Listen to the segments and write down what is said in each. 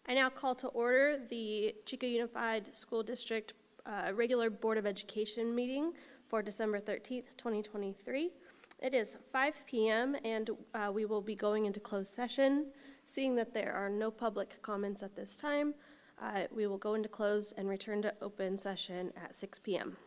I now call to order the Chico Unified School District regular Board of Education meeting for December 13th, 2023. It is 5 p.m. and we will be going into closed session. Seeing that there are no public comments at this time, we will go into closed and return to open session at 6 p.m.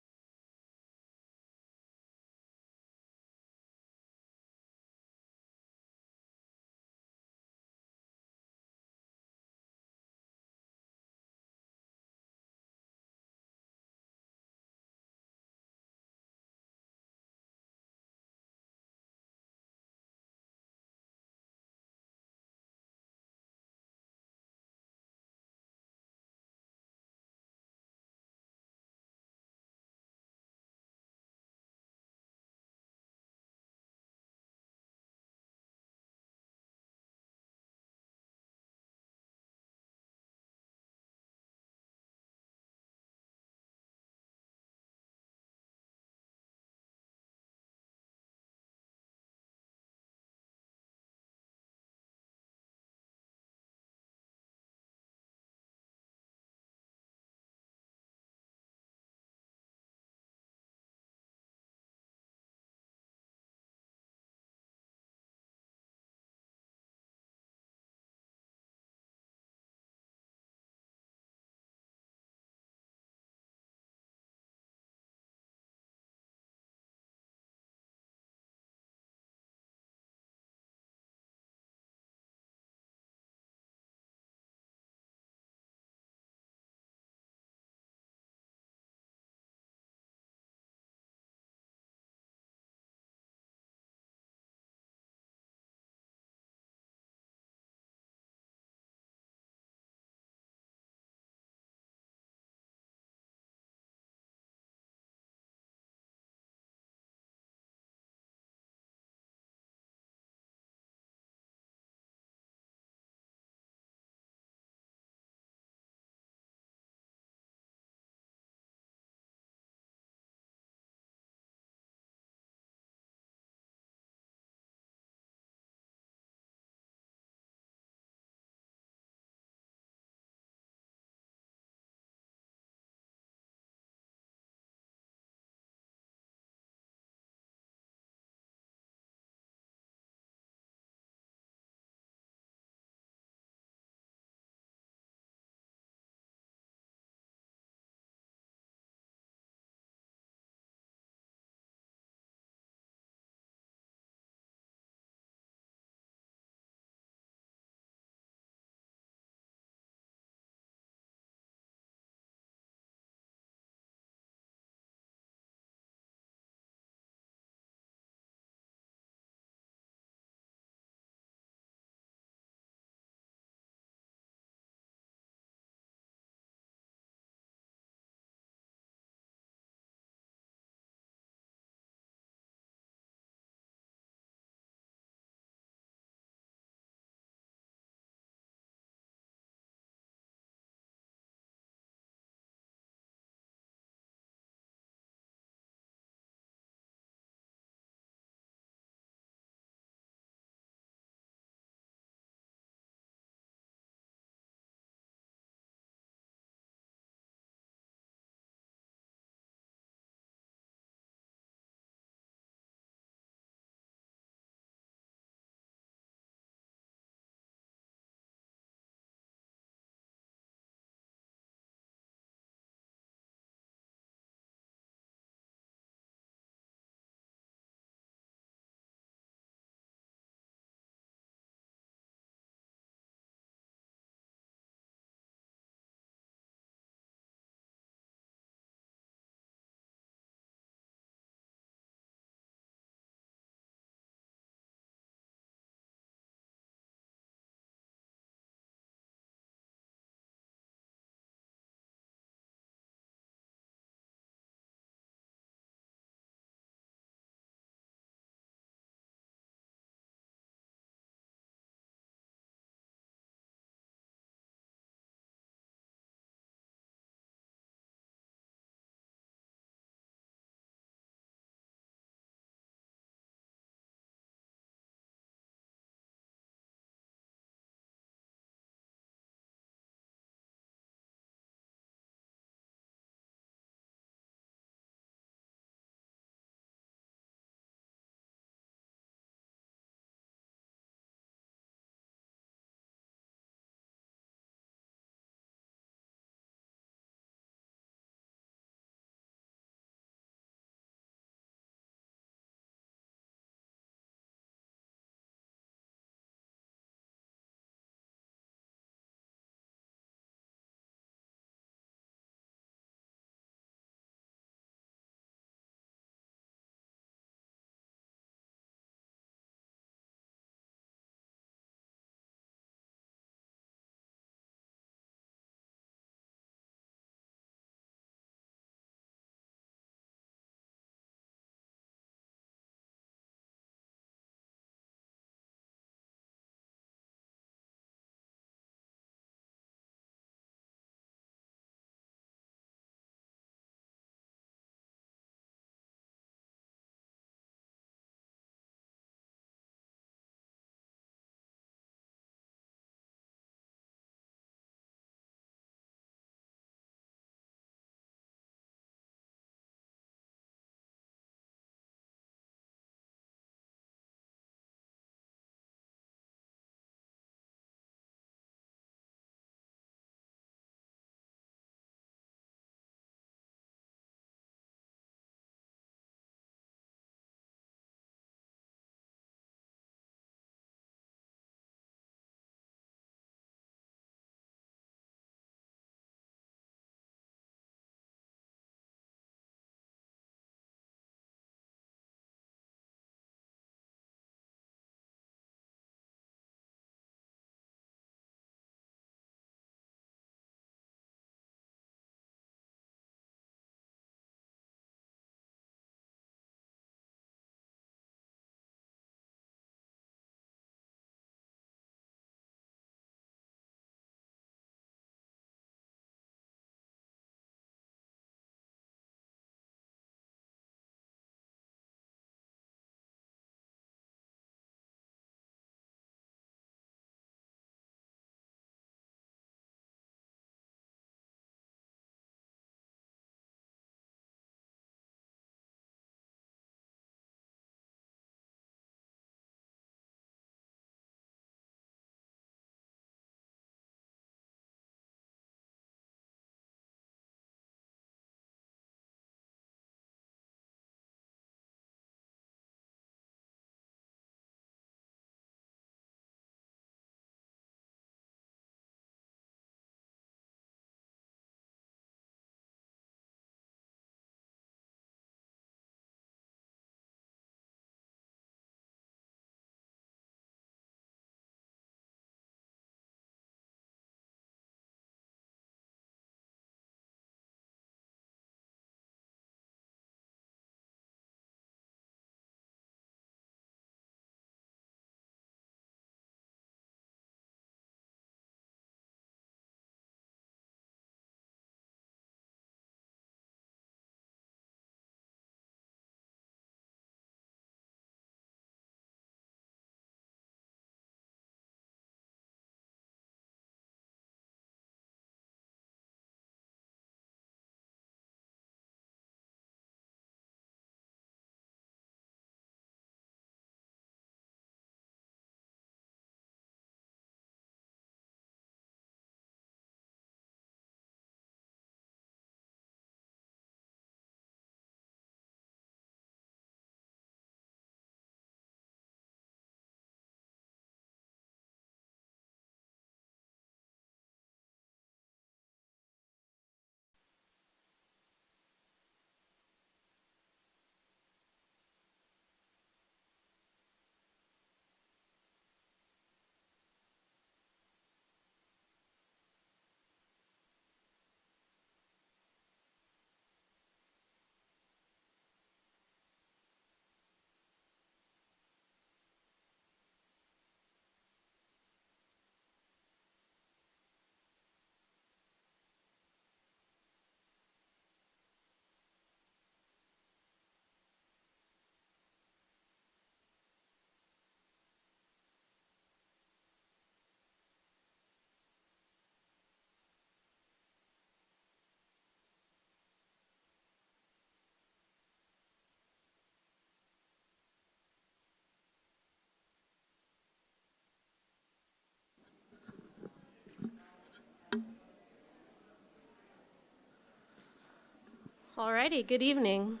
All righty, good evening.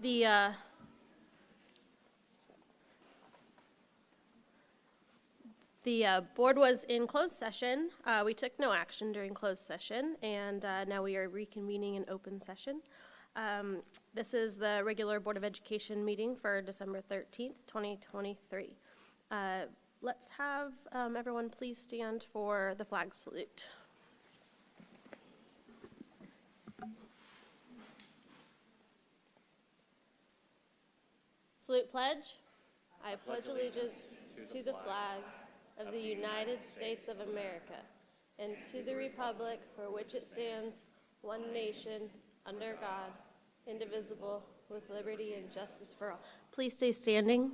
The board was in closed session. We took no action during closed session, and now we are reconvening in open session. This is the regular Board of Education meeting for December 13th, 2023. Let's have everyone please stand for the flag salute. Salute pledge. I pledge allegiance to the flag of the United States of America and to the republic for which it stands, one nation, under God, indivisible, with liberty and justice for all. Please stay standing.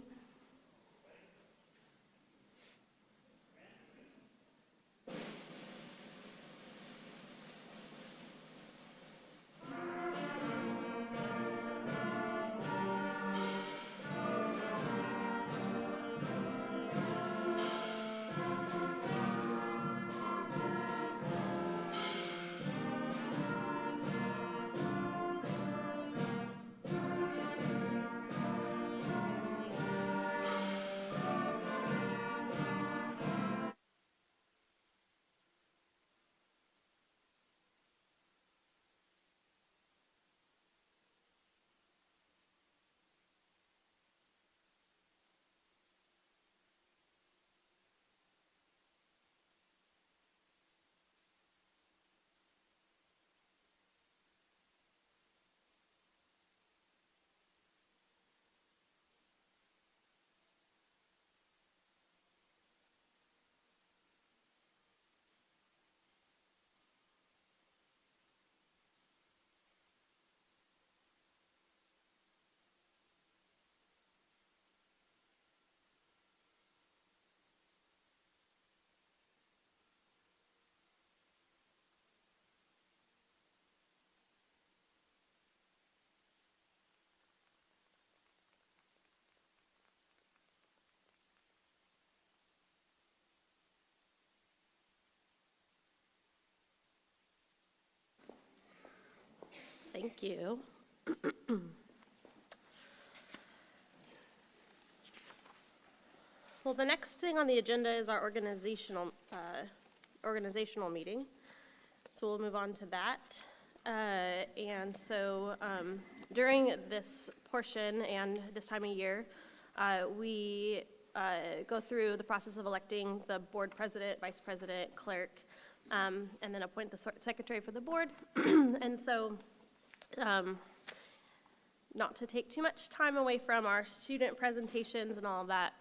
Thank you. Well, the next thing on the agenda is our organizational meeting. So we'll move on to that. And so during this portion and this time of year, we go through the process of electing the board president, vice president, clerk, and then appoint the secretary for the board. And so not to take too much time away from our student presentations and all of that,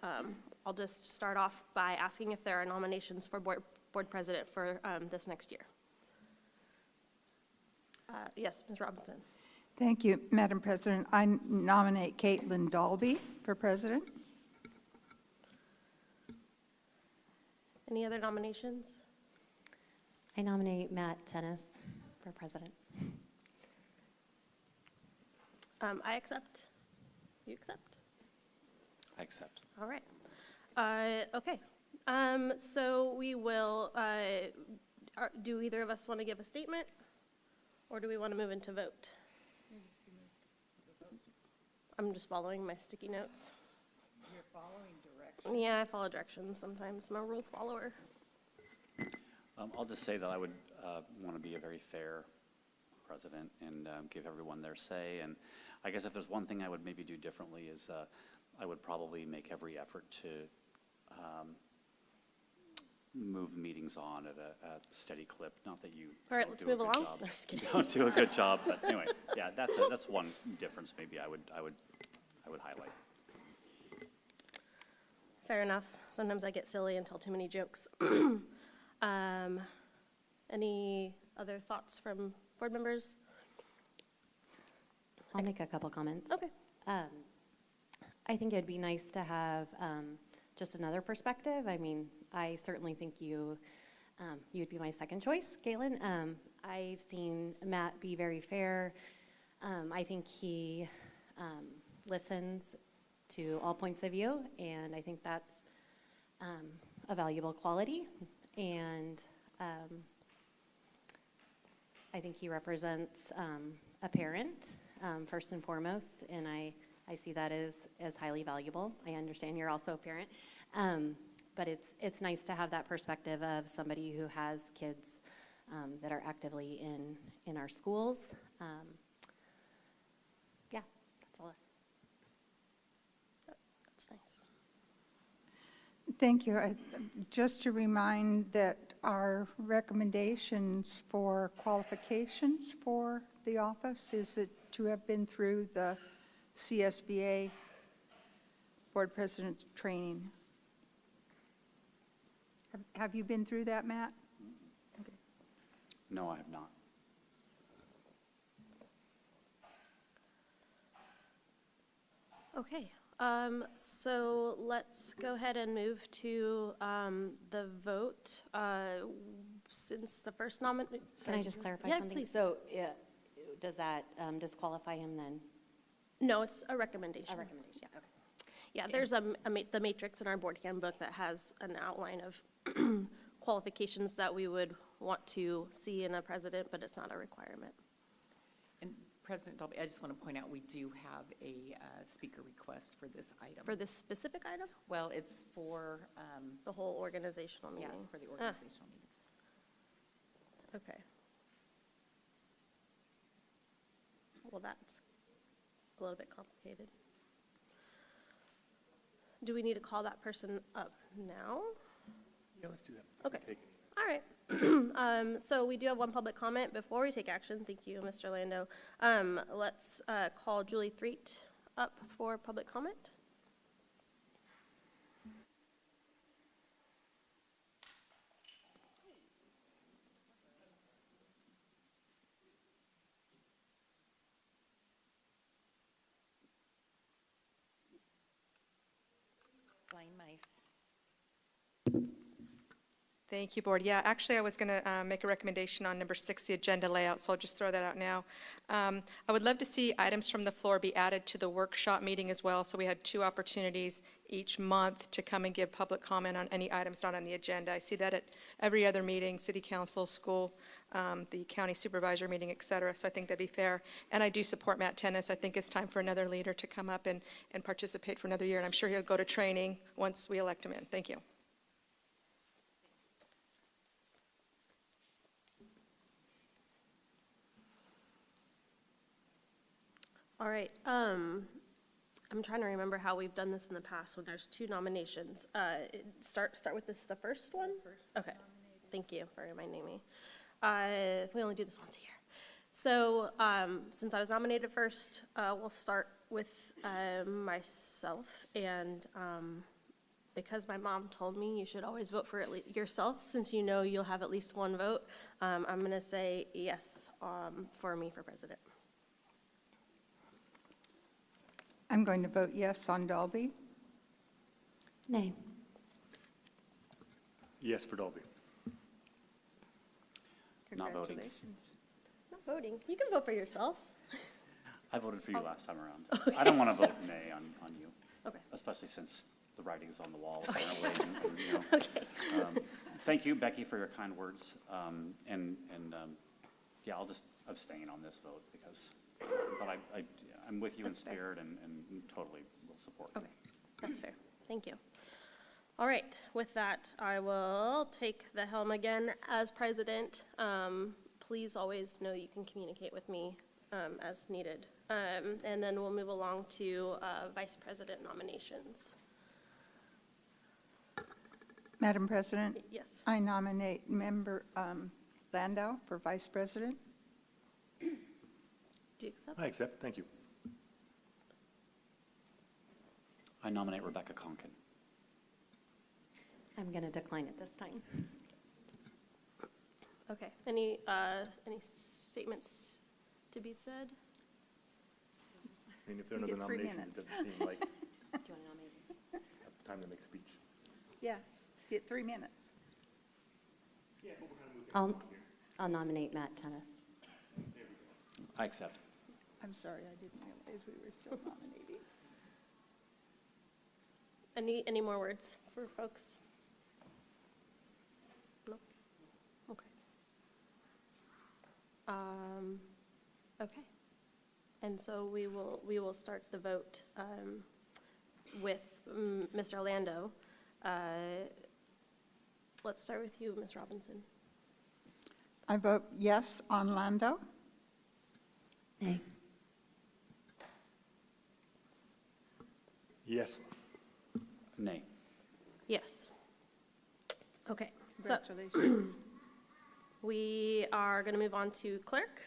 I'll just start off by asking if there are nominations for board president for this next year. Yes, Ms. Robinson. Thank you, Madam President. I nominate Caitlin Dalby for president. Any other nominations? I nominate Matt Tennis for president. I accept. You accept? I accept. All right. Okay. So we will, do either of us want to give a statement? Or do we want to move into vote? I'm just following my sticky notes. You're following directions. Yeah, I follow directions sometimes. I'm a rule follower. I'll just say that I would want to be a very fair president and give everyone their say. And I guess if there's one thing I would maybe do differently is I would probably make every effort to move meetings on at a steady clip. Not that you All right, don't let's do a move good along. job. No, just kidding. Don't do a good job, but anyway, yeah, that's one difference maybe I would highlight. Fair enough. Sometimes I get silly and tell too many jokes. Any other thoughts from board members? I'll make a couple comments. Okay. I think it'd be nice to have just another perspective. I mean, I certainly think you'd be my second choice, Caitlin. I've seen Matt be very fair. I think he listens to all points of view, and I think that's a valuable quality. And I I think he represents a parent, first and foremost, and I see that as highly valuable. I understand you're also a parent. But it's nice to have that perspective of somebody who has kids that are actively in our schools. Yeah, that's all. That's nice. Thank you. Just to remind that our recommendations for qualifications for the office is that to have been through the CSBA Board President's Training. Have you been through that, Matt? Okay. No, I have not. Okay, so let's go ahead and move to the vote. Since the first nomination. Can I just clarify Yeah, something? please. So does that disqualify him then? No, it's a recommendation. A recommendation, okay. Yeah, there's the matrix in our board handbook that has an outline of qualifications that we would want to see in a president, but it's not a requirement. And President Dolby, I just want to point out, we do have a speaker request for this item. For this specific item, Well, it's for, the whole organizational yeah, meeting? it's for the organizational meeting. Okay. Well, that's a little bit complicated. Do we need to call that person up now? Yeah, let's do that. Okay. Take it. All right. So we do have one public comment before we take action. Thank you, Mr. Lando. Let's call Julie Threet up for public comment. Blind mice. Thank you, Board. Yeah, actually, I was going to make a recommendation on number 6, the agenda layout, so I'll just throw that out now. I would love to see items from the floor be added to the workshop meeting as well, so we had 2 opportunities each month to come and give public comment on any items not on the agenda. I see that at every other meeting, city council, school, the county supervisor meeting, et cetera, so I think that'd be fair. And I do support Matt Tennis. I think it's time for another leader to come up and participate for another year, and I'm sure he'll go to training once we elect him in. Thank you. All right. I'm trying to remember how we've done this in the past when there's 2 nominations. Start with the first one? Okay. Thank you for reminding me. We only do this once a year. So since I was nominated first, we'll start with myself. And because my mom told me you should always vote for yourself, since you know you'll have at least 1 vote, I'm going to say yes for me for president. I'm going to vote yes on Dalby. Nay. Yes for Dolby. Not voting. Congratulations. Not voting. You can vote for yourself. I voted for you last time around. I don't want to vote nay on you, Okay. especially since the writing's on the wall apparently. And, you know. Thank you, Becky, for your kind words. Yeah, I'll just abstain on this vote because, but I'm with you in That's fair. spirit and totally will support you. Okay, that's fair. Thank you. All right, with that, I will take the helm again as president. Please always know you can communicate with me as needed. And then we'll move along to vice president nominations. Madam President, Yes. I nominate Member Landau for Vice President. Do you accept? I accept, thank you. I nominate Rebecca Conkin. I'm going to decline it this time. Okay. Any statements to be said? I mean, if there are You no other get 3 nominations, it minutes. doesn't seem like Do you want to nominate me? time to make a speech. Yeah, get 3 minutes. I'll nominate Matt Tennis. I accept. I'm sorry, I didn't realize we were still nominating. Any more words for folks? No? Okay. Okay. And so we will start the vote with Mr. Orlando. Let's start with you, Ms. Robinson. I vote yes on Lando. Nay. Yes. Nay. Yes. Okay, so Congratulations. we are going to move on to clerk.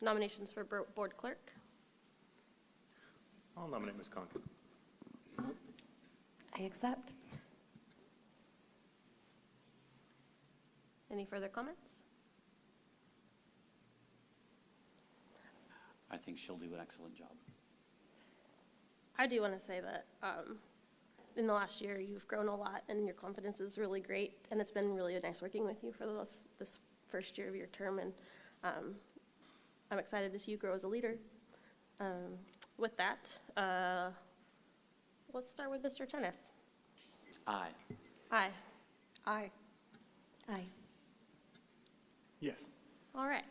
Nominations for board clerk. I'll nominate Ms. Conklin. I accept. Any further comments? I think she'll do an excellent job. I do want to say that in the last year, you've grown a lot, and your confidence is really great, and it's been really nice working with you for this first year of your term, and I'm excited to see you grow as a leader. With that, let's start with Mr. Tennis. Aye. Aye. Aye. Aye. Yes. All right.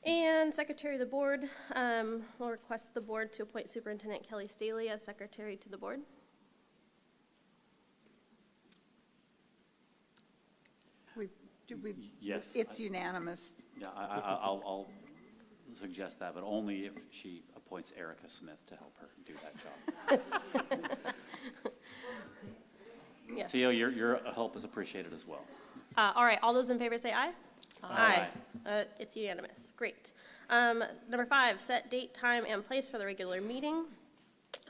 And Secretary of the Board, will request the board to appoint Superintendent Kelly Staley as Secretary to the Board. Yes. It's unanimous. Yeah, I'll suggest that, but only if she appoints Erica Smith to help her do that job. Yes. Theo, your help is appreciated as well. All right, all those in favor say aye. Aye. It's unanimous. Great. Number 5, set date, time, and place for the regular meeting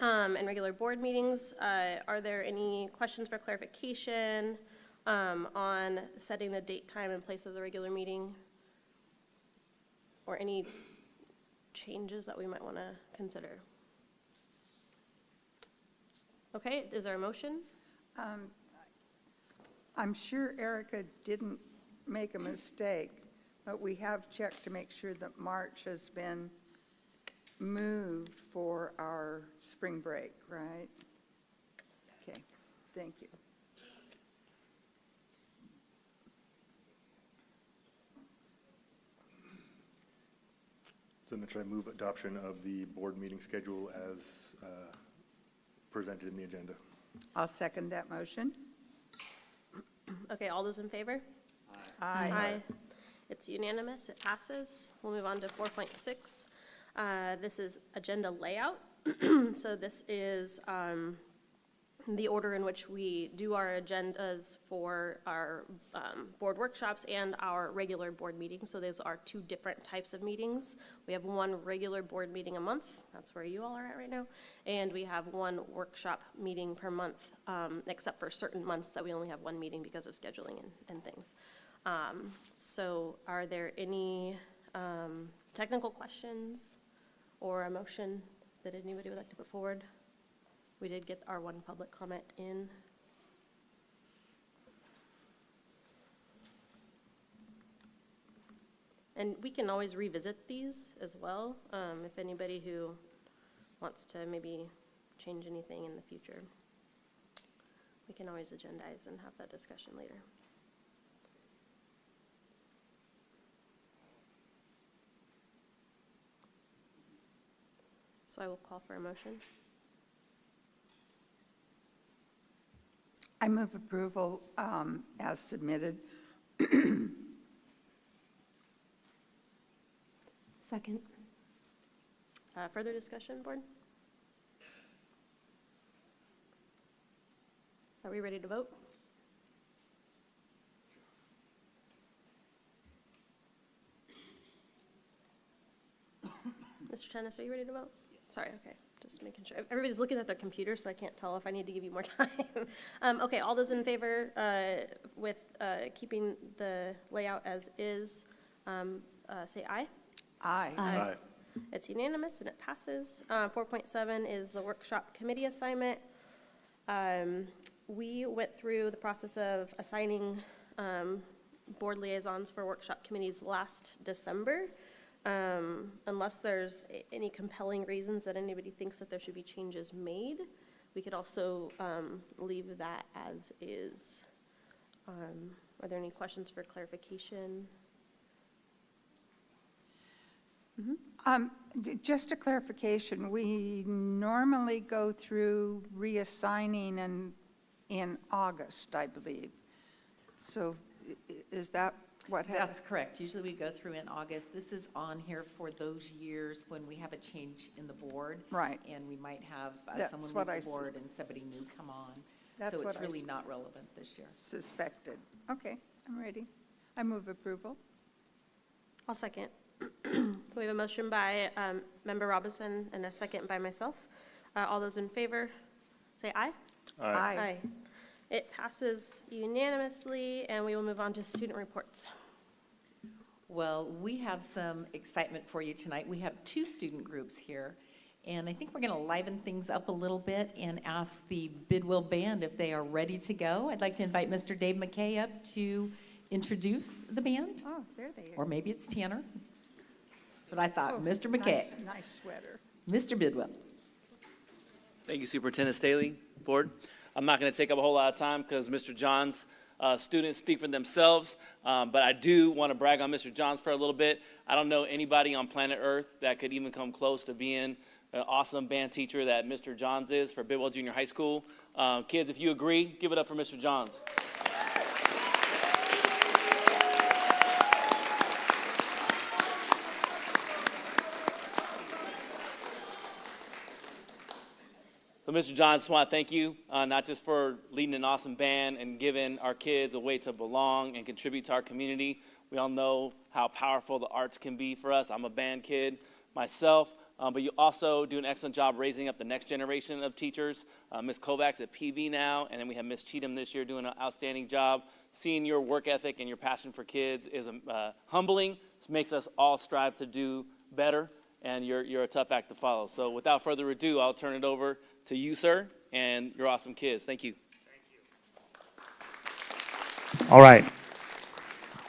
and regular board meetings. Are there any questions for clarification on setting the date, time, and place of the regular meeting? Or any changes that we might want to consider? Okay, is there a motion? I'm sure Erica didn't make a mistake, but we have checked to make sure that March has been moved for our spring break, right? Okay, thank you. So then should I move adoption of the board meeting schedule as presented in the agenda? I'll second that motion. Okay, all those in favor? Aye. It's unanimous, it passes. We'll move on to 4.6. This is agenda layout. So this is the order in which we do our agendas for our board workshops and our regular board meetings. So those are 2 different types of meetings. We have 1 regular board meeting a month, that's where you all are at right now, and we have 1 workshop meeting per month, except for certain months that we only have 1 meeting because of scheduling and things. So are there any technical questions or a motion that anybody would like to put forward? We did get our 1 public comment in. And we can always revisit these as well, if anybody who wants to maybe change anything in the future. We can always agendize and have that discussion later. So I will call for a motion. I move approval as submitted. Second. Further discussion, board? Are we ready to vote? Mr. Tennis, are you ready to vote? Sorry, okay, just making sure. Everybody's looking at their computer, so I can't tell if I need to give you more time. Okay, all those in favor with keeping the layout as is, say aye. Aye. Aye. It's unanimous and it passes. 4.7 is the workshop committee assignment. We went through the process of assigning board liaisons for workshop committees last December. Unless there's any compelling reasons that anybody thinks that there should be changes made, we could also leave that as is. Are there any questions for clarification? Just a clarification, we normally go through reassigning in August, I believe. So is that what happens? That's correct. Usually we go through in August. This is on here for those years when we have a change in the board. Right. And we might have That's someone what leave I the board and somebody new come on. That's So it's what I really s- not relevant this year. Suspected. Okay, I'm ready. I move approval. I'll second. We have a motion by Member Robinson and a second by myself. All those in favor, say aye. Aye. It passes unanimously, and we will move on to student reports. Well, we have some excitement for you tonight. We have 2 student groups here, and I think we're going to liven things up a little bit and ask the Bidwell Band if they are ready to go. I'd like to invite Mr. Dave McKay up to introduce the band, Oh, there they or are. maybe it's Tanner. That's what I thought. Oh, Mr. McKay, Nice sweater. Mr. Bidwell. Thank you, Superintendent Staley, Board. I'm not going to take up a whole lot of time because Mr. John's students speak for themselves, but I do want to brag on Mr. Johns for a little bit. I don't know anybody on planet Earth that could even come close to being an awesome band teacher that Mr. Johns is for Bidwell Junior High School. Kids, if you agree, give it up for Mr. Johns. So, Mr. John, I just want to thank you, not just for leading an awesome band and giving our kids a way to belong and contribute to our community. We all know how powerful the arts can be for us. I'm a band kid myself, but you also do an excellent job raising up the next generation of teachers. Ms. Kovacs at PV now, and then we have Ms. Cheatham this year doing an outstanding job. Seeing your work ethic and your passion for kids is humbling. It makes us all strive to do better, and you're a tough act to follow. So without further ado, I'll turn it over to you, sir, and your awesome kids. Thank you. All right.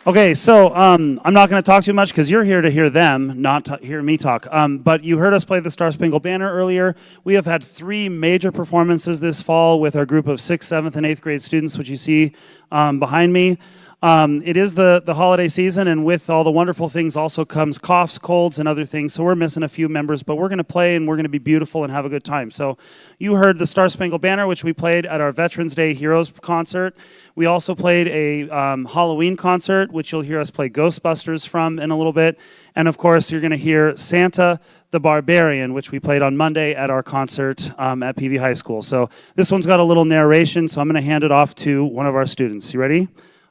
Okay, so I'm not going to talk too much because you're here to hear them, not to hear me talk. But you heard us play the Star Spangled Banner earlier. We have had 3 major performances this fall with our group of 6th, 7th, and 8th grade students, which you see behind me. It is the holiday season, and with all the wonderful things also comes coughs, colds, and other things. So we're missing a few members, but we're going to play, and we're going to be beautiful and have a good time. So you heard the Star Spangled Banner, which we played at our Veterans Day Heroes concert. We also played a Halloween concert, which you'll hear us play Ghostbusters from in a little bit. And of course, you're going to hear Santa the Barbarian, which we played on Monday at our concert at PV High School. So this one's got a little narration, so I'm going to hand it off to one of our students. You ready?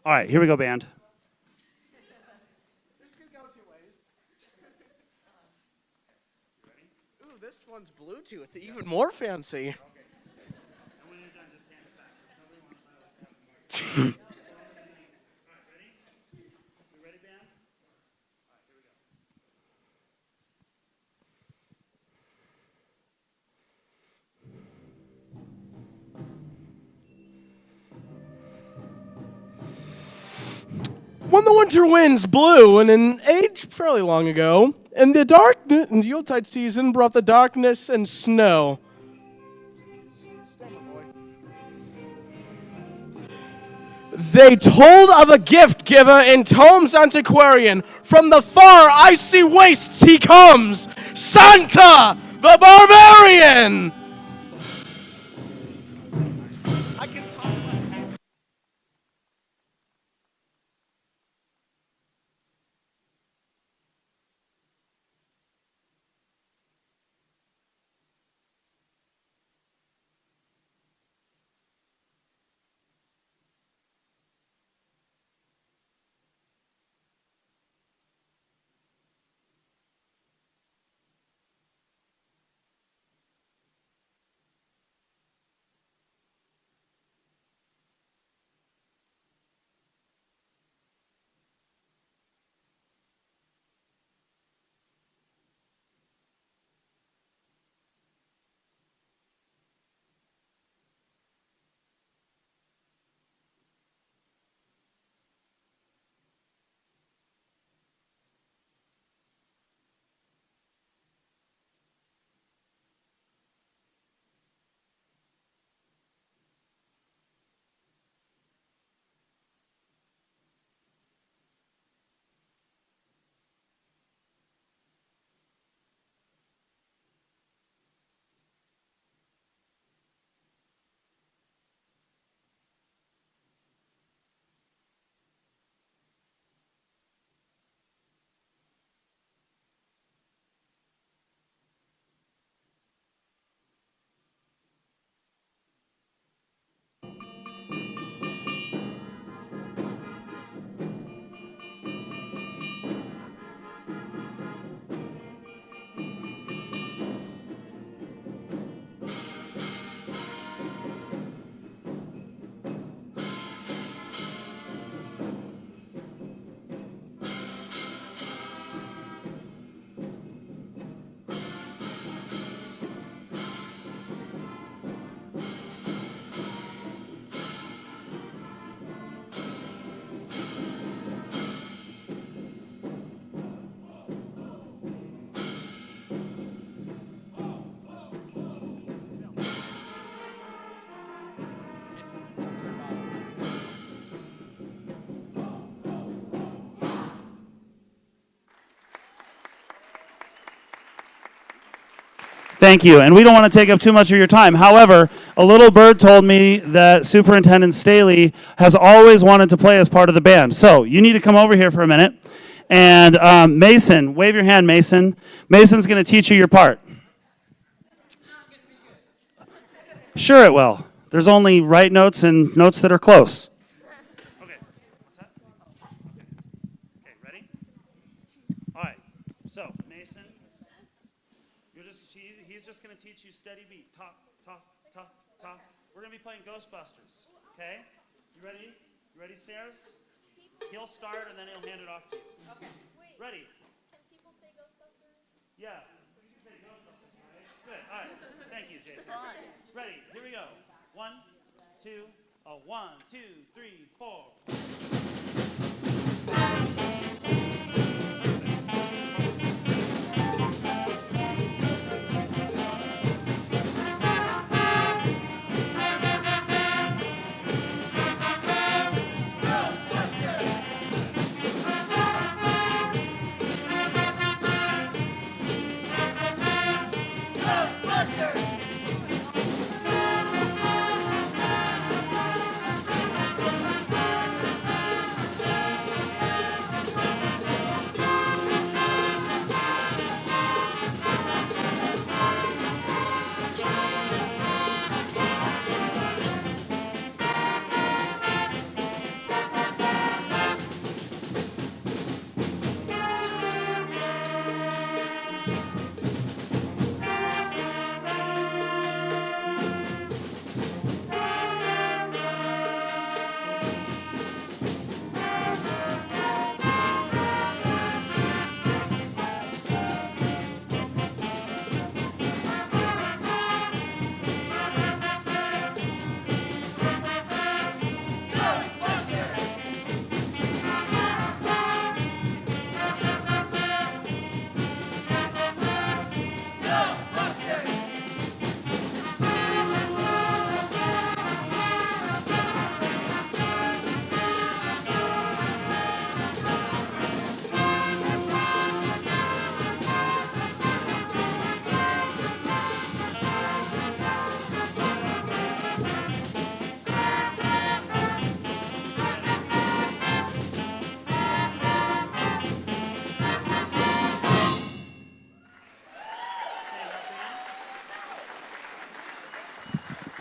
All right, here we go, band. This could go 2 ways. Ooh, this one's Bluetooth, even more fancy. When the winter winds blew in an age fairly long ago, and the Yuletide season brought the darkness and snow. They told of a gift giver in Tomes Antiquarian. From the far icy wastes he comes, Santa the Barbarian! I can talk like Thank you. And we don't want to take up too much of your time. However, a little bird told me that Superintendent Staley has always wanted to play as part of the band. So you need to come over here for a minute. And Mason, wave your hand, Mason. Mason's going to teach you your part. Sure it will. There's only right notes and notes that are close. Okay, what's that? Okay, ready? All right, so Mason, he's just going to teach you steady beat. Top, top, top, top. We're going to be playing Ghostbusters, okay? You ready? You ready, Stairs? He'll start and then he'll hand it off to you. Okay. Ready? Can people say Ghostbusters? Yeah, you can say Ghostbusters, right? Good, all right. Thank you, Jason. Ready, here we go. 1, 2, 1, 2, 3, 4.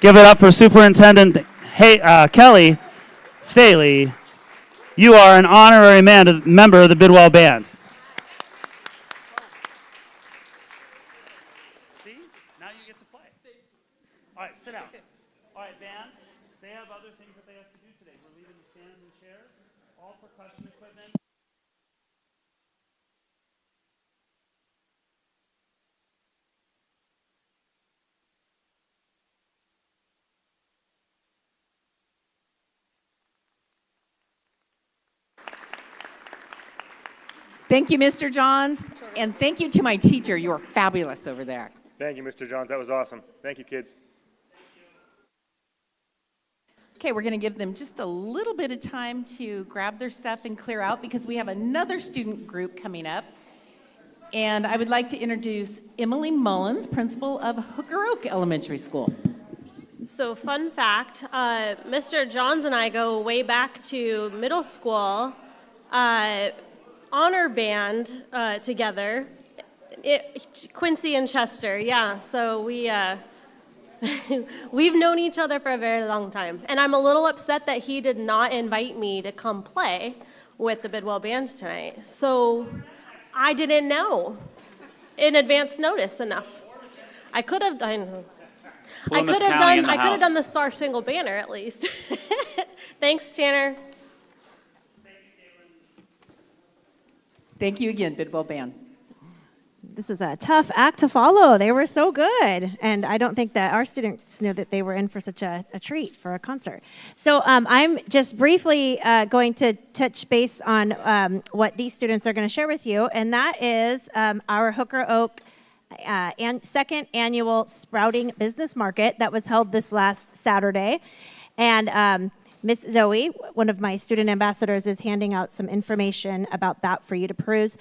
Give it up for Superintendent Kelly Staley. You are an honorary member of the Bidwell Band. See? Now you get to play. All right, sit down. All right, band, they have other things that they have to do today. We're leaving the stands and chairs, all percussion equipment. Thank you, Mr. Johns, and thank you to my teacher. You are fabulous over there. Thank you, Mr. Johns. That was awesome. Thank you, kids. Okay, we're going to give them just a little bit of time to grab their stuff and clear out because we have another student group coming up. And I would like to introduce Emily Mullins, principal of Hooker Oak Elementary School. So fun fact, Mr. Johns and I go way back to middle school honor band together. Quincy and Chester, yeah. So we've known each other for a very long time. And I'm a little upset that he did not invite me to come play with the Bidwell Band tonight. So I didn't know in advance notice enough. I could have done the Star Spangled Banner at least. Thanks, Tanner. Thank you again, Bidwell Band. This is a tough act to follow. They were so good. And I don't think that our students knew that they were in for such a treat for a concert. So I'm just briefly going to touch base on what these students are going to share with you. And that is our Hooker Oak second annual Sprouting Business Market that was held this last Saturday. And Miss Zoe, one of my student ambassadors, is handing out some information about that for you to peruse.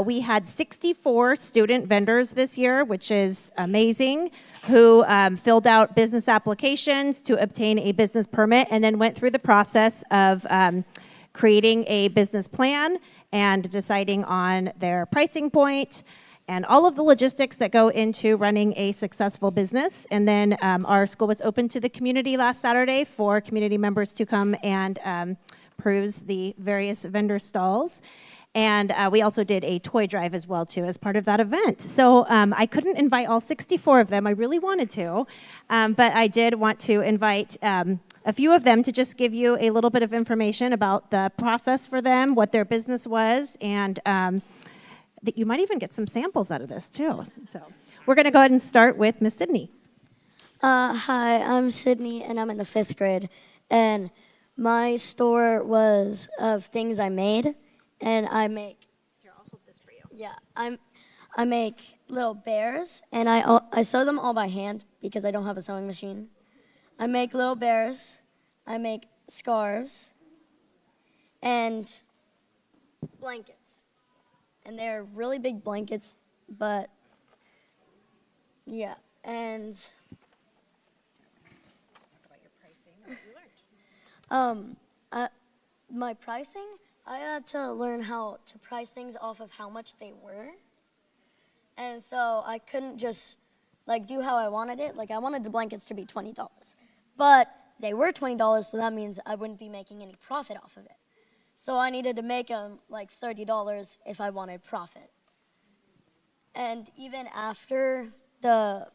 We had 64 student vendors this year, which is amazing, who filled out business applications to obtain a business permit and then went through the process of creating a business plan and deciding on their pricing point and all of the logistics that go into running a successful business. And then our school was open to the community last Saturday for community members to come and peruse the various vendor stalls. And we also did a toy drive as well, too, as part of that event. So I couldn't invite all 64 of them. I really wanted to. But I did want to invite a few of them to just give you a little bit of information about the process for them, what their business was, and that you might even get some samples out of this, too. So we're going to go ahead and start with Miss Sydney. Hi, I'm Sydney, and I'm in the 5th grade. And my store was of things I made. And I make. Here, I'll hold this for you. Yeah, I make little bears, and I sew them all by hand because I don't have a sewing machine. I make little bears. I make scarves and blankets, and they're really big blankets. But yeah, and talk about your pricing. What you learned? My pricing. I had to learn how to price things off of how much they were. And so I couldn't just do how I wanted it. Like I wanted the blankets to be $20. But they were $20, so that means I wouldn't be making any profit off of it. So I needed to make them like $30 if I wanted profit. And even after the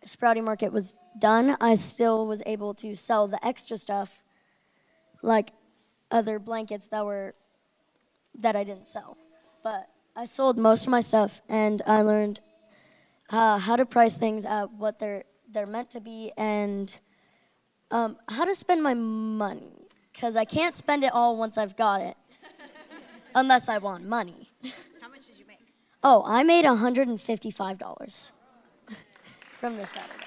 sprouting market was done, I still was able to sell the extra stuff, like other blankets that I didn't sell. But I sold most of my stuff, and I learned how to price things at what they're meant to be, and how to spend my money, because I can't spend it all once I've got it, unless I want money. How much did you make? Oh, I made $155 from this Saturday.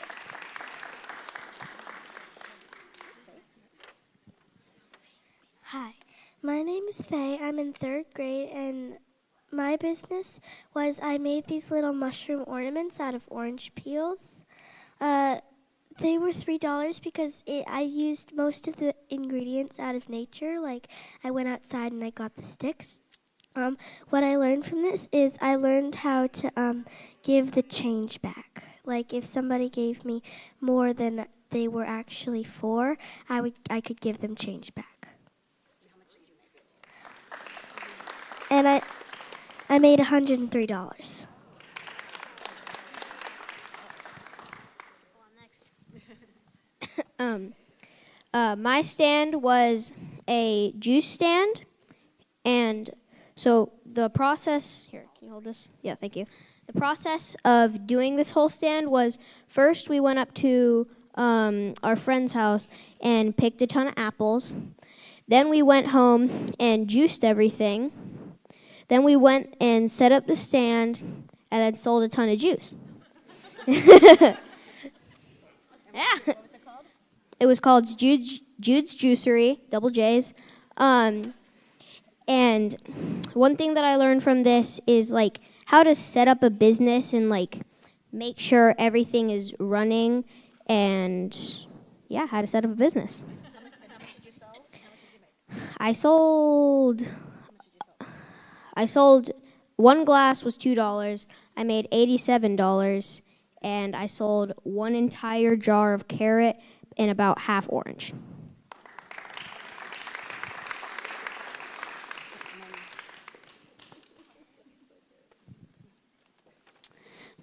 Hi, my name is Faye. I'm in 3rd grade, and my business was I made these little mushroom ornaments out of orange peels. They were $3 because I used most of the ingredients out of nature. Like I went outside and I got the sticks. What I learned from this is I learned how to give the change back. Like if somebody gave me more than they were actually for, I could give them change back. And I made $103. My stand was a juice stand, and so the process, here, can you hold this? Yeah, thank you. The process of doing this whole stand was first we went up to our friend's house and picked a ton of apples. Then we went home and juiced everything. Then we went and set up the stand and then sold a ton of juice. Yeah. What was it called? It was called Jude's Juicery, double J's. And one thing that I learned from this is like how to set up a business and like make sure everything is running and yeah, how to set up a business. How much did you sell? And how much did you make? I sold one glass was $2. I made $87, and I sold one entire jar of carrot and about half orange.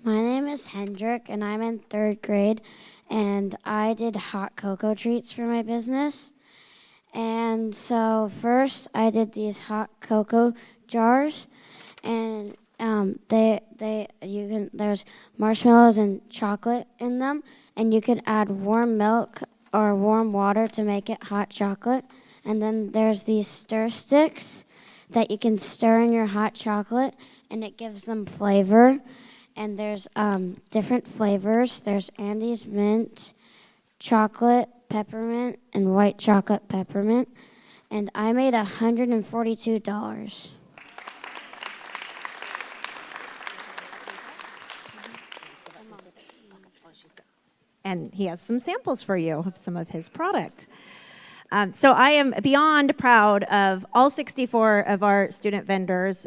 My name is Hendrik, and I'm in 3rd grade, and I did hot cocoa treats for my business. And so first I did these hot cocoa jars, and there's marshmallows and chocolate in them, and you can add warm milk or warm water to make it hot chocolate. And then there's these stir sticks that you can stir in your hot chocolate, and it gives them flavor. And there's different flavors. There's Andes mint, chocolate, peppermint, and white chocolate peppermint. And I made $142. and he has some samples for you of some of his product. So I am beyond proud of all 64 of our student vendors.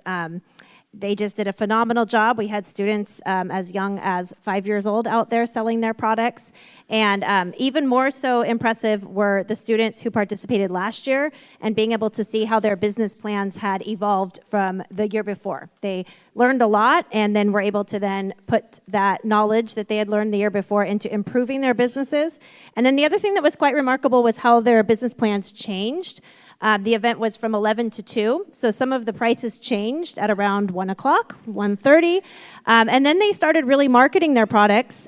They just did a phenomenal job. We had students as young as 5 years old out there selling their products. And even more so impressive were the students who participated last year and being able to see how their business plans had evolved from the year before. They learned a lot and then were able to then put that knowledge that they had learned the year before into improving their businesses. And then the other thing that was quite remarkable was how their business plans changed. The event was from 11 to 2, so some of the prices changed at around 1 o'clock, 1:30, and then they started really marketing their products.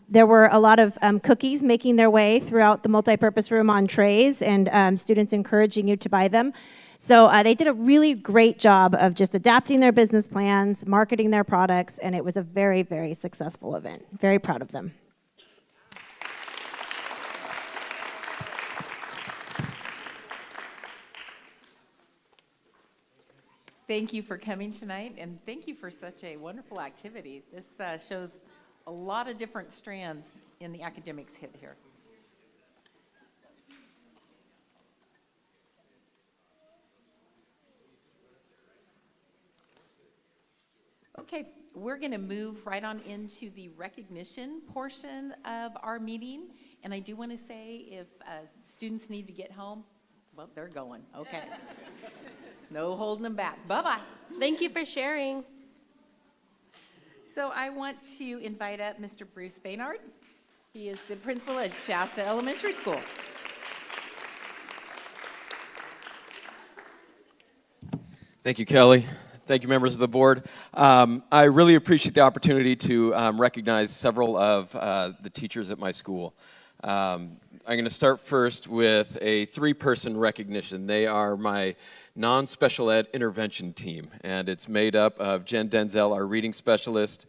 There were a lot of cookies making their way throughout the multipurpose room on trays, and students encouraging you to buy them. So they did a really great job of just adapting their business plans, marketing their products, and it was a very, very successful event. Very proud of them. Thank you for coming tonight, and thank you for such a wonderful activity. This shows a lot of different strands in the academics hit here. Okay, we're going to move right on into the recognition portion of our meeting, and I do want to say if students need to get home, well, they're going. Okay. No holding them back. Bye-bye. Thank you for sharing. So I want to invite up Mr. Bruce Baynard. He is the principal at Shasta Elementary School. Thank you, Kelly. Thank you, members of the board. I really appreciate the opportunity to recognize several of the teachers at my school. I'm going to start first with a three-person recognition. They are my non-special ed intervention team, and it's made up of Jen Denzel, our reading specialist,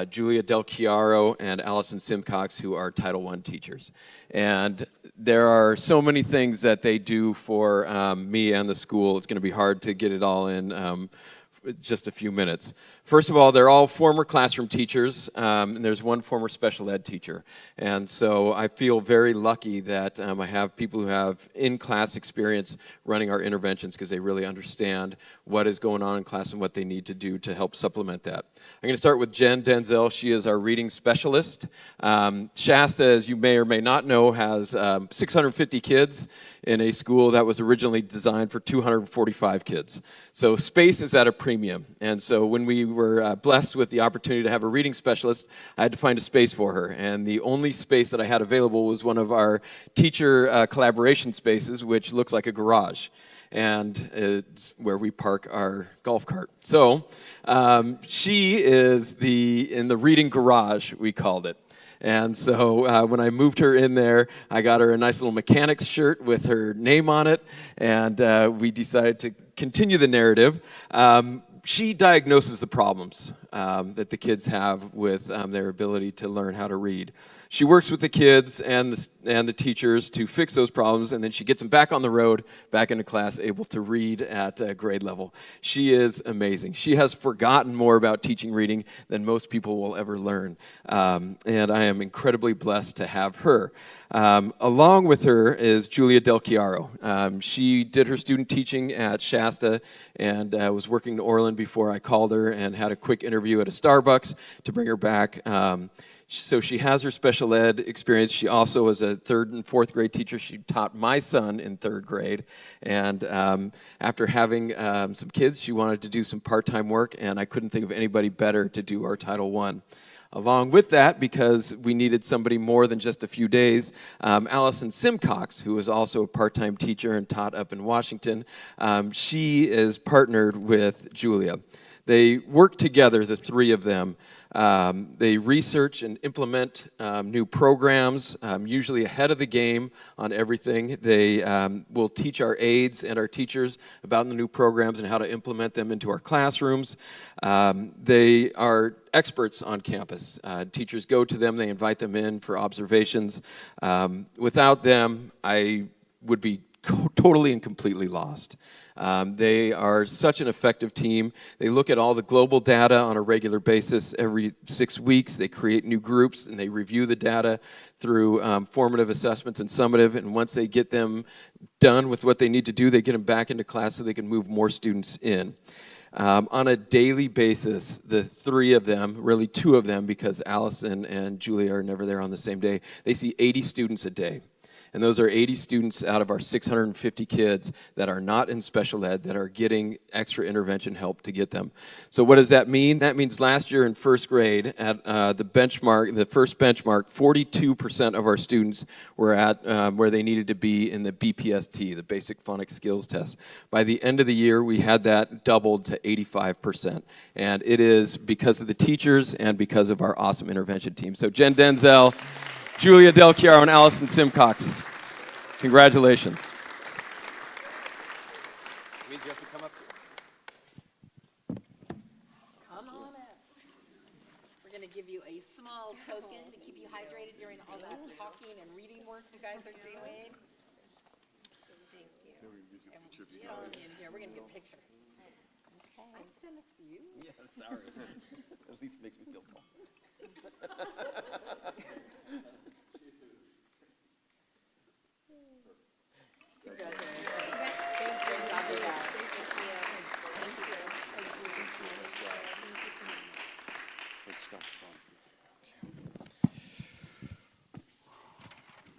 Julia Del Chiaro, and Allison Simcox, who are Title I teachers. And there are so many things that they do for me and the school. It's going to be hard to get it all in just a few minutes. First of all, they're all former classroom teachers, and there's one former special ed teacher. And so I feel very lucky that I have people who have in-class experience running our interventions because they really understand what is going on in class and what they need to do to help supplement that. I'm going to start with Jen Denzel. She is our reading specialist. Shasta, as you may or may not know, has 650 kids in a school that was originally designed for 245 kids. So space is at a premium. And so when we were blessed with the opportunity to have a reading specialist, I had to find a space for her. And the only space that I had available was one of our teacher collaboration spaces, which looks like a garage. And it's where we park our golf cart. So she is in the reading garage, we called it. And so when I moved her in there, I got her a nice little mechanic's shirt with her name on it, and we decided to continue the narrative. She diagnoses the problems that the kids have with their ability to learn how to read. She works with the kids and the teachers to fix those problems, and then she gets them back on the road, back into class, able to read at grade level. She is amazing. She has forgotten more about teaching reading than most people will ever learn, and I am incredibly blessed to have her. Along with her is Julia Del Chiaro. She did her student teaching at Shasta and was working in Orland before I called her and had a quick interview at a Starbucks to bring her back. So she has her special ed experience. She also was a 3rd and 4th grade teacher. She taught my son in 3rd grade. And after having some kids, she wanted to do some part-time work, and I couldn't think of anybody better to do our Title I. Along with that, because we needed somebody more than just a few days, Allison Simcox, who is also a part-time teacher and taught up in Washington, she is partnered with Julia. They work together, the three of them. They research and implement new programs, usually ahead of the game on everything. They will teach our aides and our teachers about the new programs and how to implement them into our classrooms. They are experts on campus. Teachers go to them, they invite them in for observations. Without them, I would be totally and completely lost. They are such an effective team. They look at all the global data on a regular basis. Every 6 weeks, they create new groups, and they review the data through formative assessments and summative. And once they get them done with what they need to do, they get them back into class so they can move more students in. On a daily basis, the three of them, really two of them, because Allison and Julia are never there on the same day, they see 80 students a day. And those are 80 students out of our 650 kids that are not in special ed, that are getting extra intervention help to get them. So what does that mean? That means last year in first grade, at the first benchmark, 42% of our students were at where they needed to be in the BPST, the Basic Phonics Skills Test. By the end of the year, we had that doubled to 85%. And it is because of the teachers and because of our awesome intervention team. So Jen Denzel, Julia Del Chiaro, and Allison Simcox. Congratulations. Come on up. We're going to give you a small token to keep you hydrated during all that talking and reading work you guys are doing. Thank you. And get on in here. We're going to get a picture. Okay. I'm sitting next to you. Yeah, sorry. At least makes me feel tall.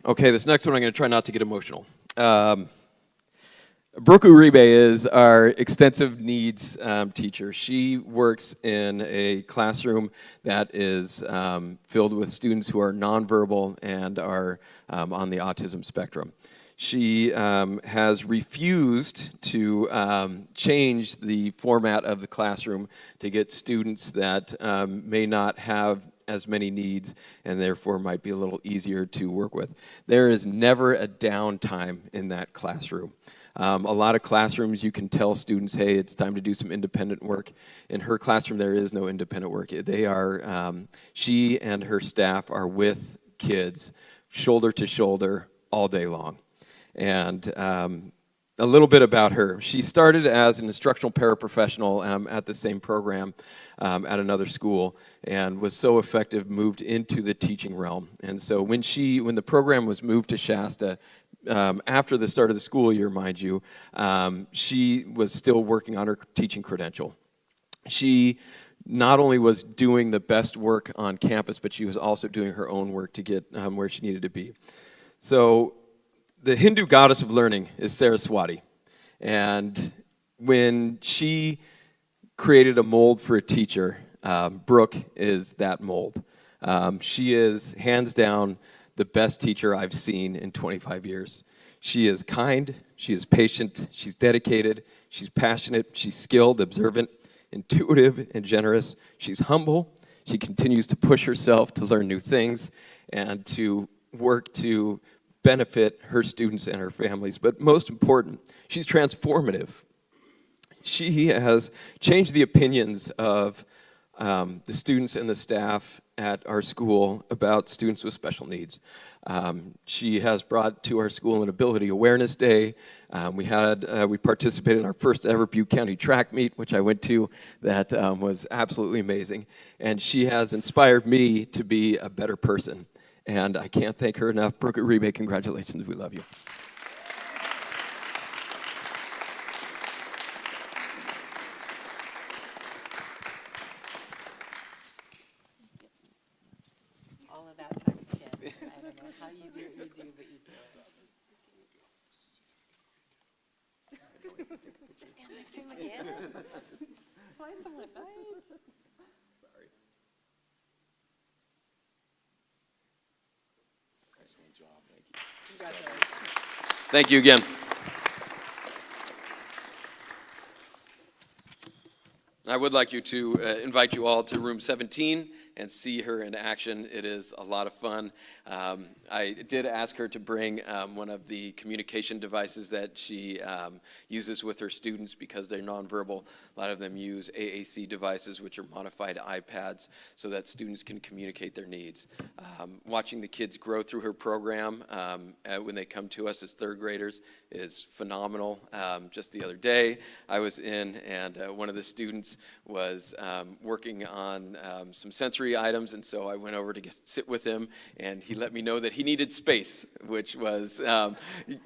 Okay, this next one I'm going to try not to get emotional. Brooke Uribe is our extensive needs teacher. She works in a classroom that is filled with students who are nonverbal and are on the autism spectrum. She has refused to change the format of the classroom to get students that may not have as many needs and therefore might be a little easier to work with. There is never a downtime in that classroom. A lot of classrooms you can tell students, hey, it's time to do some independent work. In her classroom, there is no independent work. They are, she and her staff are with kids, shoulder to shoulder, all day long. And a little bit about her. She started as an instructional paraprofessional at the same program at another school and was so effective, moved into the teaching realm. And so when the program was moved to Shasta, after the start of the school year, mind you, she was still working on her teaching credential. She not only was doing the best work on campus, but she was also doing her own work to get where she needed to be. So the Hindu goddess of learning is Saraswati. And when she created a mold for a teacher, Brooke is that mold. She is, hands down, the best teacher I've seen in 25 years. She is kind, she is patient, she's dedicated, she's passionate, she's skilled, observant, intuitive, and generous. She's humble. She continues to push herself to learn new things and to work to benefit her students and her families. But most important, she's transformative. She has changed the opinions of the students and the staff at our school about students with special needs. She has brought to our school an Ability Awareness Day. We participated in our first ever Butte County track meet, which I went to, that was absolutely amazing. And she has inspired me to be a better person. And I can't thank her enough. Brooke Uribe, congratulations. We love you. All of that times 10. I don't know how you do what you do, but you do it. Just stand next to him again. Twice in one night. Sorry. Excellent job. Thank you. Congratulations. Thank you again. I would like you to invite you all to room 17 and see her in action. It is a lot of fun. I did ask her to bring one of the communication devices that she uses with her students because they're nonverbal. A lot of them use AAC devices, which are modified iPads, so that students can communicate their needs. Watching the kids grow through her program when they come to us as third graders is phenomenal. Just the other day, I was in, and one of the students was working on some sensory items, and so I went over to sit with him, and he let me know that he needed space, which was,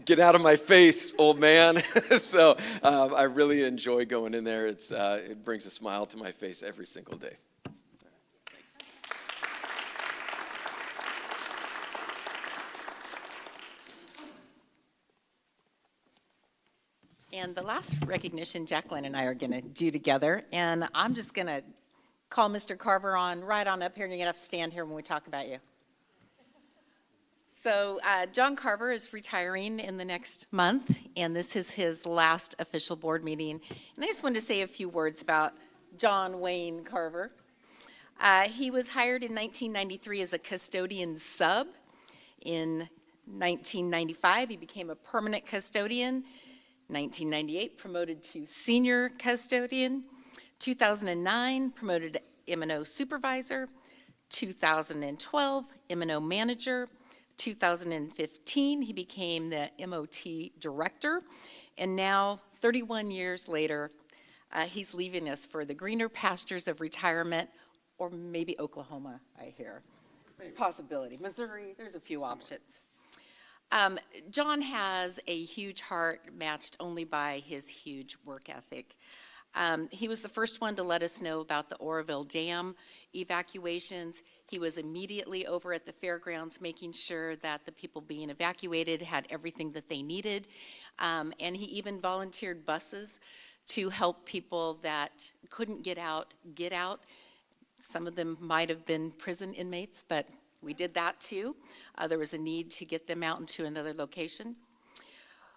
get out of my face, old man. So I really enjoy going in there. It brings a smile to my face every single day. And the last recognition Jacqueline and I are going to do together, and I'm just going to call Mr. Carver right on up here, and you're going to have to stand here when we talk about you. So John Carver is retiring in the next month, and this is his last official board meeting. And I just wanted to say a few words about John Wayne Carver. He was hired in 1993 as a custodian sub. In 1995, he became a permanent custodian. 1998, promoted to senior custodian. 2009, promoted to M&O supervisor. 2012, M&O manager. 2015, he became the MOT director. And now, 31 years later, he's leaving us for the greener pastures of retirement, or maybe Oklahoma, I hear. Possibility. Missouri, there's a few options. John has a huge heart matched only by his huge work ethic. He was the first one to let us know about the Oroville Dam evacuations. He was immediately over at the fairgrounds making sure that the people being evacuated had everything that they needed. And he even volunteered buses to help people that couldn't get out. Some of them might have been prison inmates, but we did that too. There was a need to get them out into another location.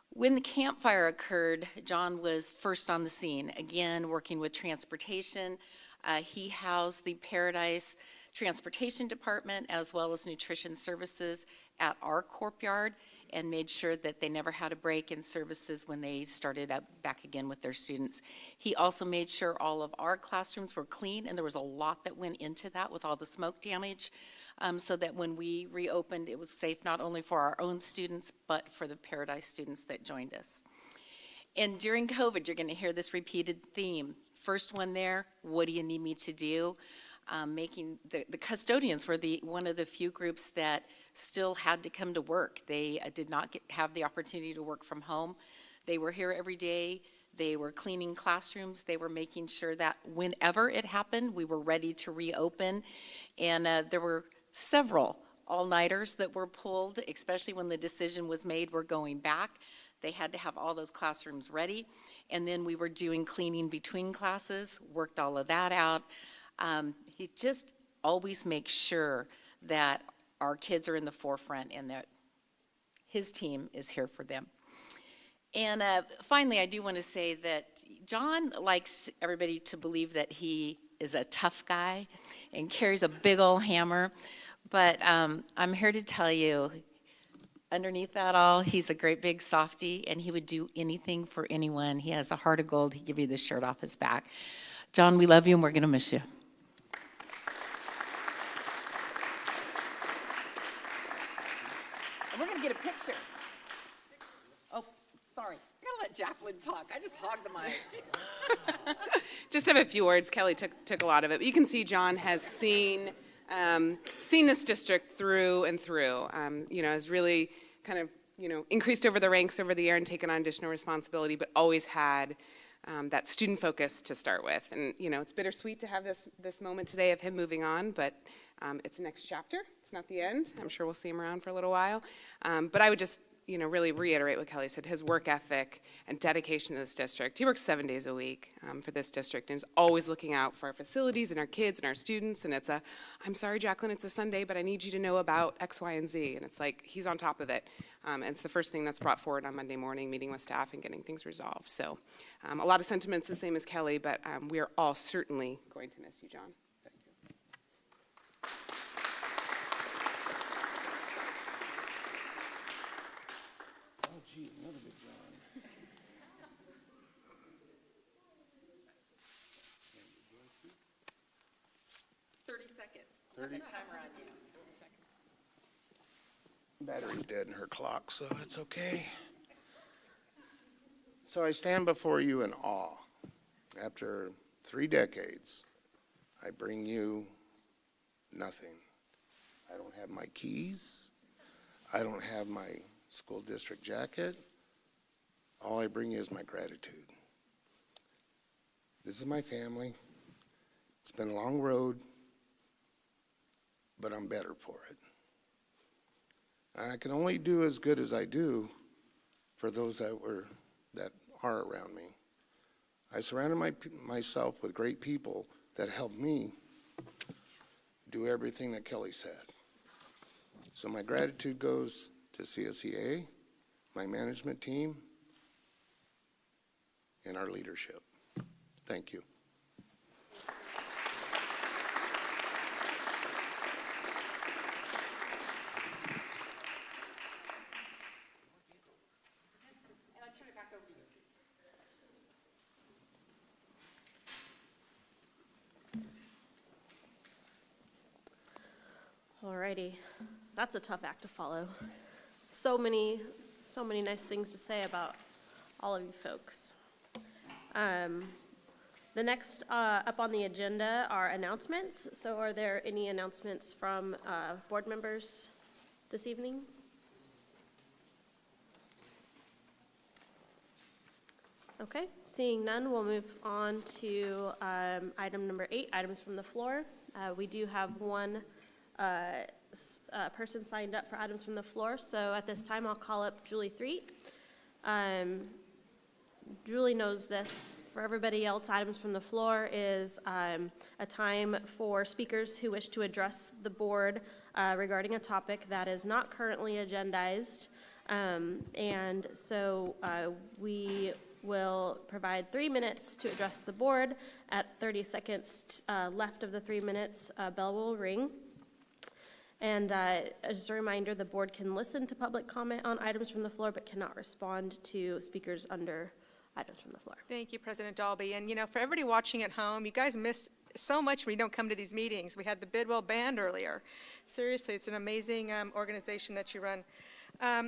When the campfire occurred, John was first on the scene, again, working with transportation. He housed the Paradise Transportation Department as well as nutrition services at our courtyard and made sure that they never had a break in services when they started up back again with their students. He also made sure all of our classrooms were clean, and there was a lot that went into that with all the smoke damage. So that when we reopened, it was safe not only for our own students, but for the Paradise students that joined us. And during COVID, you're going to hear this repeated theme. First one there, what do you need me to do? Making the custodians were one of the few groups that still had to come to work. They did not have the opportunity to work from home. They were here every day. They were cleaning classrooms. They were making sure that whenever it happened, we were ready to reopen. And there were several all-nighters that were pulled, especially when the decision was made we're going back. They had to have all those classrooms ready. And then we were doing cleaning between classes, worked all of that out. He just always makes sure that our kids are in the forefront and that his team is here for them. And finally, I do want to say that John likes everybody to believe that he is a tough guy and carries a big old hammer. But I'm here to tell you, underneath that all, he's a great big softie, and he would do anything for anyone. He has a heart of gold. He'd give you the shirt off his back. John, we love you, and we're going to miss you. And we're going to get a picture. Oh, sorry. I'm going to let Jacqueline talk. I just hogged the mic. Just have a few words. Kelly took a lot of it. But you can see John has seen this district through and through. Has really kind of, increased over the ranks over the year and taken on additional responsibility, but always had that student focus to start with. And, it's bittersweet to have this moment today of him moving on, but it's the next chapter. It's not the end. I'm sure we'll see him around for a little while. But I would just, really reiterate what Kelly said, his work ethic and dedication to this district. He works 7 days a week for this district and is always looking out for our facilities and our kids and our students. And it's I'm sorry, Jacqueline, it's a Sunday, but I need you to know about X, Y, and Z. And it's like, he's on top of it. And it's the first thing that's brought forward on Monday morning, meeting with staff and getting things resolved. So a lot of sentiments the same as Kelly, but we are all certainly going to miss you, John. 30 seconds. 30 timer on you. 30 seconds. Battery's dead in her clock, so it's okay. So I stand before you in awe. After 3 decades, I bring you nothing. I don't have my keys. I don't have my school district jacket. All I bring you is my gratitude. This is my family. It's been a long road, but I'm better for it. And I can only do as good as I do for those that are around me. I surrounded myself with great people that helped me do everything that Kelly said. So my gratitude goes to CSEA, my management team, and our leadership. Thank you. Alrighty, that's a tough act to follow. So many nice things to say about all of you folks. The next up on the agenda are announcements. So are there any announcements from board members this evening? Okay, seeing none, we'll move on to item number 8, items from the floor. We do have one person signed up for items from the floor, so at this time I'll call up Julie Threet. Julie knows this. For everybody else, items from the floor is a time for speakers who wish to address the board regarding a topic that is not currently agendized. And so we will provide 3 minutes to address the board. At 30 seconds left of the 3 minutes, a bell will ring. And just a reminder, the board can listen to public comment on items from the floor, but cannot respond to speakers under items from the floor. Thank you, President Dalby. And, you know, for everybody watching at home, you guys miss so much when you don't come to these meetings. We had the Bidwell Band earlier. Seriously, it's an amazing organization that you run.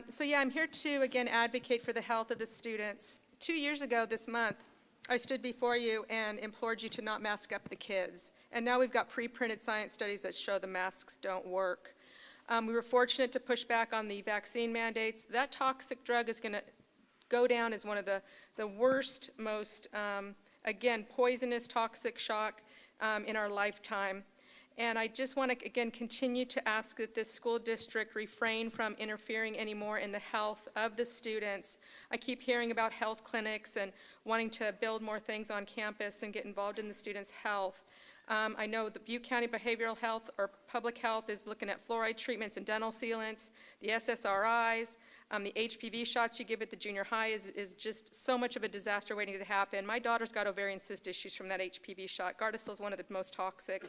So, yeah, I'm here to, again, advocate for the health of the students. 2 years ago this month, I stood before you and implored you to not mask up the kids. And now we've got pre-printed science studies that show the masks don't work. We were fortunate to push back on the vaccine mandates. That toxic drug is going to go down as one of the worst, most, again, poisonous toxic shock in our lifetime. And I just want to, again, continue to ask that this school district refrain from interfering anymore in the health of the students. I keep hearing about health clinics and wanting to build more things on campus and get involved in the students' health. I know the Butte County Behavioral Health or Public Health is looking at fluoride treatments and dental sealants, the SSRIs, the HPV shots you give at the junior high is just so much of a disaster waiting to happen. My daughter's got ovarian cyst issues from that HPV shot. Gardasil is one of the most toxic.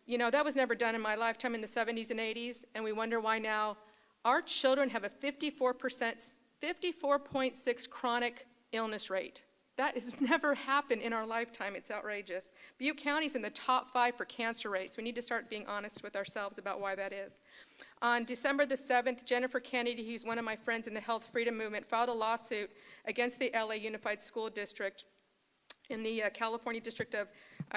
You know, that was never done in my lifetime in the 70s and 80s, and we wonder why now our children have a 54.6 chronic illness rate. That has never happened in our lifetime. It's outrageous. Butte County's in the top 5 for cancer rates. We need to start being honest with ourselves about why that is. On December the 7th, Jennifer Kennedy, who's one of my friends in the Health Freedom Movement, filed a lawsuit against the LA Unified School District in the California District of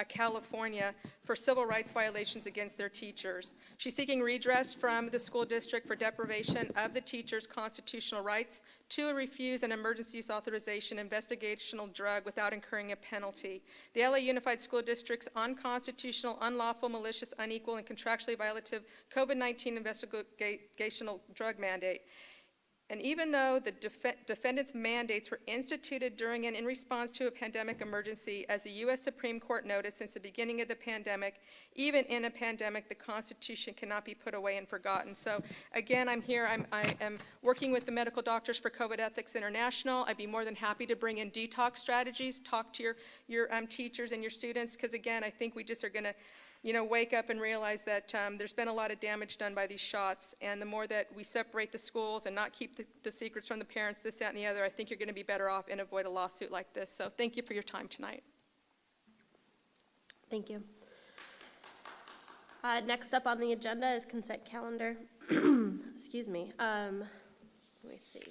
California for civil rights violations against their teachers. She's seeking redress from the school district for deprivation of the teachers' constitutional rights to refuse an emergency use authorization investigational drug without incurring a penalty. The LA Unified School District's unconstitutional, unlawful, malicious, unequal, and contractually violative COVID-19 investigational drug mandate. And even though the defendant's mandates were instituted during and in response to a pandemic emergency, as the U.S. Supreme Court noted since the beginning of the pandemic, even in a pandemic, the Constitution cannot be put away and forgotten. So again, I'm here. I am working with the Medical Doctors for COVID Ethics International. I'd be more than happy to bring in detox strategies, talk to your teachers and your students, because again, I think we just are going to wake up and realize that there's been a lot of damage done by these shots, and the more that we separate the schools and not keep the secrets from the parents, this, that, and the other, I think you're going to be better off and avoid a lawsuit like this. So thank you for your time tonight. Thank you. Next up on the agenda is consent calendar. Excuse me. Let me see.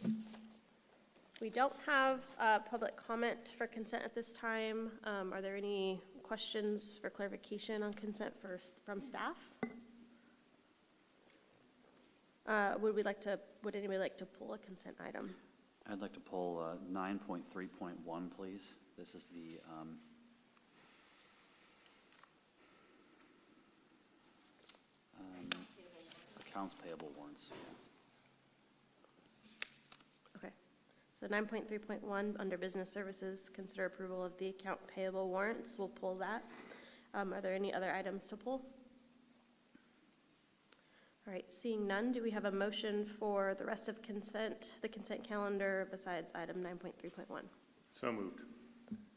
We don't have public comment for consent at this time. Are there any questions for clarification on consent from staff? Would anybody like to pull a consent item? I'd like to pull 9.3.1, please. This is the accounts payable warrants. Okay. So 9.3.1, under business services, consider approval of the account payable warrants. We'll pull that. Are there any other items to pull? All right, seeing none, do we have a motion for the rest of the consent calendar besides item 9.3.1? So moved.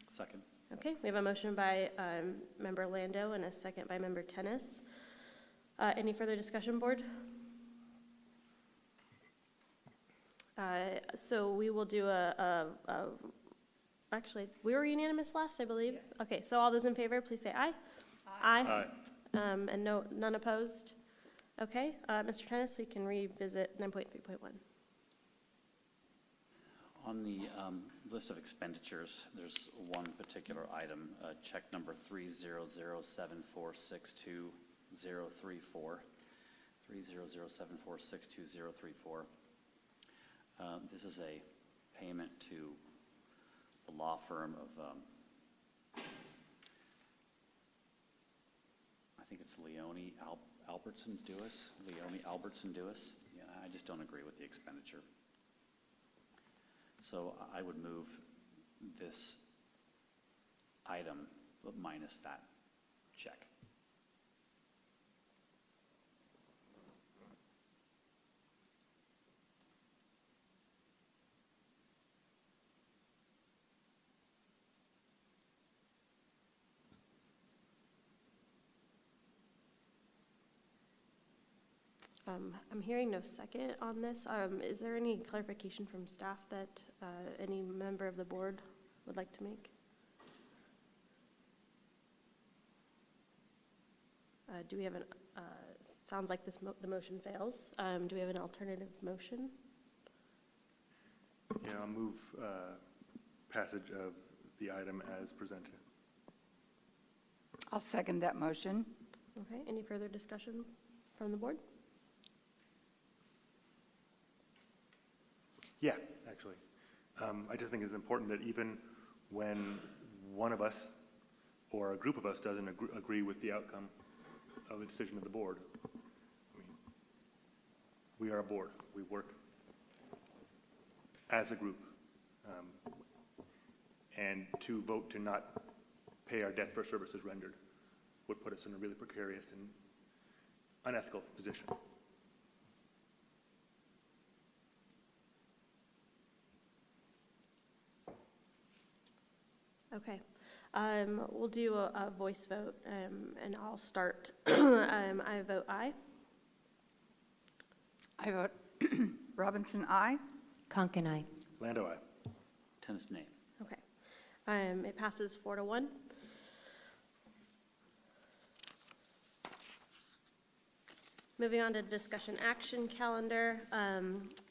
Second. Okay, we have a motion by Member Lando and a second by Member Tennis. Any further discussion, board? So we will do actually, we were unanimous last, I believe. Okay, so all those in favor, please say aye. Aye. And none opposed? Okay, Mr. Tennis, we can revisit 9.3.1. On the list of expenditures, there's one particular item, check number 3007462. 034, 3007462 this is a payment to the law firm of, I think it's Leone Albertson Dewis. Yeah, I just don't agree with the expenditure. So I would move this item, but minus that check. I'm hearing no second on this. Is there any clarification from staff that any member of the board would like to make? Do we have sounds like the motion fails. Do we have an alternative motion? Yeah, I'll move passage of the item as presented. I'll second that motion. Okay, any further discussion from the board? Yeah, actually. I just think it's important that even when one of us or a group of us doesn't agree with the outcome of a decision of the board, I mean, we are a board. We work as a group. And to vote to not pay our debt for services rendered would put us in a really precarious and unethical position. Okay, we'll do a voice vote, and I'll start. I vote aye. I vote Robinson, aye. Conkin, aye. Lando, aye. Tennis, nay. Okay, it passes 4-1. Moving on to discussion action calendar.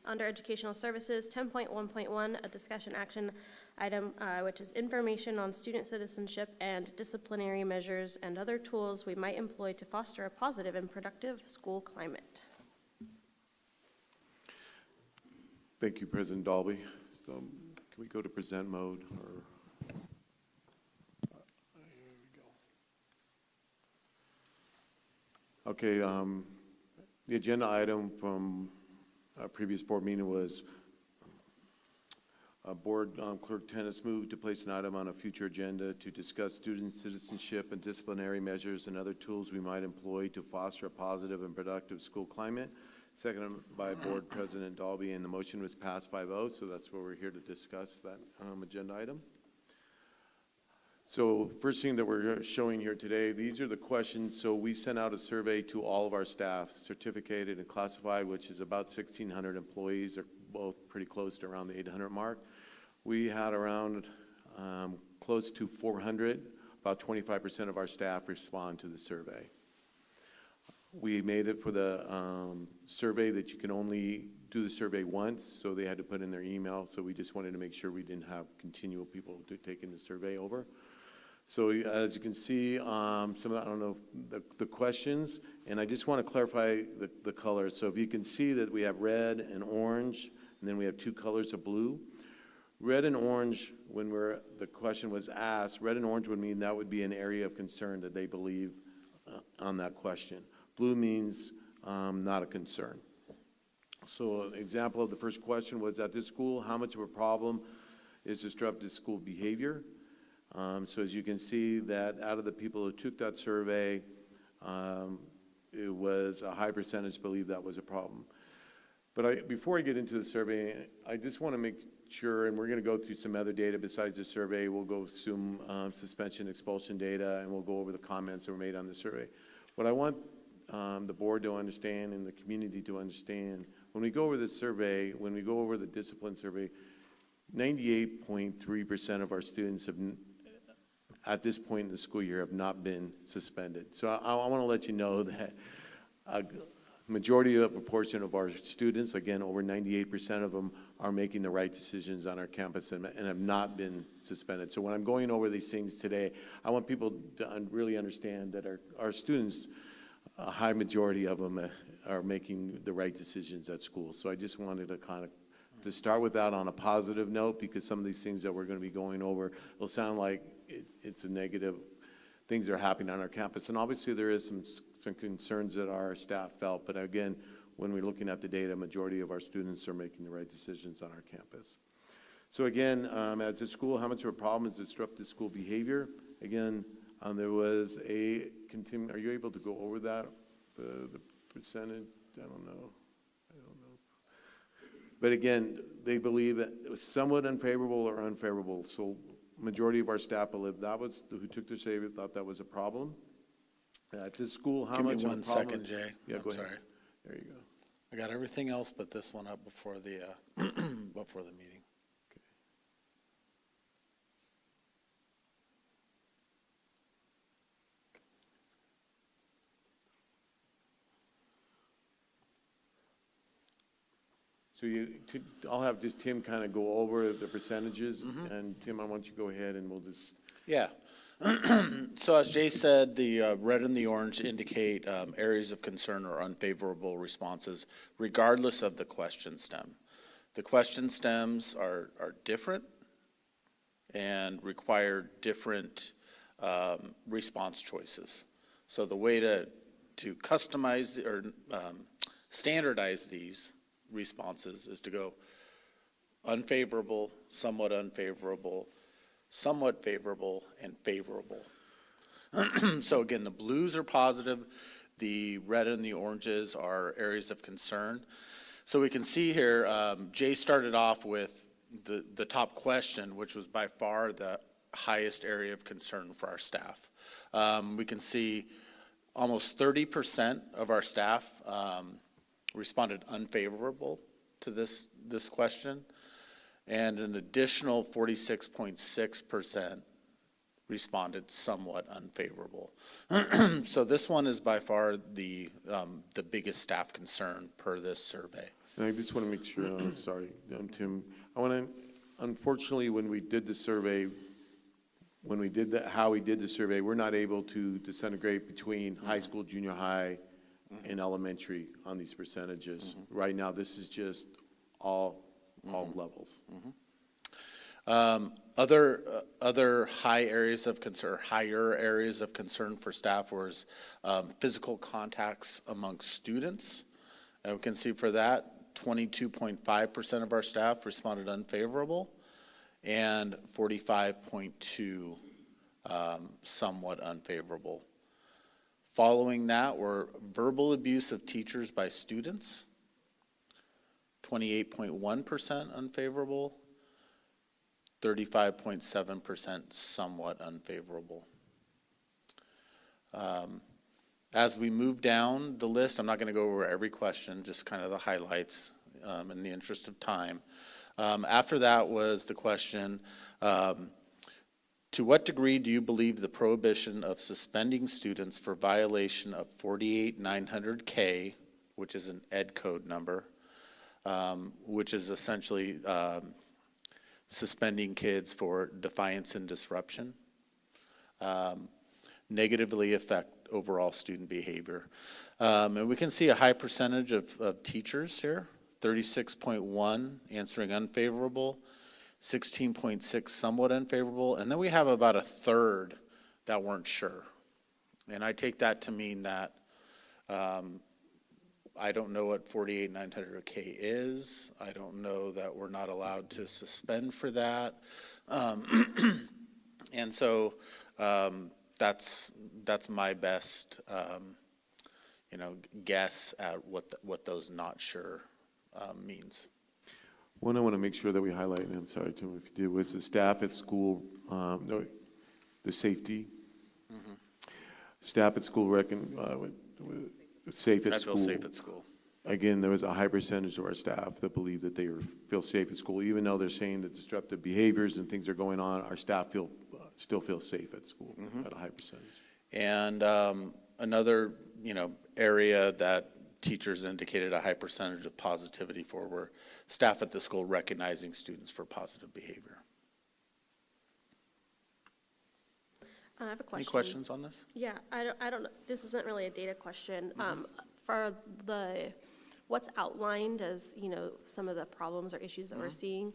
Under educational services, 10.1.1, a discussion action item, which is information on student citizenship and disciplinary measures and other tools we might employ to foster a positive and productive school climate. Thank you, President Dalby. So can we go to present mode or? Here we go. Okay, the agenda item from a previous board meeting was Board Clerk Tennis moved to place an item on a future agenda to discuss student citizenship and disciplinary measures and other tools we might employ to foster a positive and productive school climate. Seconded by Board President Dalby, and the motion was passed 5-0, so that's why we're here to discuss that agenda item. So first thing that we're showing here today, these are the questions. So we sent out a survey to all of our staff, certificated and classified, which is about 1,600 employees. They're both pretty close to around the 800 mark. We had around close to 400, about 25% of our staff respond to the survey. We made it for the survey that you can only do the survey once, so they had to put in their email. So we just wanted to make sure we didn't have continual people taking the survey over. So as you can see, some of the, I don't know, the questions, and I just want to clarify the colors. So if you can see that we have red and orange, and then we have 2 colors of blue. Red and orange, when the question was asked, red and orange would mean that would be an area of concern that they believe on that question. Blue means not a concern. So an example of the first question was, at this school, how much of a problem is disruptive school behavior? So as you can see that out of the people who took that survey, it was a high percentage believe that was a problem. But before I get into the survey, I just want to make sure, and we're going to go through some other data besides the survey. We'll go through some suspension, expulsion data, and we'll go over the comments that were made on the survey. What I want the board to understand and the community to understand, when we go over the survey, when we go over the discipline survey, 98.3% of our students have, at this point in the school year, have not been suspended. So I want to let you know that a majority of the proportion of our students, again, over 98% of them, are making the right decisions on our campus and have not been suspended. So when I'm going over these things today, I want people to really understand that our students, a high majority of them are making the right decisions at school. So I just wanted to start with that on a positive note, because some of these things that we're going to be going over will sound like it's a negative, things that are happening on our campus. And obviously there is some concerns that our staff felt, but again, when we're looking at the data, majority of our students are making the right decisions on our campus. So again, as a school, how much of a problem is disruptive school behavior? Again, there was a are you able to go over that, the percentage? I don't know. But again, they believe it was somewhat unfavorable or unfavorable. So majority of our staff believe who took the survey thought that was a problem. At this school, how much of a problem? Give me 1 second, Jay. Yeah, I'm go ahead. sorry. There you go. I got everything else but this one up before the before the meeting. So I'll have just Tim kind of go over the percentages, and Tim, I want you to go ahead and we'll just. Yeah. So as Jay said, the red and the orange indicate areas of concern or unfavorable responses, regardless of the question stem. The question stems are different and require different response choices. So the way to customize or standardize these responses is to go unfavorable, somewhat favorable, and favorable. So again, the blues are positive, the red and the oranges are areas of concern. So we can see here, Jay started off with the top question, which was by far the highest area of concern for our staff. We can see almost 30% of our staff responded unfavorable to this question, and an additional 46.6% responded somewhat unfavorable. So this one is by far the biggest staff concern per this survey. And I just want to make sure, sorry, Tim, unfortunately, when we did the survey, how we did the survey, we're not able to disintegrate between high school, junior high, and elementary on these percentages. Right now, this is just all levels. Other high areas of concern, or higher areas of concern for staff was physical contacts amongst students. And we can see for that, 22.5% of our staff responded unfavorable, and 45.2% somewhat unfavorable. Following that were verbal abuse of teachers by students, 28.1% unfavorable, 35.7% somewhat unfavorable. As we move down the list, I'm not going to go over every question, just kind of the highlights in the interest of time. After that was the question, To what degree do you believe the prohibition of suspending students for violation of 48900K, which is an ed code number, which is essentially suspending kids for defiance and disruption, negatively affect overall student behavior? And we can see a high percentage of teachers here, 36.1 answering unfavorable, 16.6 somewhat unfavorable, and then we have about a third that weren't sure. And I take that to mean that I don't know what 48900K is. I don't know that we're not allowed to suspend for that. And so that's my best guess at what those not sure means. One I want to make sure that we highlight, and I'm sorry, Tim, if you did, was the staff at school, the safety. Staff at school safe at I school. feel safe at school. Again, there was a high percentage of our staff that believe that they feel safe at school. Even though they're saying that disruptive behaviors and things are going on, our staff still feel safe at school at a high percentage. And another, area that teachers indicated a high percentage of positivity for were staff at the school recognizing students for positive behavior. I have a question. Any questions on this? Yeah, I don't know. This isn't really a data question. For what's outlined as, some of the problems or issues that we're seeing,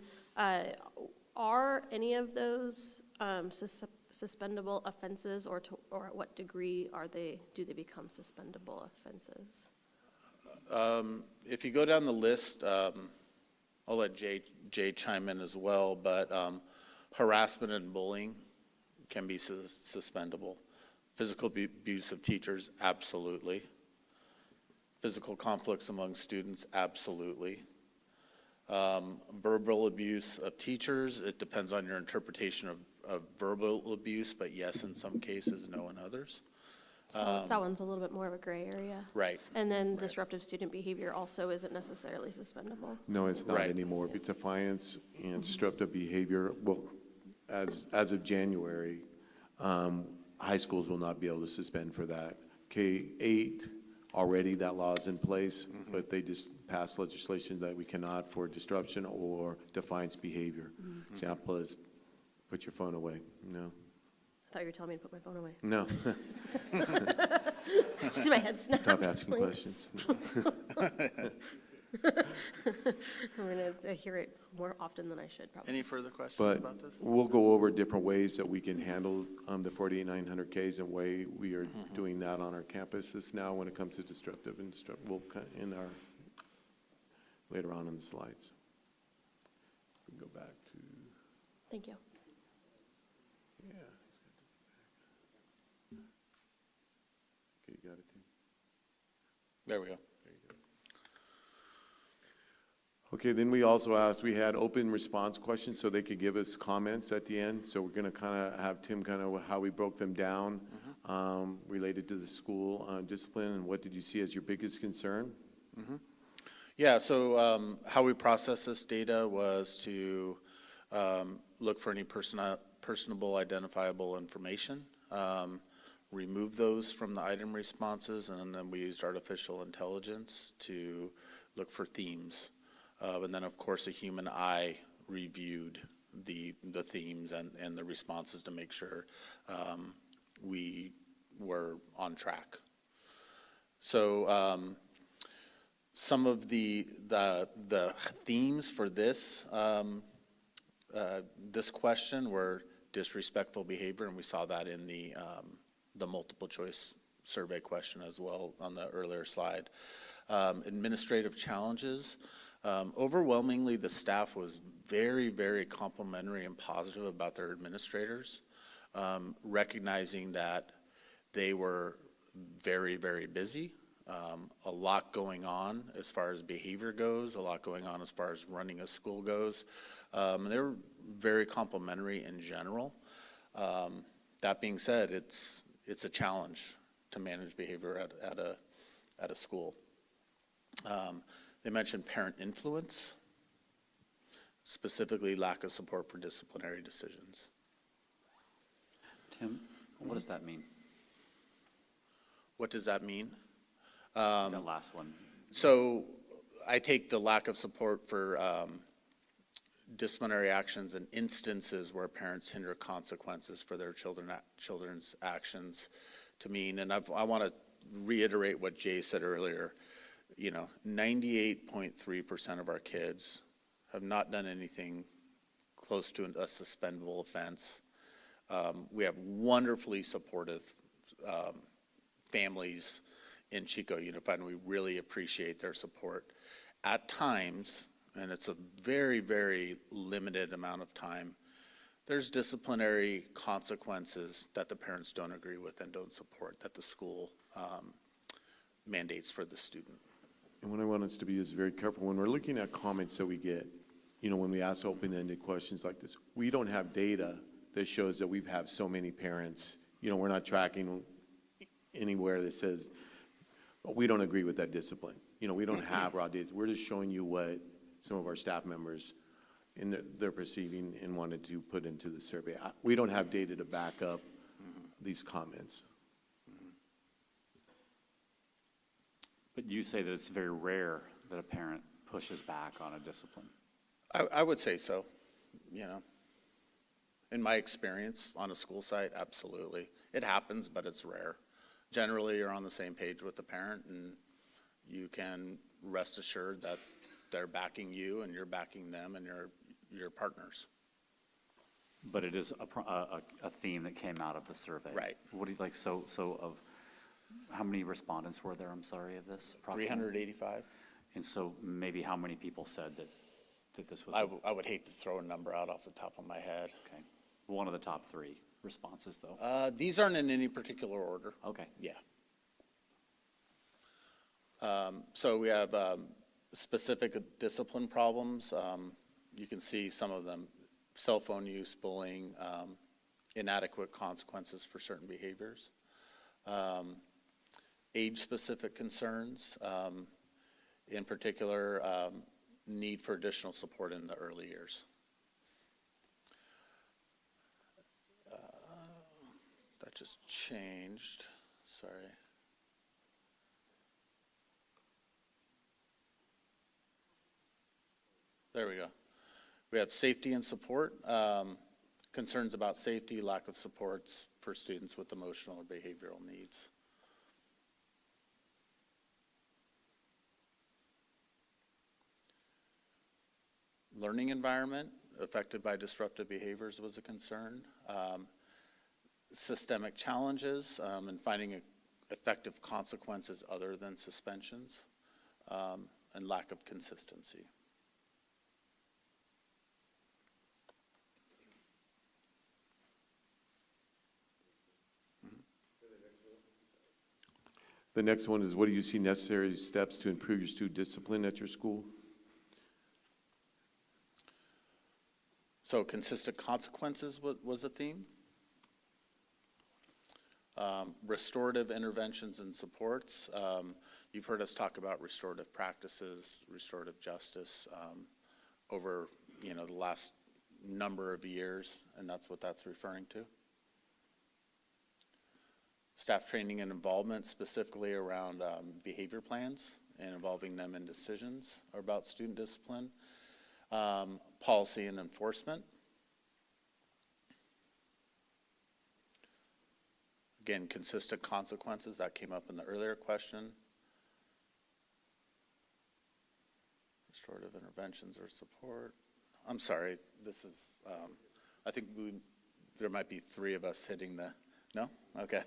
are any of those suspendable offenses, or at what degree do they become suspendable offenses? If you go down the list, I'll let Jay chime in as well, but harassment and bullying can be suspendable. Physical abuse of teachers, absolutely. Physical conflicts among students, absolutely. Verbal abuse of teachers, it depends on your interpretation of verbal abuse, but yes, in some cases, no in others. So that one's a little bit more of a gray area. Right. And then disruptive student behavior also isn't necessarily suspendable. No, it's not Right. anymore. Defiance and disruptive behavior, well, as of January, high schools will not be able to suspend for that. K-8, already that law is in place, but they just passed legislation that we cannot for disruption or defiance behavior. Example is, put your phone away. No. I thought you were telling me to put my phone away. No. Just my head snapped. Stop asking questions. I'm going to hear it more often than I should, probably. Any further questions But about this? we'll go over different ways that we can handle the 48900Ks and way we are doing that on our campuses now when it comes to disruptive and we'll later on in the slides. We can go back to, Thank you. yeah. Okay, you got it, Tim? There we go. Okay, then we also asked, we had open response questions so they could give us comments at the end. So we're going to kind of have Tim kind of how we broke them down related to the school discipline, and what did you see as your biggest concern? Yeah, so how we process this data was to look for any personable identifiable information, remove those from the item responses, and then we used artificial intelligence to look for themes. And then, of course, a human eye reviewed the themes and the responses to make sure we were on track. So some of the themes for this this question were disrespectful behavior, and we saw that in the multiple choice survey question as well on the earlier slide. Administrative challenges. Overwhelmingly, the staff was very, very complimentary and positive about their administrators, recognizing that they were very, very busy, a lot going on as far as behavior goes, a lot going on as far as running a school goes. They were very complimentary in general. That being said, it's a challenge to manage behavior at a school. They mentioned parent influence, specifically lack of support for disciplinary decisions. And what does that mean? What does that mean? That last one. So I take the lack of support for disciplinary actions and instances where parents hinder consequences for their children's actions to mean, and I want to reiterate what Jay said earlier, 98.3% of our kids have not done anything close to a suspendable offense. We have wonderfully supportive families in Chico Unified, and we really appreciate their support. At times, and it's a very, very limited amount of time, there's disciplinary consequences that the parents don't agree with and don't support, that the school mandates for the student. And what I want us to be is very careful when we're looking at comments that we get, when we ask open-ended questions like this, we don't have data that shows that we've had so many parents, we're not tracking anywhere that says, well, we don't agree with that discipline. We don't have raw data. We're just showing you what some of our staff members they're perceiving and wanted to put into the survey. We don't have data to back up these comments. But you say that it's very rare that a parent pushes back on a discipline. I would say so, In my experience on a school site, absolutely. It happens, but it's rare. Generally, you're on the same page with the parent, and you can rest assured that they're backing you and you're backing them and you're partners. But it is a theme that came out of the survey. Right. What do you like, so of, how many respondents were there, I'm sorry, of this? 385. And so maybe how many people said that this was? I would hate to throw a number out off the top of my head. Okay. One of the top 3 responses, though. These aren't in any particular order. Okay. Yeah. So we have specific discipline problems. You can see some of them: cell phone use, bullying, inadequate consequences for certain behaviors, age-specific concerns, in particular, need for additional support in the early years. That just changed, sorry. There we go. We have safety and support, concerns about safety, lack of supports for students with emotional or behavioral needs. Learning environment affected by disruptive behaviors was a concern. Systemic challenges and finding effective consequences other than suspensions, and lack of consistency. The next one is, what do you see necessary steps to improve your student discipline at your school? So consistent consequences was a theme. Restorative interventions and supports. You've heard us talk about restorative practices, restorative justice over the last number of years, and that's what that's referring to. Staff training and involvement, specifically around behavior plans and involving them in decisions about student discipline. Policy and enforcement. Again, consistent consequences, that came up in the earlier question. Restorative interventions or support. I'm sorry, this is, I think there might be 3 of us hitting the, no? Okay.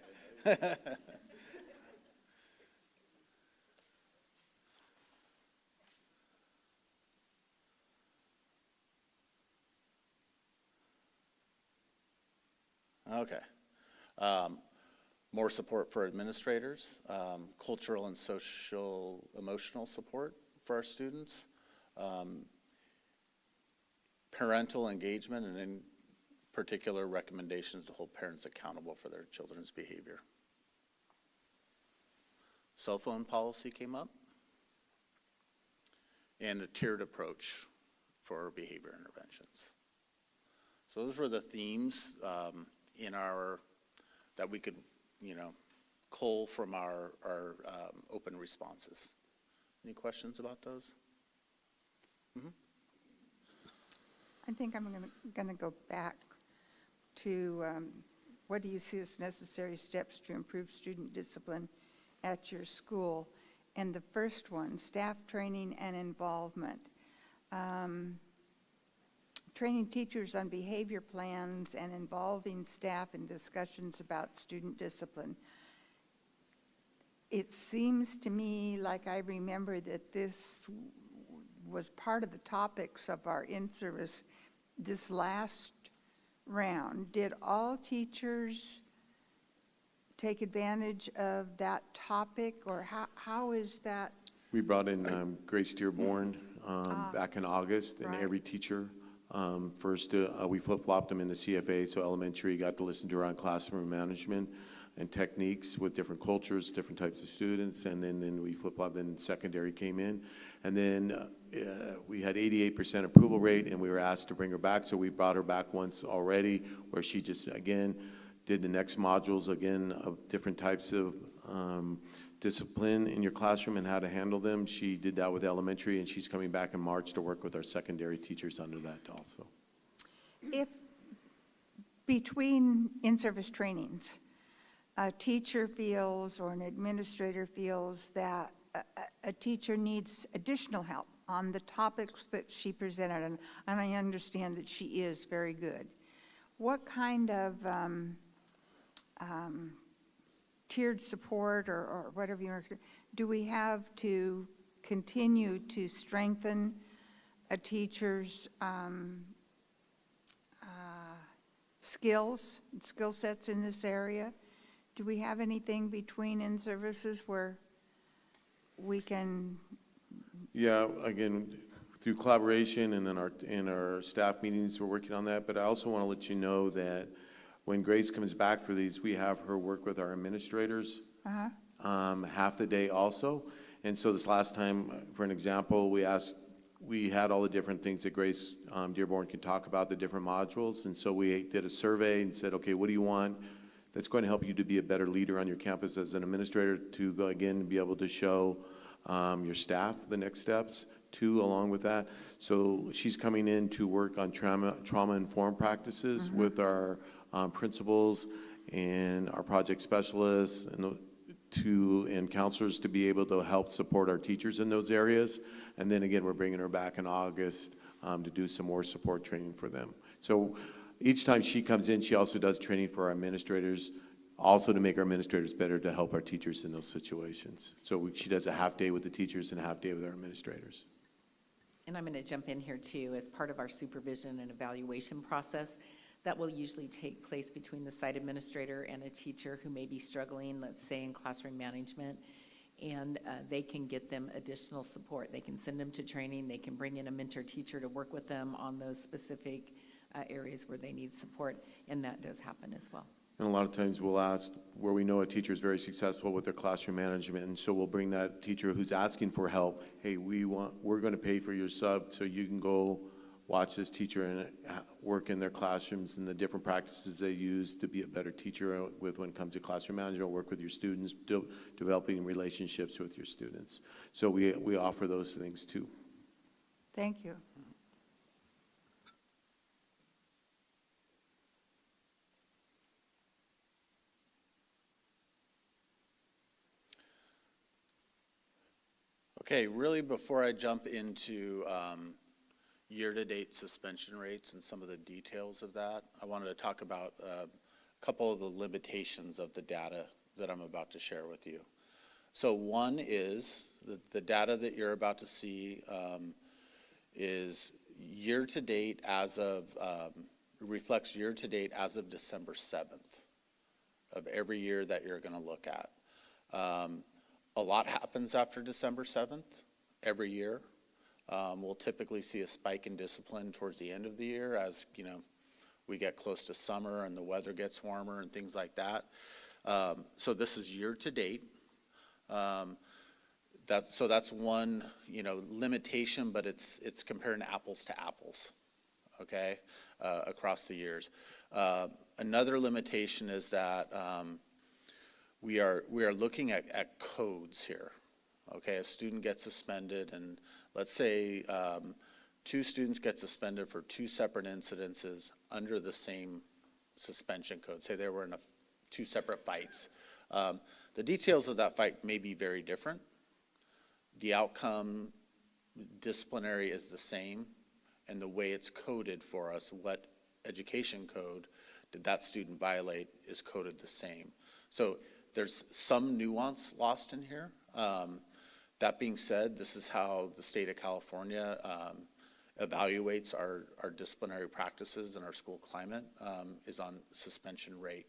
Okay. More support for administrators, cultural and social emotional support for our students, parental engagement, and in particular recommendations to hold parents accountable for their children's behavior. Cell phone policy came up, and a tiered approach for behavior interventions. So those were the themes in our that we could, cull from our open responses. Any questions about those? I think I'm going to go back to what do you see as necessary steps to improve student discipline at your school? And the first one, staff training and involvement. Training teachers on behavior plans and involving staff in discussions about student discipline. It seems to me like I remember that this was part of the topics of our in-service this last round. Did all teachers take advantage of that topic, or how is that? We brought in Grace Dearborn back in August, and right. every teacher, first we flip-flopped them in the CFA, so elementary got to listen to her on classroom management and techniques with different cultures, different types of students, and then we flip-flopped, then secondary came in. And then we had 88% approval rate, and we were asked to bring her back, so we brought her back once already, where she just, again, did the next modules, again, of different types of discipline in your classroom and how to handle them. She did that with elementary, and she's coming back in March to work with our secondary teachers under that also. If between in-service trainings, a teacher feels or an administrator feels that a teacher needs additional help on the topics that she presented, and I understand that she is very good, what kind of tiered support or whatever you want, do we have to continue to strengthen a teacher's skill sets in this area? Do we have anything between in-services where we can? Yeah, again, through collaboration and in our staff meetings, we're working on that. But I also want to let you know that when Grace comes back for these, we have her work with our administrators half the day also. And so this last time, for an example, we had all the different things that Grace Dearborn can talk about, the different modules. And so we did a survey and said, okay, what do you want that's going to help you to be a better leader on your campus as an administrator, to go again and be able to show your staff the next steps too, along with that. So she's coming in to work on trauma-informed practices with our principals and our project specialists and counselors to be able to help support our teachers in those areas. And then again, we're bringing her back in August to do some more support training for them. So each time she comes in, she also does training for our administrators, also to make our administrators better, to help our teachers in those situations. So she does a half day with the teachers and a half day with our administrators. And I'm going to jump in here too. As part of our supervision and evaluation process, that will usually take place between the site administrator and a teacher who may be struggling, let's say in classroom management, and they can get them additional support. They can send them to training. They can bring in a mentor teacher to work with them on those specific areas where they need support, and that does happen as well. And a lot of times we'll ask where we know a teacher is very successful with their classroom management, and so we'll bring that teacher who's asking for help. Hey, we're going to pay for your sub so you can go watch this teacher and work in their classrooms and the different practices they use to be a better teacher with when it comes to classroom management, work with your students, developing relationships with your students. So we offer those things too. Thank you. Okay, really before I jump into year-to-date suspension rates and some of the details of that, I wanted to talk about a couple of the limitations of the data that I'm about to share with you. So one is the data that you're about to see is year-to-date as of, reflects year-to-date as of December 7th of every year that you're going to look at. A lot happens after December 7th every year. We'll typically see a spike in discipline towards the end of the year as, we get close to summer and the weather gets warmer and things like that. So this is year to date. That's one, limitation, but it's comparing apples to apples. okay, across the years. Another limitation is that we are looking at codes here. Okay, a student gets suspended, and let's say 2 students get suspended for 2 separate incidences under the same suspension code. Say they were in 2 separate fights. The details of that fight may be very different. The outcome disciplinary is the same, and the way it's coded for us, what education code did that student violate, is coded the same. So there's some nuance lost in here. That being said, this is how the state of California evaluates our disciplinary practices and our school climate, is on suspension rate.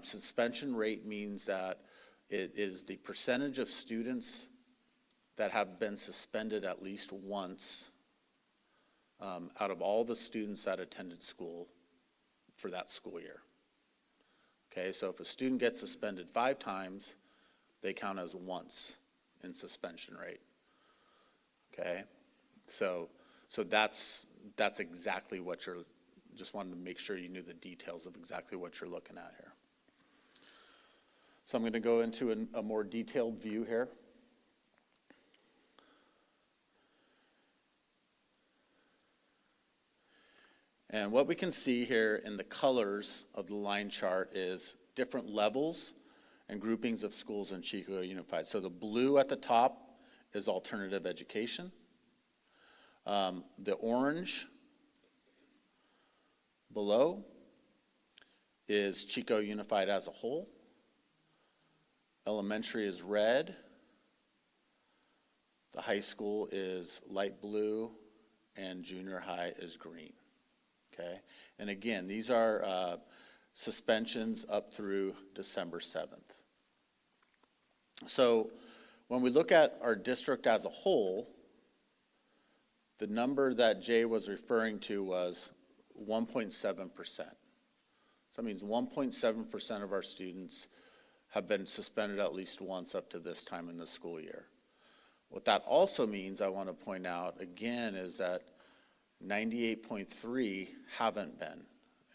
Suspension rate means that it is the percentage of students that have been suspended at least once out of all the students that attended school for that school year. Okay, so if a student gets suspended 5 times, they count as once in suspension rate. Okay, so that's exactly what you're, just wanted to make sure you knew the details of exactly what you're looking at here. So I'm going to go into a more detailed view here. And what we can see here in the colors of the line chart is different levels and groupings of schools in Chico Unified. So the blue at the top is alternative education. The orange below is Chico Unified as a whole. Elementary is red. The high school is light blue, and junior high is green. Okay, and again, these are suspensions up through December 7th. So when we look at our district as a whole, the number that Jay was referring to was 1.7%. So that means 1.7% of our students have been suspended at least once up to this time in the school year. What that also means, I want to point out again, is that 98.3 haven't been,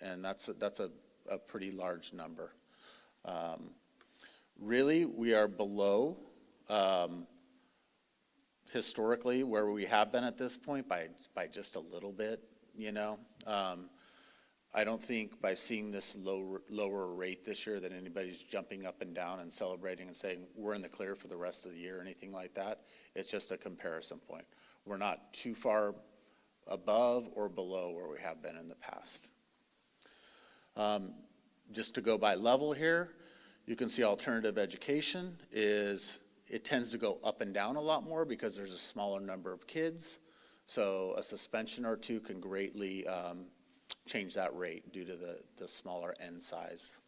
and that's a pretty large number. Really, we are below historically where we have been at this point by just a little bit, you know. I don't think by seeing this lower rate this year that anybody's jumping up and down and celebrating and saying we're in the clear for the rest of the year or anything like that. It's just a comparison point. We're not too far above or below where we have been in the past. Just to go by level here, you can see alternative education it tends to go up and down a lot more because there's a smaller number of kids. So a suspension or 2 can greatly change that rate due to the smaller end size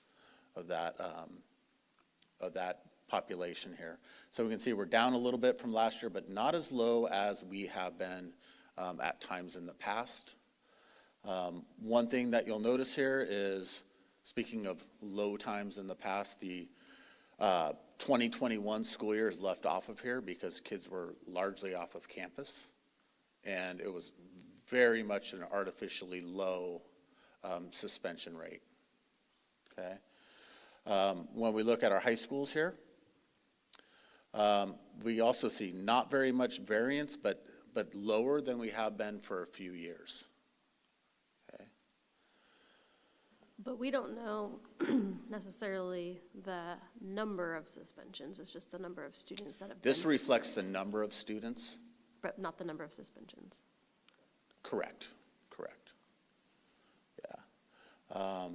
of that population here. So we can see we're down a little bit from last year, but not as low as we have been at times in the past. One thing that you'll notice here is, speaking of low times in the past, the 2021 school year is left off of here because kids were largely off of campus, and it was very much an artificially low suspension rate. Okay. When we look at our high schools here, we also see not very much variance, but lower than we have been for a few years. Okay. But we don't know necessarily the number of suspensions. It's just the number of students that have been. This reflects the number of students. But not the number of suspensions. Correct. Yeah.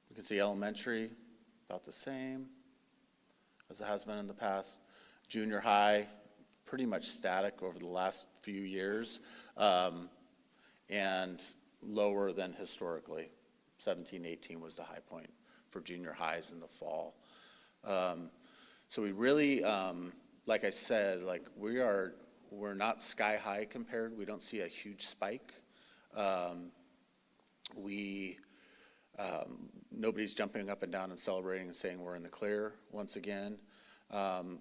You can see elementary about the same as it has been in the past. Junior high, pretty much static over the last few years, and lower than historically. 17-18 was the high point for junior highs in the fall. So we really, like I said, we're not sky high compared. We don't see a huge spike. Nobody's jumping up and down and celebrating and saying we're in the clear once again.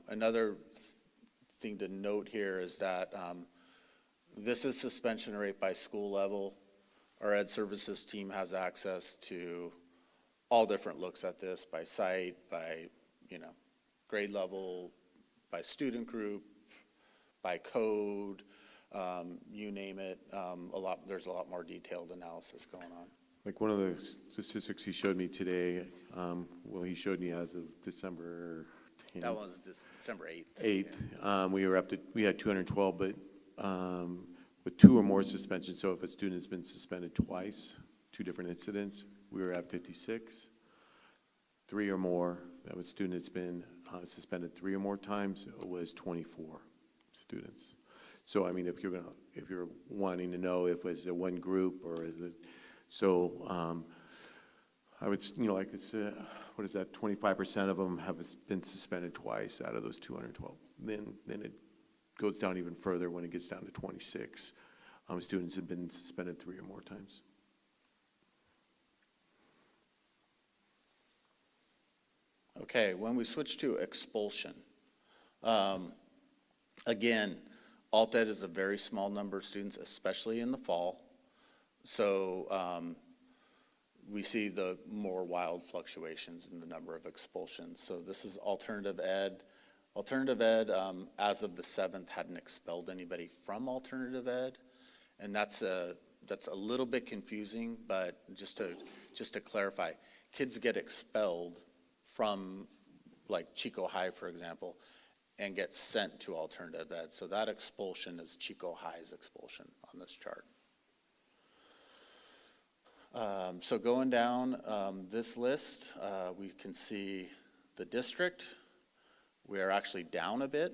Another thing to note here is that This is suspension rate by school level. Our Ed Services team has access to all different looks at this by site, by, grade level, by student group, by code, you name it. There's a lot more detailed analysis going on. Like one of the statistics he showed me today, he showed me as of December 10th. That was December 8th. 8th, we had 212, but with 2 or more suspensions, so if a student has been suspended twice, 2 different incidents, we were at 56. 3 or more, that was student that's been suspended 3 or more times, it was 24 students. So I mean, if you're wanting to know if it's a one group or is it, so I would, like it's, what is that? 25% of them have been suspended twice out of those 212. Then it goes down even further when it gets down to 26. Students have been suspended 3 or more times. Okay, when we switch to expulsion, again, alt ed is a very small number of students, especially in the fall. So we see the more wild fluctuations in the number of expulsions. So this is alternative ed. Alternative ed, as of the 7th, hadn't expelled anybody from alternative ed. And that's a little bit confusing, but just to clarify, kids get expelled from like Chico High, for example, and get sent to alternative ed. So that expulsion is Chico High's expulsion on this chart. So going down this list, we can see the district. We are actually down a bit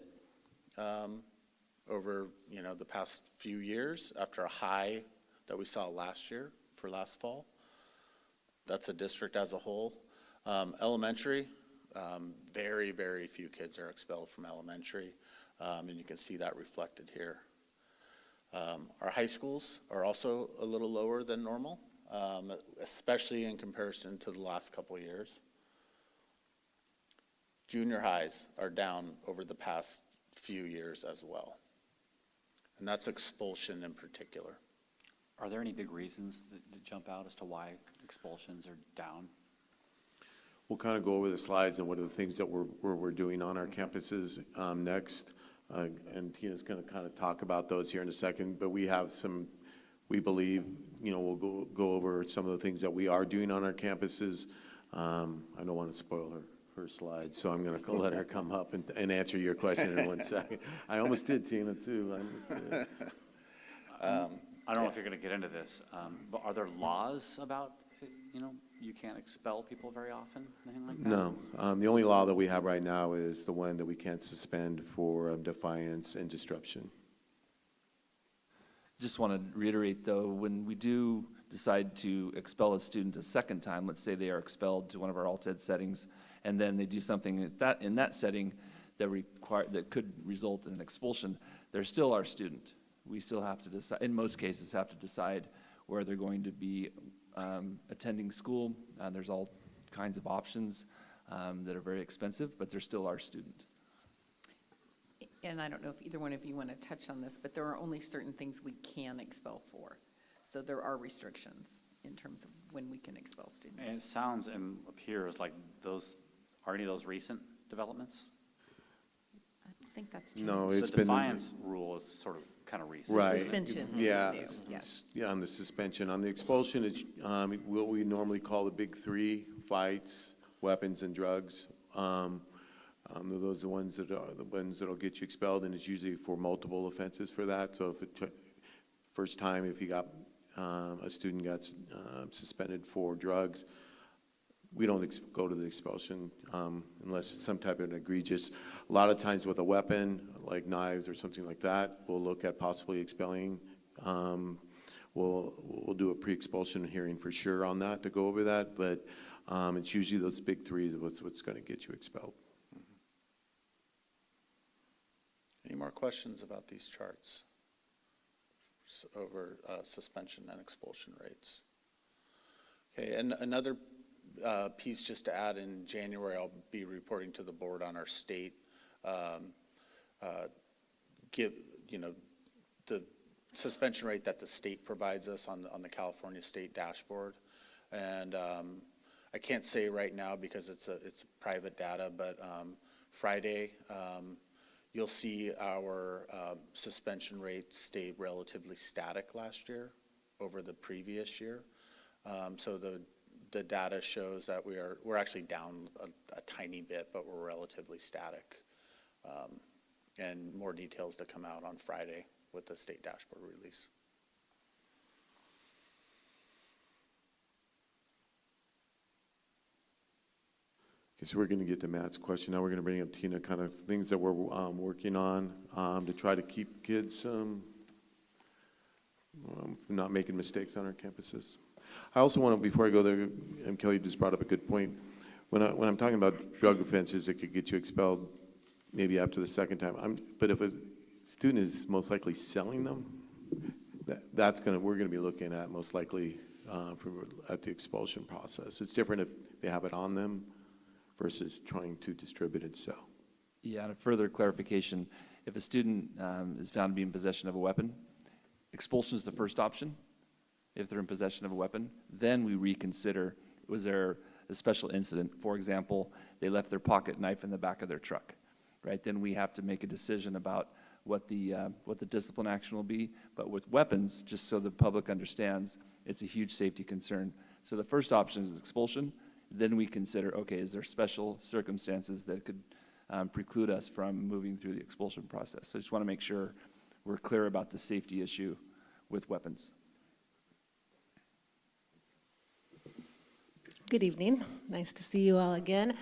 over the past few years after a high that we saw last year for last fall. That's a district as a whole. Elementary, very, very few kids are expelled from elementary, and you can see that reflected here. Our high schools are also a little lower than normal, especially in comparison to the last couple of years. Junior highs are down over the past few years as well, and that's expulsion in particular. Are there any big reasons that jump out as to why expulsions are down? We'll kind of go over the slides and what are the things that we're doing on our campuses next. And Tina's going to kind of talk about those here in a second. But we have some, we believe, we'll go over some of the things that we are doing on our campuses. I don't want to spoil her slides, so I'm going to let her come up and answer your question in 1 second. I almost did, Tina, too. I don't know if you're going to get into this, but are there laws about, you can't expel people very often, anything like that? No. The only law that we have right now is the one that we can't suspend for defiance and disruption. Just want to reiterate, though, when we do decide to expel a student a second time, let's say they are expelled to one of our alt-ed settings, and then they do something in that setting that could result in an expulsion, they're still our student. We still have to decide, in most cases, have to decide where they're going to be attending school. There's all kinds of options that are very expensive, but they're still our student. And I don't know if either one of you want to touch on this, but there are only certain things we can expel for. So there are restrictions in terms of when we can expel students. And it sounds and appears like are any of those recent developments? I don't think that's changed. No, it's the been. defiance rule is sort of kind of recent. Right. Suspension Yeah. is new, yes. Yeah, on the suspension. On the expulsion, it's what we normally call the big 3: fights, weapons, and drugs. Those are the ones that'll get you expelled, and it's usually for multiple offenses for that. So if first time, if you got a student got suspended for drugs, we don't go to the expulsion unless it's some type of an egregious. A lot of times with a weapon, like knives or something like that, we'll look at possibly expelling. We'll do a pre-expulsion hearing for sure on that to go over that, but it's usually those big 3 is what's going to get you expelled. Any more questions about these charts over suspension and expulsion rates? Okay, and another piece just to add, in January I'll be reporting to the board on our state the suspension rate that the state provides us on the California State dashboard. And I can't say right now because it's private data, but Friday, you'll see our suspension rate stay relatively static last year over the previous year. So the data shows that we're actually down a tiny bit, but we're relatively static. And more details to come out on Friday with the state dashboard release. Okay, so we're going to get to Matt's question. Now we're going to bring up Tina, kind of things that we're working on to try to keep kids not making mistakes on our campuses. I also want to, before I go there, and Kelly just brought up a good point. When I'm talking about drug offenses that could get you expelled maybe after the second time, but if a student is most likely selling them, we're going to be looking at most likely at the expulsion process. It's different if they have it on them versus trying to distribute and sell. Yeah, and a further clarification, if a student is found to be in possession of a weapon, expulsion is the first option. If they're in possession of a weapon, then we reconsider, was there a special incident? For example, they left their pocket knife in the back of their truck, right? Then we have to make a decision about what the discipline action will be. But with weapons, just so the public understands, it's a huge safety concern. So the first option is expulsion. Then we consider, okay, is there special circumstances that could preclude us from moving through the expulsion process? So I just want to make sure we're clear about the safety issue with weapons. Good evening. Nice to see you all again.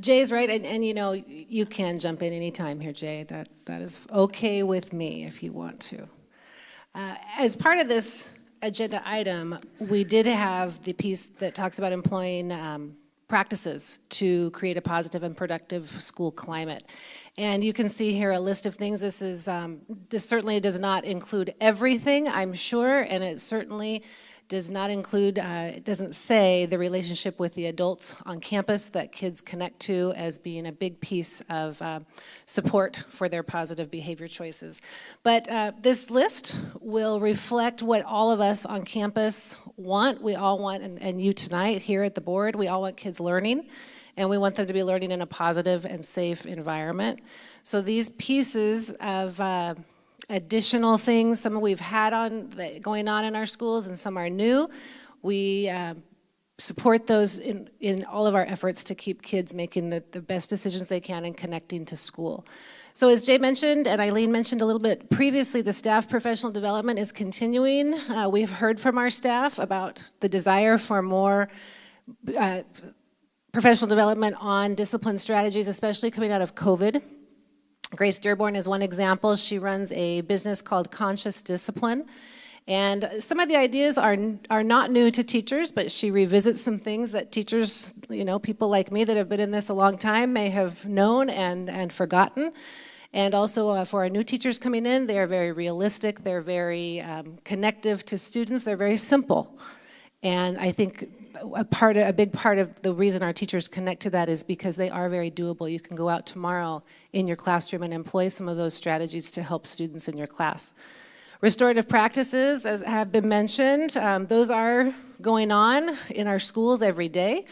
Jay's right, and you know, you can jump in anytime here, Jay. That is okay with me if you want to. As part of this agenda item, we did have the piece that talks about employing practices to create a positive and productive school climate. And you can see here a list of things. This certainly does not include everything, I'm sure, and it certainly does not include, it doesn't say the relationship with the adults on campus that kids connect to as being a big piece of support for their positive behavior choices. But this list will reflect what all of us on campus want. We all want, and you tonight here at the board, we all want kids learning, and we want them to be learning in a positive and safe environment. So these pieces of additional things, some we've had going on in our schools and some are new. We support those in all of our efforts to keep kids making the best decisions they can and connecting to school. So as Jay mentioned and Eileen mentioned a little bit previously, the staff professional development is continuing. We've heard from our staff about the desire for more professional development on discipline strategies, especially coming out of COVID. Grace Dearborn is one example. She runs a business called Conscious Discipline. And some of the ideas are not new to teachers, but she revisits some things that teachers, you know, people like me that have been in this a long time may have known and forgotten. And also for our new teachers coming in, they are very realistic. They're very connective to students. They're very simple. And I think a big part of the reason our teachers connect to that is because they are very doable. You can go out tomorrow in your classroom and employ some of those strategies to help students in your class. Restorative practices, as have been mentioned, those are going on in our schools every day.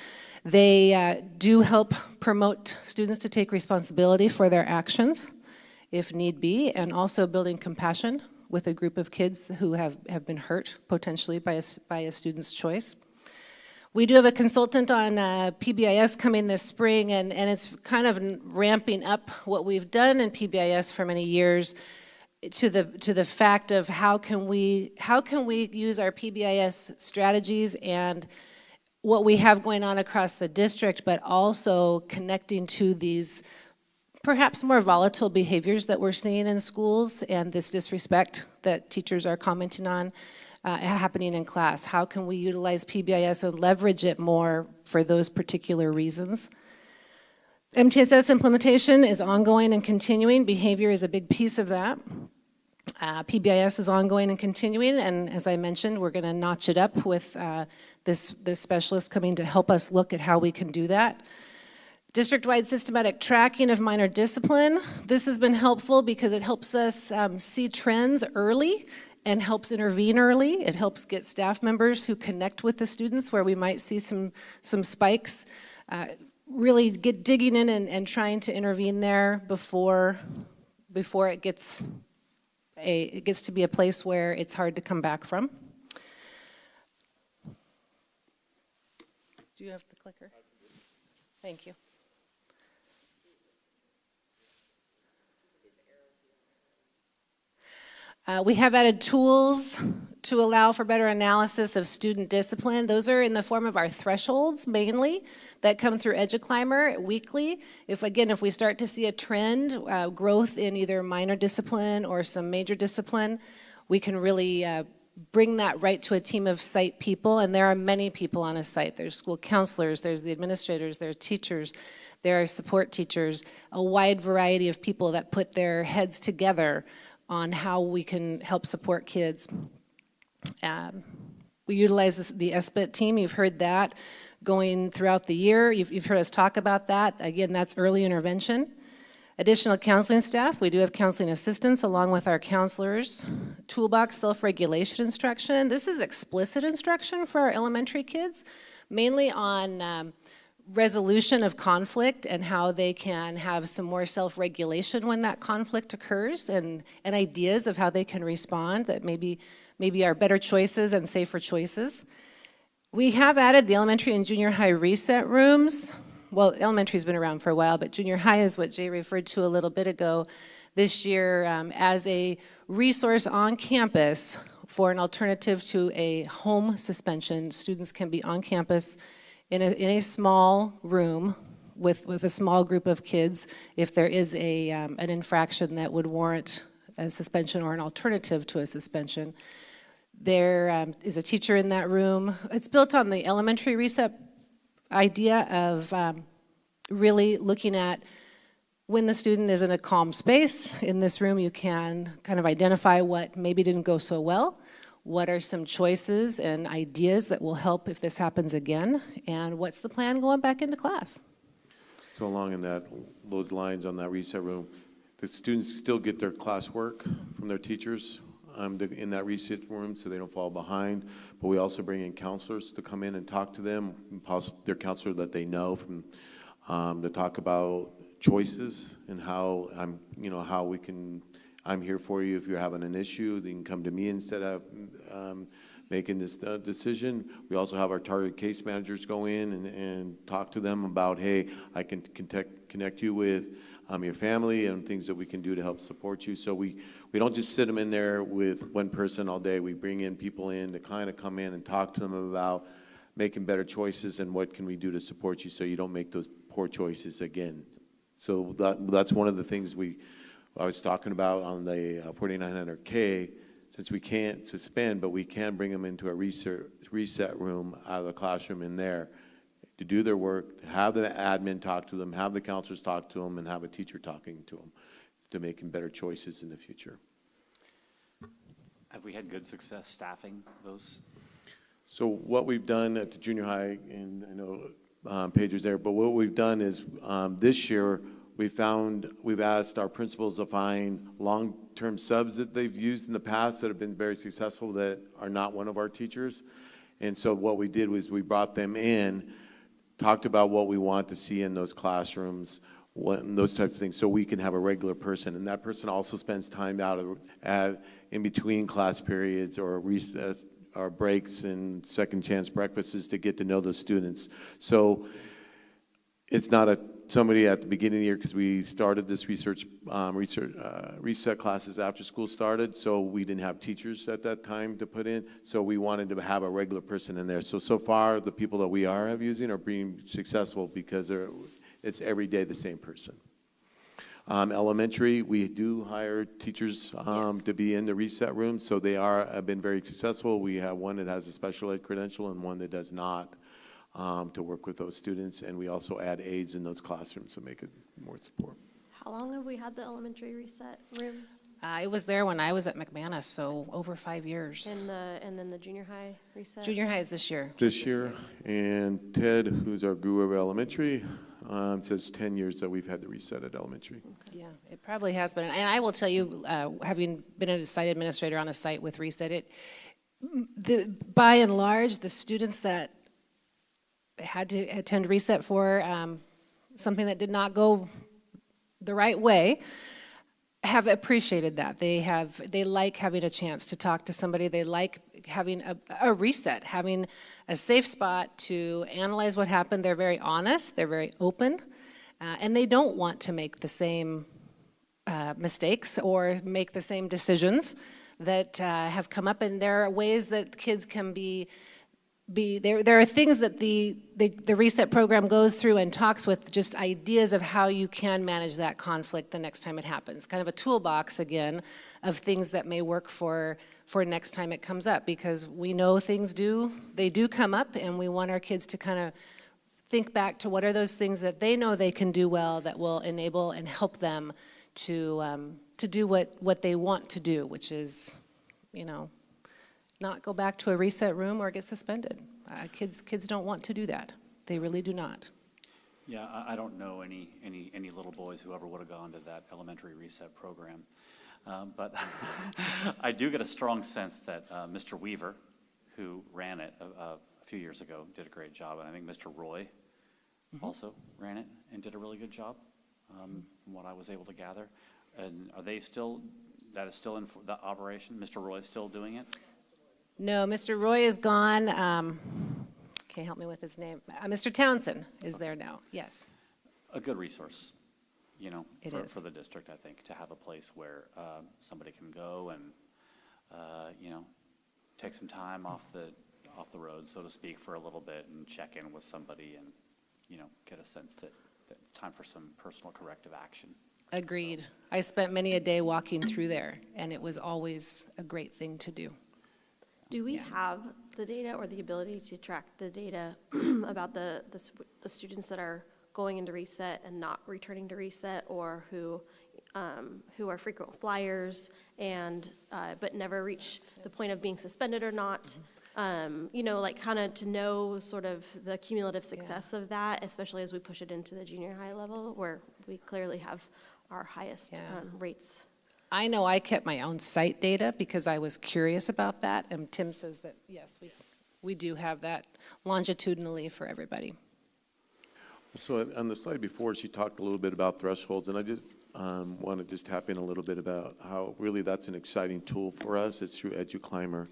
They do help promote students to take responsibility for their actions, if need be, and also building compassion with a group of kids who have been hurt potentially by a student's choice. We do have a consultant on PBIS coming this spring, and it's kind of ramping up what we've done in PBIS for many years to the fact of how can we use our PBIS strategies and what we have going on across the district, but also connecting to these perhaps more volatile behaviors that we're seeing in schools and this disrespect that teachers are commenting on happening in class. How can we utilize PBIS and leverage it more for those particular reasons? MTSS implementation is ongoing and continuing. Behavior is a big piece of that. PBIS is ongoing and continuing, and as I mentioned, we're going to notch it up with this specialist coming to help us look at how we can do that. District-wide systematic tracking of minor discipline. This has been helpful because it helps us see trends early and helps intervene early. It helps get staff members who connect with the students where we might see some spikes. Really get digging in and trying to intervene there before it gets to be a place where it's hard to come back from. Do you have the clicker? Thank you. We have added tools to allow for better analysis of student discipline. Those are in the form of our thresholds mainly that come through EduClimber weekly. If we start to see a trend, growth in either minor discipline or some major discipline, we can really bring that right to a team of site people, and there are many people on a site. There's school counselors, there's the administrators, there are teachers, there are support teachers, a wide variety of people that put their heads together on how we can help support kids. We utilize the SBIT team. You've heard that going throughout the year. You've heard us talk about that. Again, that's early intervention. Additional counseling staff. We do have counseling assistants along with our counselors. Toolbox self-regulation instruction. This is explicit instruction for our elementary kids, mainly on resolution of conflict and how they can have some more self-regulation when that conflict occurs, and ideas of how they can respond that maybe are better choices and safer choices. We have added the elementary and junior high reset rooms. Well, elementary's been around for a while, but junior high is what Jay referred to a little bit ago this year as a resource on campus for an alternative to a home suspension. Students can be on campus in a small room with a small group of kids if there is an infraction that would warrant a suspension or an alternative to a suspension. There is a teacher in that room. It's built on the elementary reset idea of really looking at when the student is in a calm space. In this room, you can kind of identify what maybe didn't go so well. What are some choices and ideas that will help if this happens again? And what's the plan going back into class? So along in those lines on that reset room, the students still get their classwork from their teachers in that reset room so they don't fall behind. But we also bring in counselors to come in and talk to them, possibly their counselor that they know from, to talk about choices and how we can. I'm here for you if you're having an issue. Then you can come to me instead of making this decision. We also have our target case managers go in and talk to them about, hey, I can connect you with your family and things that we can do to help support you. So we don't just sit them in there with one person all day. We bring in people in to kind of come in and talk to them about making better choices and what can we do to support you so you don't make those poor choices again. So that's one of the things I was talking about on the 4900K, since we can't suspend, but we can bring them into a reset room out of the classroom in there to do their work, to have the admin talk to them, have the counselors talk to them, and have a teacher talking to them to making better choices in the future. Have we had good success staffing those? So what we've done at the junior high, and I know Paige was there, but what we've done is this year, we've asked our principals to find long-term subs that they've used in the past that have been very successful that are not one of our teachers. And so what we did was we brought them in, talked about what we want to see in those classrooms, those types of things, so we can have a regular person. And that person also spends time in between class periods or recess or breaks and second chance breakfasts to get to know the students. So it's not somebody at the beginning of the year, because we started this reset classes after school started, so we didn't have teachers at that time to put in, so we wanted to have a regular person in there. So far, the people that we are using are being successful because it's every day the same person. Elementary, we do hire teachers to be in the reset room, so they have been very successful. We have one that has a special ed credential and one that does not. To work with those students, and we also add aides in those classrooms to make it more support. How long have we had the elementary reset rooms? I was there when I was at McManus, so over 5 years. And then the junior high reset? Junior high is this year. This year, and Ted, who's our guru of elementary, It says 10 years that we've had the reset at elementary. Yeah, it probably has been. And I will tell you, having been a site administrator on a site with Reset, by and large, the students that had to attend Reset for something that did not go the right way have appreciated that. They like having a chance to talk to somebody. They like having a reset, having a safe spot to analyze what happened. They're very honest, they're very open, and they don't want to make the same mistakes or make the same decisions that have come up. And there are ways that kids can there are things that the Reset program goes through and talks with, just ideas of how you can manage that conflict the next time it happens. Kind of a toolbox, again, of things that may work for next time it comes up, because we know things do come up, and we want our kids to kind of think back to what are those things that they know they can do well that will enable and help them to do what they want to do, which is, not go back to a reset room or get suspended. Kids don't want to do that. They really do not. Yeah, I don't know any little boys who ever would have gone to that elementary reset program. But I do get a strong sense that Mr. Weaver, who ran it a few years ago, did a great job. And I think Mr. Roy also ran it and did a really good job, from what I was able to gather. And that is still in the operation? Mr. Roy is still doing it? No, Mr. Roy is gone. Can't help me with his name. Mr. Townsend is there now, yes. A good resource, It is. for the district, I think, to have a place where somebody can go and, take some time off the road, so to speak, for a little bit and check in with somebody and, get a sense that time for some personal corrective action. Agreed. I spent many a day walking through there, and it was always a great thing to do. Do we have the data or the ability to track the data about the students that are going into reset and not returning to reset, or who are frequent flyers and but never reach the point of being suspended or not? Kind of to know sort of the cumulative success of that, especially as we push it into the junior high level, where we clearly have our highest rates. I know I kept my own site data because I was curious about that, and Tim says that, yes, we do have that longitudinally for everybody. So on the slide before, she talked a little bit about thresholds, and I just want to just tap in a little bit about how really that's an exciting tool for us. It's through EduClimber.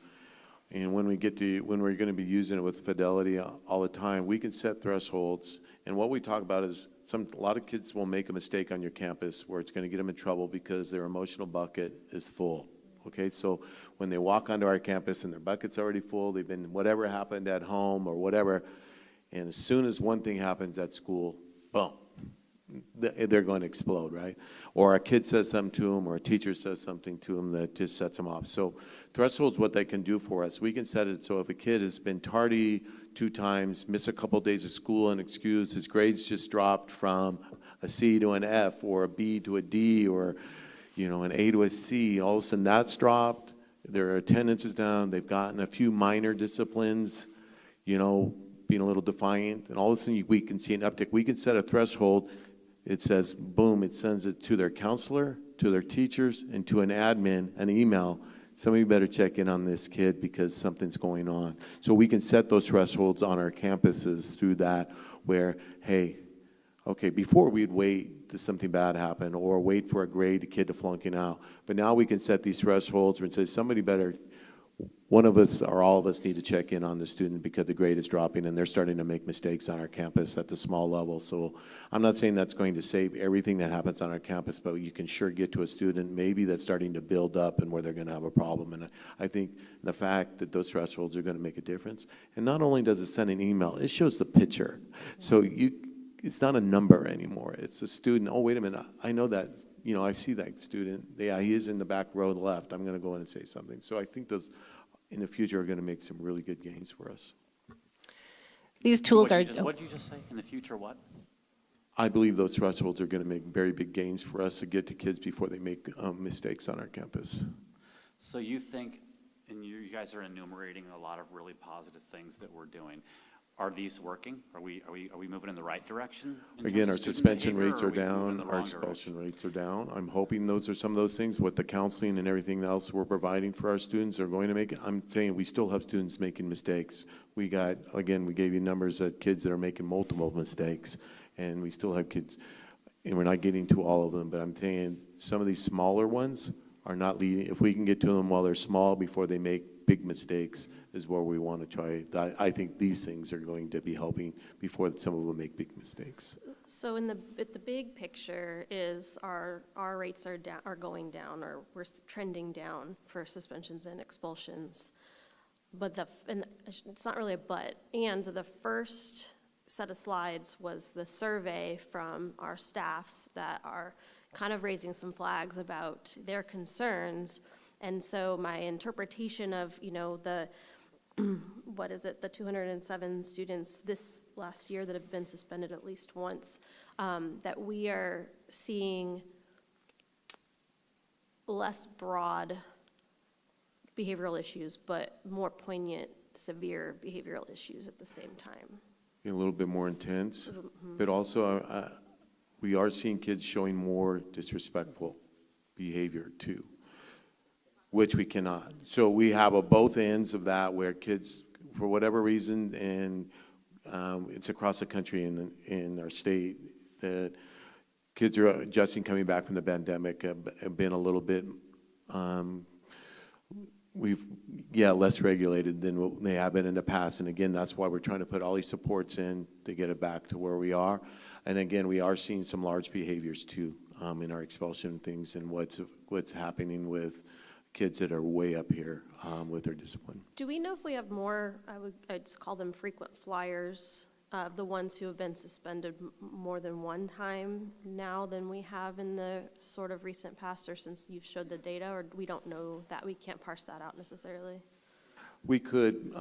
And when we're going to be using it with Fidelity all the time, we can set thresholds. And what we talk about is a lot of kids will make a mistake on your campus where it's going to get them in trouble because their emotional bucket is full. Okay, so when they walk onto our campus and their bucket's already full, they've been whatever happened at home or whatever, and as soon as one thing happens at school, boom, they're going to explode, right? Or a kid says something to them, or a teacher says something to them that just sets them off. So thresholds, what they can do for us, we can set it so if a kid has been tardy 2 times, missed a couple days of school and excused, his grades just dropped from a C to an F, or a B to a D, or an A to a C, all of a sudden that's dropped, their attendance is down, they've gotten a few minor disciplines, being a little defiant, and all of a sudden we can see an uptick. We can set a threshold. It says, boom, it sends it to their counselor, to their teachers, and to an admin, an email. Somebody better check in on this kid because something's going on. So we can set those thresholds on our campuses through that where, hey, okay, before we'd wait till something bad happened or wait for a grade, a kid to flunking out. But now we can set these thresholds and say somebody better, one of us or all of us need to check in on the student because the grade is dropping and they're starting to make mistakes on our campus at the small level. So I'm not saying that's going to save everything that happens on our campus, but you can sure get to a student maybe that's starting to build up and where they're going to have a problem. And I think the fact that those thresholds are going to make a difference. And not only does it send an email, it shows the picture. So it's not a number anymore. It's a student. Oh, wait a minute. I know that. I see that student. Yeah, he is in the back row left. I'm going to go in and say something. So I think those in the future are going to make some really good gains for us. These tools are... What did you just say? In the future what? I believe those thresholds are going to make very big gains for us to get to kids before they make mistakes on our campus. So you think, and you guys are enumerating a lot of really positive things that we're doing, are these working? Are we moving in the right direction? in Again, terms our of student suspension behavior, rates or are we moving in down, the our wrong expulsion direction? rates are down. I'm hoping those are some of those things, what the counseling and everything else we're providing for our students are going to make. I'm saying we still have students making mistakes. We got, again, we gave you numbers of kids that are making multiple mistakes, and we still have kids, and we're not getting to all of them, but I'm saying some of these smaller ones are not leading. If we can get to them while they're small before they make big mistakes is where we want to try. I think these things are going to be helping before some of them make big mistakes. So at the big picture is our rates are going down, or we're trending down for suspensions and expulsions. But and it's not really a but. And the first set of slides was the survey from our staffs that are kind of raising some flags about their concerns. And so my interpretation of, the, what is it, the 207 students this last year that have been suspended at least once, that we are seeing less broad behavioral issues, but more poignant, severe behavioral issues at the same time. A little bit more intense, but also we are seeing kids showing more disrespectful behavior too, which we cannot. So we have both ends of that where kids, for whatever reason, and it's across the country in our state, that kids are adjusting, coming back from the pandemic, have been a little bit, less regulated than what they have been in the past. And again, that's why we're trying to put all these supports in to get it back to where we are. And again, we are seeing some large behaviors too in our expulsion things and what's happening with kids that are way up here with their discipline. Do we know if we have more, I'd just call them frequent flyers, the ones who have been suspended more than one time now than we have in the sort of recent past, or since you've showed the data, or we don't know that, we can't parse that out necessarily? We could,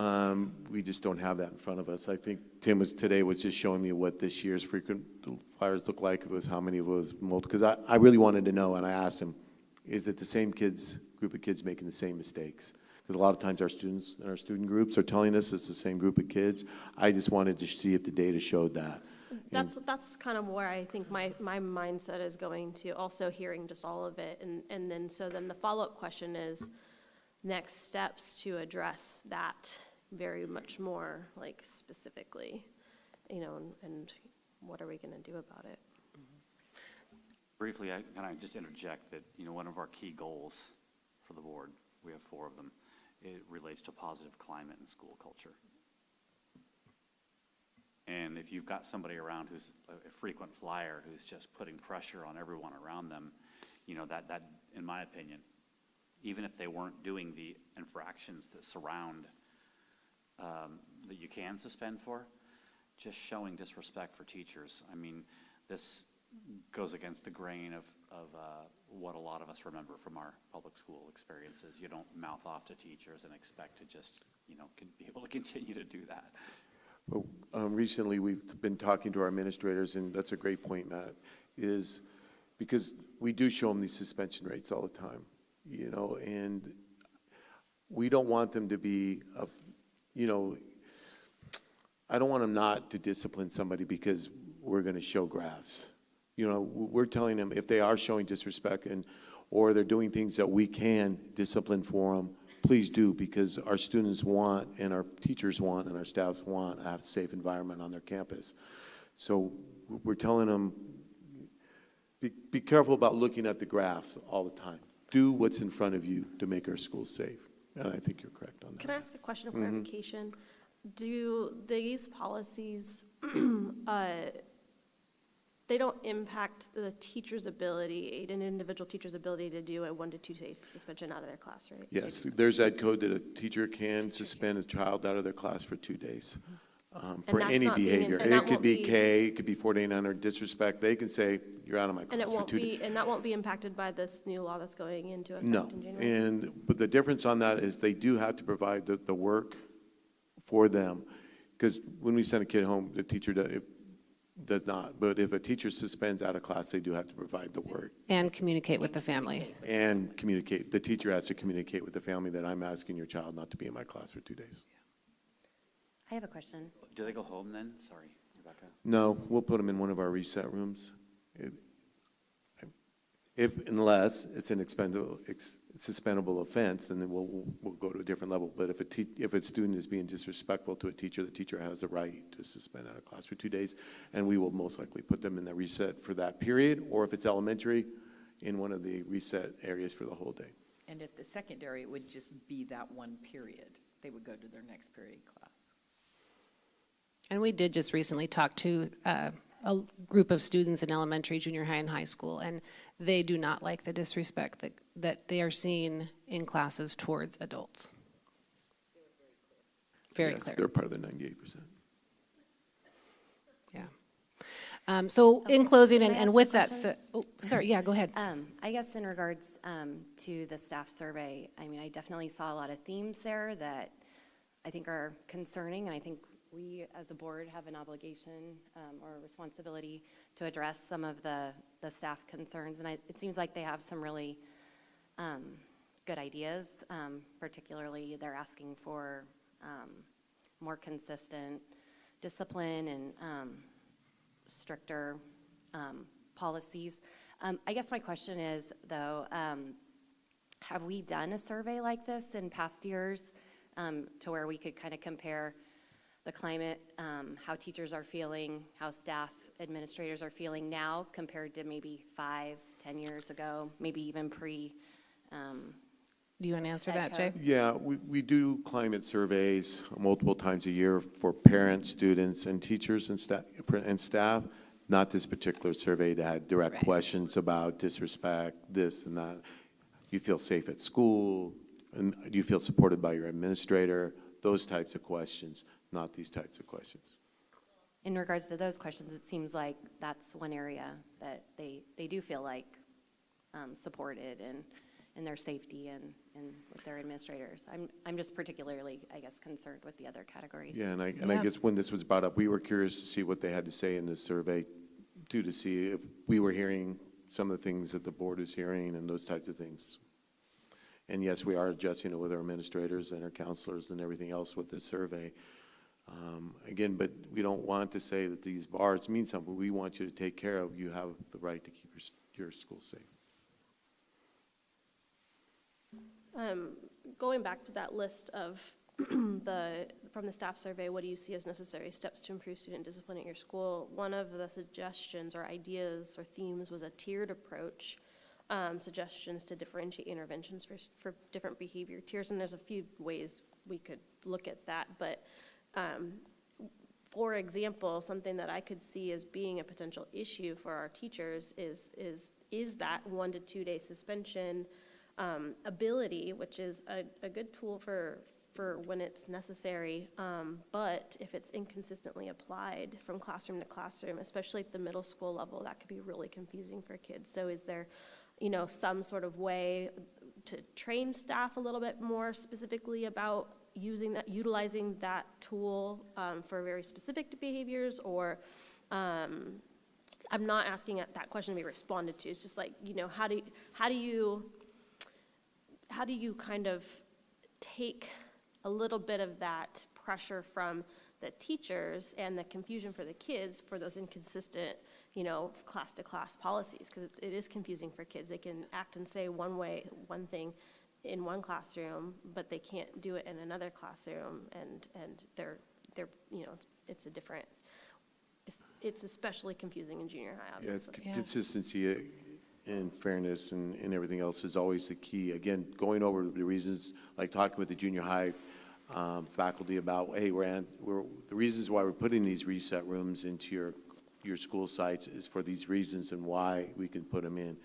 we just don't have that in front of us. I think Tim today was just showing me what this year's frequent flyers look like. It was how many it was, because I really wanted to know, and I asked him, is it the same group of kids making the same mistakes? Because a lot of times our students and our student groups are telling us it's the same group of kids. I just wanted to see if the data showed that. That's kind of where I think my mindset is going to, also hearing just all of it. And then the follow-up question is next steps to address that very much more like specifically, and what are we going to do about it? Briefly, can I just interject that, one of our key goals for the board, we have 4 of them, it relates to positive climate and school culture. And if you've got somebody around who's a frequent flyer who's just putting pressure on everyone around them, that in my opinion, even if they weren't doing the infractions that surround, that you can suspend for, just showing disrespect for teachers. I mean, this goes against the grain of what a lot of us remember from our public school experiences. You don't mouth off to teachers and expect to just, be able to continue to do that. Well, recently we've been talking to our administrators, and that's a great point, Matt, is because we do show them these suspension rates all the time, and we don't want them to be, I don't want them not to discipline somebody because we're going to show graphs. We're telling them if they are showing disrespect or they're doing things that we can discipline for them, please do, because our students want and our teachers want and our staffs want a safe environment on their campus. So we're telling them, be careful about looking at the graphs all the time. Do what's in front of you to make our schools safe. And I think you're correct on that. Can I ask a question of clarification? Do these policies, they don't impact the teacher's ability, an individual teacher's ability to do a 1 to 2 day suspension out of their class, right? Yes, there's that code that a teacher can suspend a child out of their class for 2 days for any behavior. It could be K, it could be 4900 disrespect. They can say, you're out of my class for 2 days. And that won't be impacted by this new law that's going into effect in January? But the difference on that is they do have to provide the work for them. Because when we send a kid home, the teacher does not. But if a teacher suspends out of class, they do have to provide the work. And communicate with the family. And communicate. The teacher has to communicate with the family that I'm asking your child not to be in my class for 2 days. I have a question. Do they go home then? Sorry, Rebecca. No, we'll put them in one of our reset rooms. Unless it's an suspendable offense, then we'll go to a different level. But if a student is being disrespectful to a teacher, the teacher has a right to suspend out of class for 2 days, and we will most likely put them in the reset for that period, or if it's elementary, in one of the reset areas for the whole day. And at the secondary, it would just be that one period. They would go to their next period class. And we did just recently talk to a group of students in elementary, junior high, and high school, and they do not like the disrespect that they are seeing in classes towards adults. Very Yes, clear. they're part of the 98%. Yeah. So in closing, Can I and ask with a that question? said, oh, sorry, yeah, go ahead. I guess in regards to the staff survey, I mean, I definitely saw a lot of themes there that I think are concerning, and I think we as a board have an obligation or a responsibility to address some of the staff concerns. And it seems like they have some really good ideas, particularly they're asking for more consistent discipline and stricter policies. I guess my question is, though, have we done a survey like this in past years to where we could kind of compare the climate, how teachers are feeling, how staff administrators are feeling now compared to maybe 5, 10 years ago, maybe even pre? Do you want to answer that, Jay? Yeah, we do climate surveys multiple times a year for parents, students, and teachers and staff. Not this particular survey that had direct questions about disrespect, this and that. Do you feel safe at school? And do you feel supported by your administrator? Those types of questions, not these types of questions. In regards to those questions, it seems like that's one area that they do feel like supported in their safety and with their administrators. I'm just particularly, I guess, concerned with the other categories. Yeah, and I guess when this was brought up, we were curious to see what they had to say in this survey, too, to see if we were hearing some of the things that the board is hearing and those types of things. And yes, we are adjusting it with our administrators and our counselors and everything else with this survey. Again, but we don't want to say that these bars mean something. We want you to take care of. You have the right to keep your school safe. Going back to that list of from the staff survey, what do you see as necessary steps to improve student discipline at your school? One of the suggestions or ideas or themes was a tiered approach, suggestions to differentiate interventions for different behavior tiers, and there's a few ways we could look at that, but for example, something that I could see as being a potential issue for our teachers is that 1 to 2 day suspension ability, which is a good tool for when it's necessary, but if it's inconsistently applied from classroom to classroom, especially at the middle school level, that could be really confusing for kids. So is there, some sort of way to train staff a little bit more specifically about utilizing that tool for very specific behaviors? Or I'm not asking that question to be responded to. It's just like, how do you kind of take a little bit of that pressure from the teachers and the confusion for the kids for those inconsistent, class to class policies? Because it is confusing for kids. They can act and say one thing in one classroom, but they can't do it in another classroom, and they're it's a different. It's especially confusing in junior high, obviously. Yeah, consistency and fairness and everything else is always the key. Again, going over the reasons, like talking with the junior high faculty about, hey, the reasons why we're putting these reset rooms into your school sites is for these reasons and why we can put them in.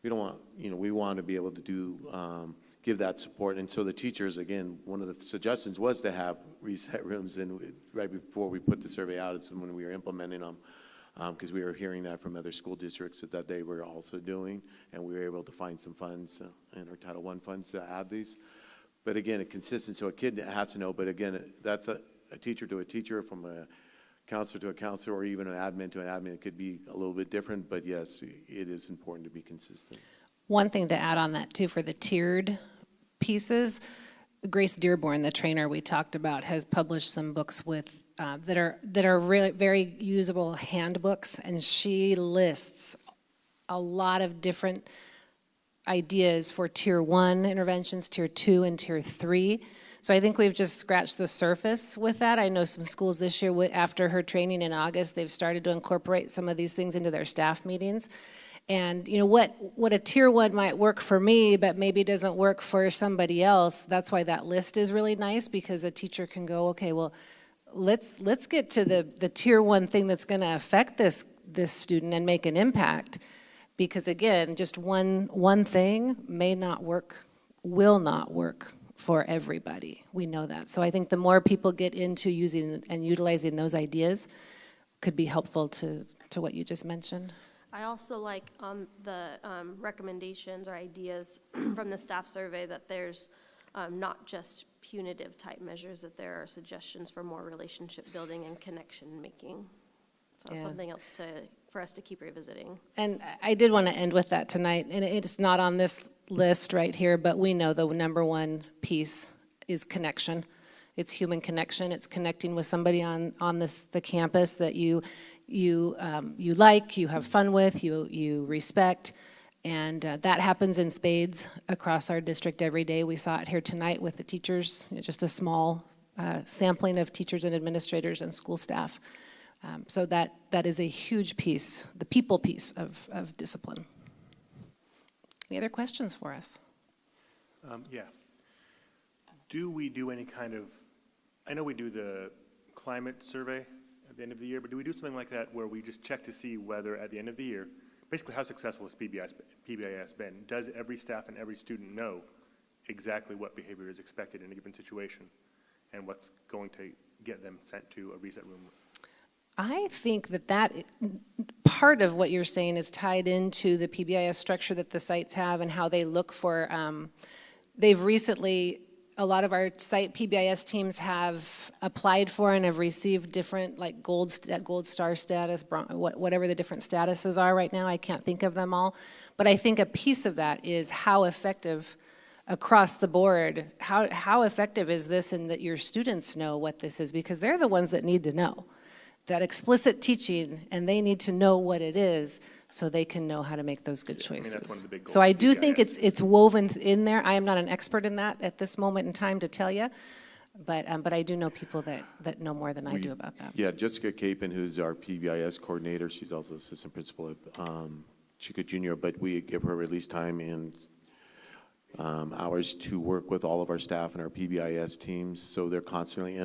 We don't want, we want to be able to do, give that support. And so the teachers, again, one of the suggestions was to have reset rooms, and right before we put the survey out, it's when we were implementing them. Because we were hearing that from other school districts that they were also doing, and we were able to find some funds in our Title I funds to add these. But again, it's consistent, so a kid has to know, but again, that's a teacher to a teacher, from a counselor to a counselor, or even an admin to an admin. It could be a little bit different, but yes, it is important to be consistent. One thing to add on that too, for the tiered pieces, Grace Dearborn, the trainer we talked about, has published some books with that are really very usable handbooks, and she lists a lot of different ideas for Tier 1 interventions, Tier 2, and Tier 3. So I think we've just scratched the surface with that. I know some schools this year, after her training in August, they've started to incorporate some of these things into their staff meetings. And you know what a Tier 1 might work for me, but maybe doesn't work for somebody else. That's why that list is really nice, because a teacher can go, okay, well, let's get to the Tier 1 thing that's going to affect this student and make an impact. Because again, just one thing may not work, will not work for everybody. We know that. So I think the more people get into using and utilizing those ideas could be helpful to what you just mentioned. I also like on the recommendations or ideas from the staff survey that there's not just punitive type measures, that there are suggestions for more relationship building and connection making. So Yeah. something else for us to keep revisiting. And I did want to end with that tonight, and it's not on this list right here, but we know the number one piece is connection. It's human connection. It's connecting with somebody on the campus that you like, you have fun with, you respect, and that happens in spades across our district every day. We saw it here tonight with the teachers, just a small sampling of teachers and administrators and school staff. So that is a huge piece, the people piece of discipline. Any other questions for us? Yeah. Do we do any kind of, I know we do the climate survey at the end of the year, but do we do something like that where we just check to see whether at the end of the year, basically how successful has PBIS been? Does every staff and every student know exactly what behavior is expected in a given situation and what's going to get them sent to a reset room? I think that part of what you're saying is tied into the PBIS structure that the sites have and how they look for, they've recently, a lot of our site PBIS teams have applied for and have received different, like gold star status, whatever the different statuses are right now. I can't think of them all. But I think a piece of that is how effective across the board, how effective is this, and that your students know what this is, because they're the ones that need to know. That explicit teaching, and they need to know what it is so they can know how to make those good choices. That's one of the big goals So I of do PBIS. think it's woven in there. I am not an expert in that at this moment in time to tell you, but I do know people that know more than I do about that. Yeah, Jessica Capon, who's our PBIS coordinator, she's also assistant principal at Chico Junior, but we give her release time and hours to work with all of our staff and our PBIS teams. So they're constantly,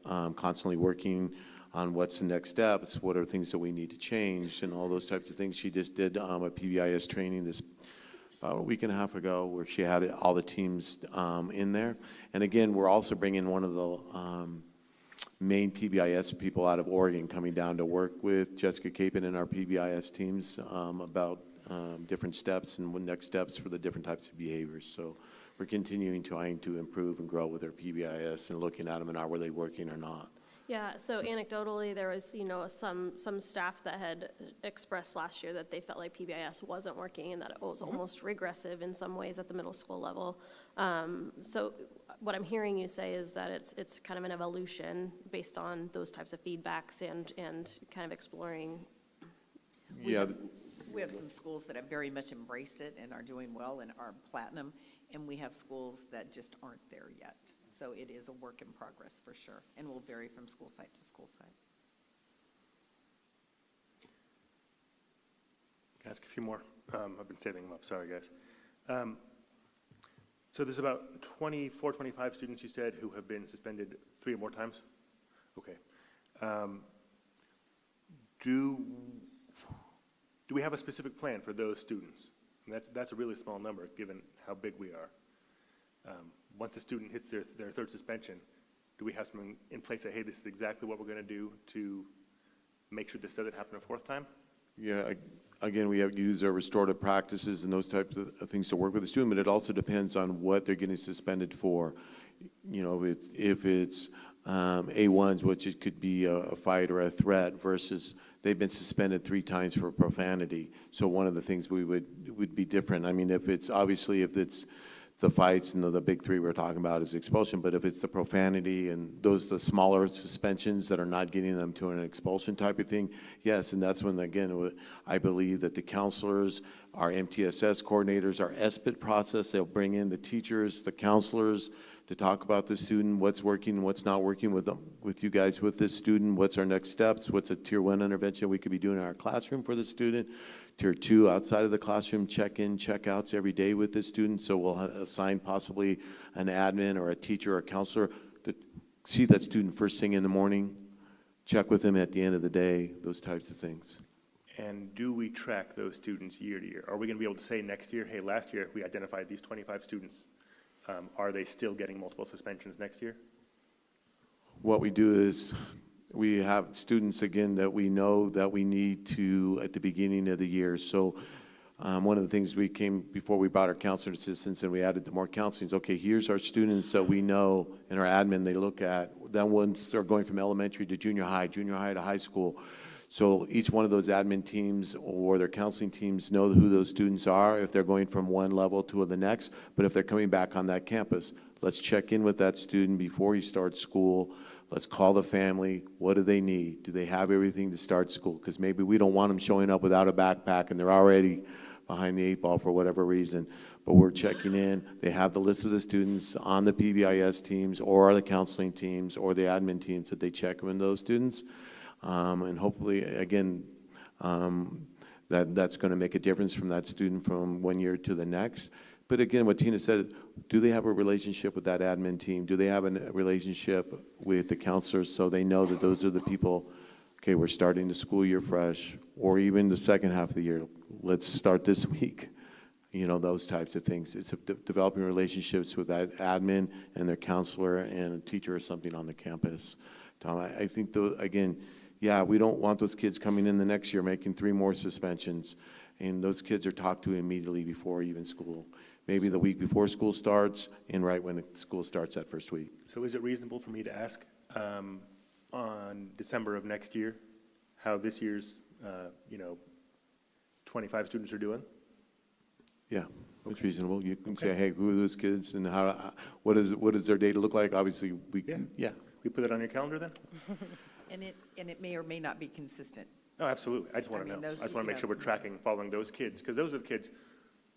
constantly working on what's the next steps, what are things that we need to change, and all those types of things. She just did a PBIS training about a week and a half ago where she had all the teams in there. And again, we're also bringing one of the main PBIS people out of Oregon coming down to work with Jessica Capon and our PBIS teams about different steps and next steps for the different types of behaviors. So we're continuing trying to improve and grow with our PBIS and looking at them and were they working or not. Yeah, so anecdotally, there was, some staff that had expressed last year that they felt like PBIS wasn't working and that it was almost regressive in some ways at the middle school level. So what I'm hearing you say is that it's kind of an evolution based on those types of feedbacks and kind of exploring. Yeah. We have some schools that have very much embraced it and are doing well and are platinum, and we have schools that just aren't there yet. So it is a work in progress for sure, and will vary from school site to school site. Can I ask a few more? I've been saving them up, sorry guys. So there's about 24, 25 students, you said, who have been suspended 3 or more times? Okay. Do we have a specific plan for those students? And that's a really small number, given how big we are. Once a student hits their third suspension, do we have something in place that, hey, this is exactly what we're going to do to make sure this doesn't happen a fourth time? Yeah, again, we have to use our restorative practices and those types of things to work with the student, but it also depends on what they're getting suspended for. If it's A1s, which it could be a fight or a threat, versus they've been suspended 3 times for profanity. So one of the things we would be different. I mean, if it's the fights and the big three we're talking about is expulsion. But if it's the profanity and the smaller suspensions that are not getting them to an expulsion type of thing, yes, and that's when, again, I believe that the counselors, our MTSS coordinators, our SBIT process, they'll bring in the teachers, the counselors, to talk about the student, what's working, what's not working with you guys with this student, what's our next steps, what's a tier 1 intervention we could be doing in our classroom for the student, tier 2 outside of the classroom, check-in, check-outs every day with this student. So we'll assign possibly an admin or a teacher or a counselor to see that student first thing in the morning, check with them at the end of the day, those types of things. And do we track those students year to year? Are we going to be able to say next year, hey, last year we identified these 25 students? Are they still getting multiple suspensions next year? What we do is we have students, again, that we know that we need to at the beginning of the year. So one of the things we came before we brought our counselor assistants and we added the more counseling is, okay, here's our students that we know in our admin they look at. Then once they're going from elementary to junior high to high school. So each one of those admin teams or their counseling teams know who those students are if they're going from one level to the next. But if they're coming back on that campus, let's check in with that student before he starts school. Let's call the family. What do they need? Do they have everything to start school? Because maybe we don't want them showing up without a backpack and they're already behind the 8 ball for whatever reason. But we're checking in. They have the list of the students on the PBIS teams or the counseling teams or the admin teams that they check in those students. And hopefully, again, that's going to make a difference from that student from one year to the next. But again, what Tina said, do they have a relationship with that admin team? Do they have a relationship with the counselors so they know that those are the people, okay, we're starting the school year fresh, or even the second half of the year, let's start this week. You know, those types of things. It's developing relationships with that admin and their counselor and a teacher or something on the campus. Tom, I think, again, yeah, we don't want those kids coming in the next year making 3 more suspensions. And those kids are talked to immediately before even school. Maybe the week before school starts and right when school starts that first week. So is it reasonable for me to ask on December of next year how this year's, 25 students are doing? Yeah, it's reasonable. You can say, hey, who are those kids and what does their data look like? Obviously, yeah. We put it on your calendar then? And it may or may not be consistent. No, absolutely. I just want to know. I just want to make sure we're tracking, following those kids, because those are the kids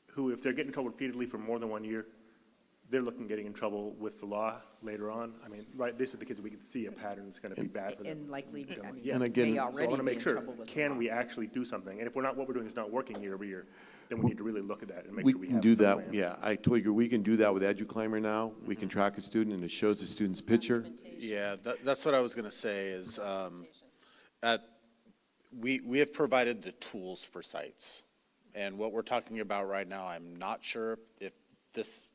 who, if they're getting in trouble repeatedly for more than 1 year, they're looking at getting in trouble with the law later on. I mean, right, these are the kids we can see a pattern that's going to be bad for them. And likely, Yeah. And again, may So I already want to be make in sure, trouble with the can law. we actually do something? And if what we're doing is not working year over year, then we need to really look at that and make We sure we can have do some that, plan. yeah. I told you, we can do that with EduClimber now. We can track a student and it shows the student's picture. Yeah, that's what I was going to say is we have provided the tools for sites. And what we're talking about right now, I'm not sure if this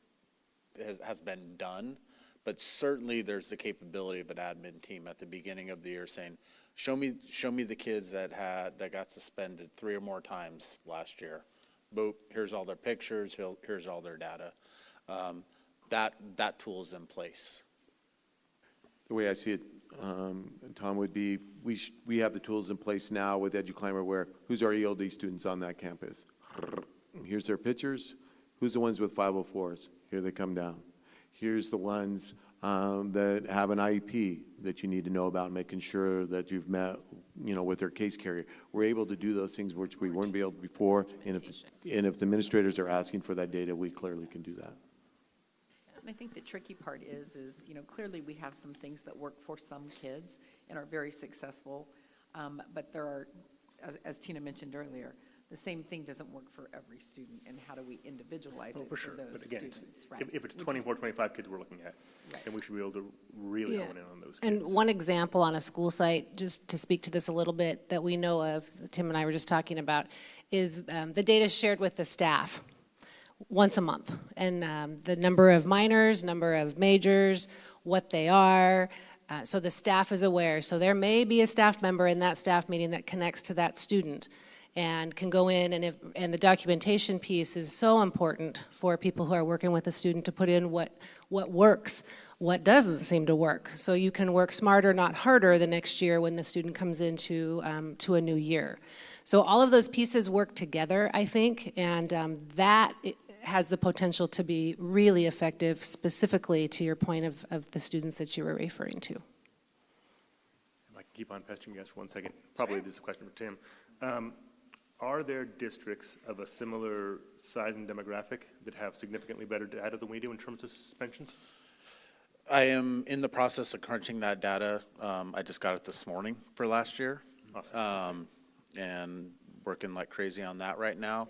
has been done, but certainly there's the capability of an admin team at the beginning of the year saying, show me the kids that got suspended 3 or more times last year. Boop, here's all their pictures, here's all their data. That tool is in place. The way I see it, Tom, would be we have the tools in place now with EduClimber where who's our ELD students on that campus? Here's their pictures. Who's the ones with 504s? Here they come down. Here's the ones that have an IEP that you need to know about, making sure that you've met, with their case carrier. We're able to do those things which we weren't able to before, and if the administrators are asking for that data, we clearly can do that. And I think the tricky part is clearly we have some things that work for some kids and are very successful, but there are, as Tina mentioned earlier, the same thing doesn't work for every student, and how do we individualize it for sure. those But again, students, right? if it's 24, 25 kids we're looking at, then we should be able to really hone in on those kids. And one example on a school site, just to speak to this a little bit, that we know of, Tim and I were just talking about, is the data shared with the staff once a month. And the number of minors, number of majors, what they are, so the staff is aware. So there may be a staff member in that staff meeting that connects to that student and can go in, and the documentation piece is so important for people who are working with a student to put in what works, what doesn't seem to work. So you can work smarter, not harder, the next year when the student comes into to a new year. So all of those pieces work together, I think, and that has the potential to be really effective, specifically to your point of the students that you were referring to. If I can keep on pestering you guys for 1 second, probably this is a question for Tim. Are there districts of a similar size and demographic that have significantly better data than we do in terms of suspensions? I am in the process of crunching that data. I just got it this morning for last year. Awesome. And working like crazy on that right now.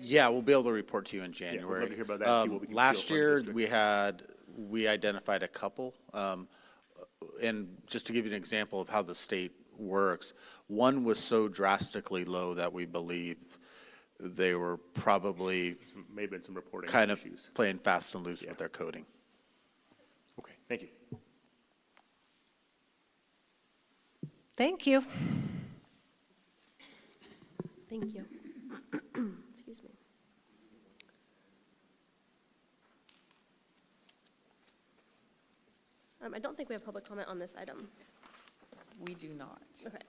Yeah, we'll be able to report to you in January. Yeah, we'd love to hear about that, see what we can steal Last from year, districts. we identified a couple. And just to give you an example of how the state works, one was so drastically low that we believe they were probably May have been some reporting kind of issues. playing fast and loose with their coding. Okay, thank you. Thank you. Thank you. Excuse me. I don't think we have public comment on this item. We do not. Okay.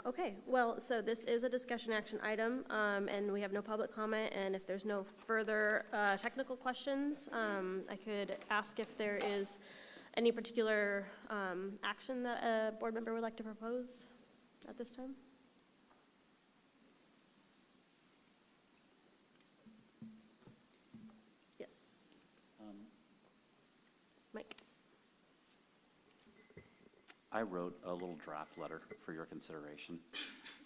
Okay, well, so this is a discussion action item, and we have no public comment, and if there's no further technical questions, I could ask if there is any particular action that a board member would like to propose at this time? Yeah. Mike? I wrote a little draft letter for your consideration.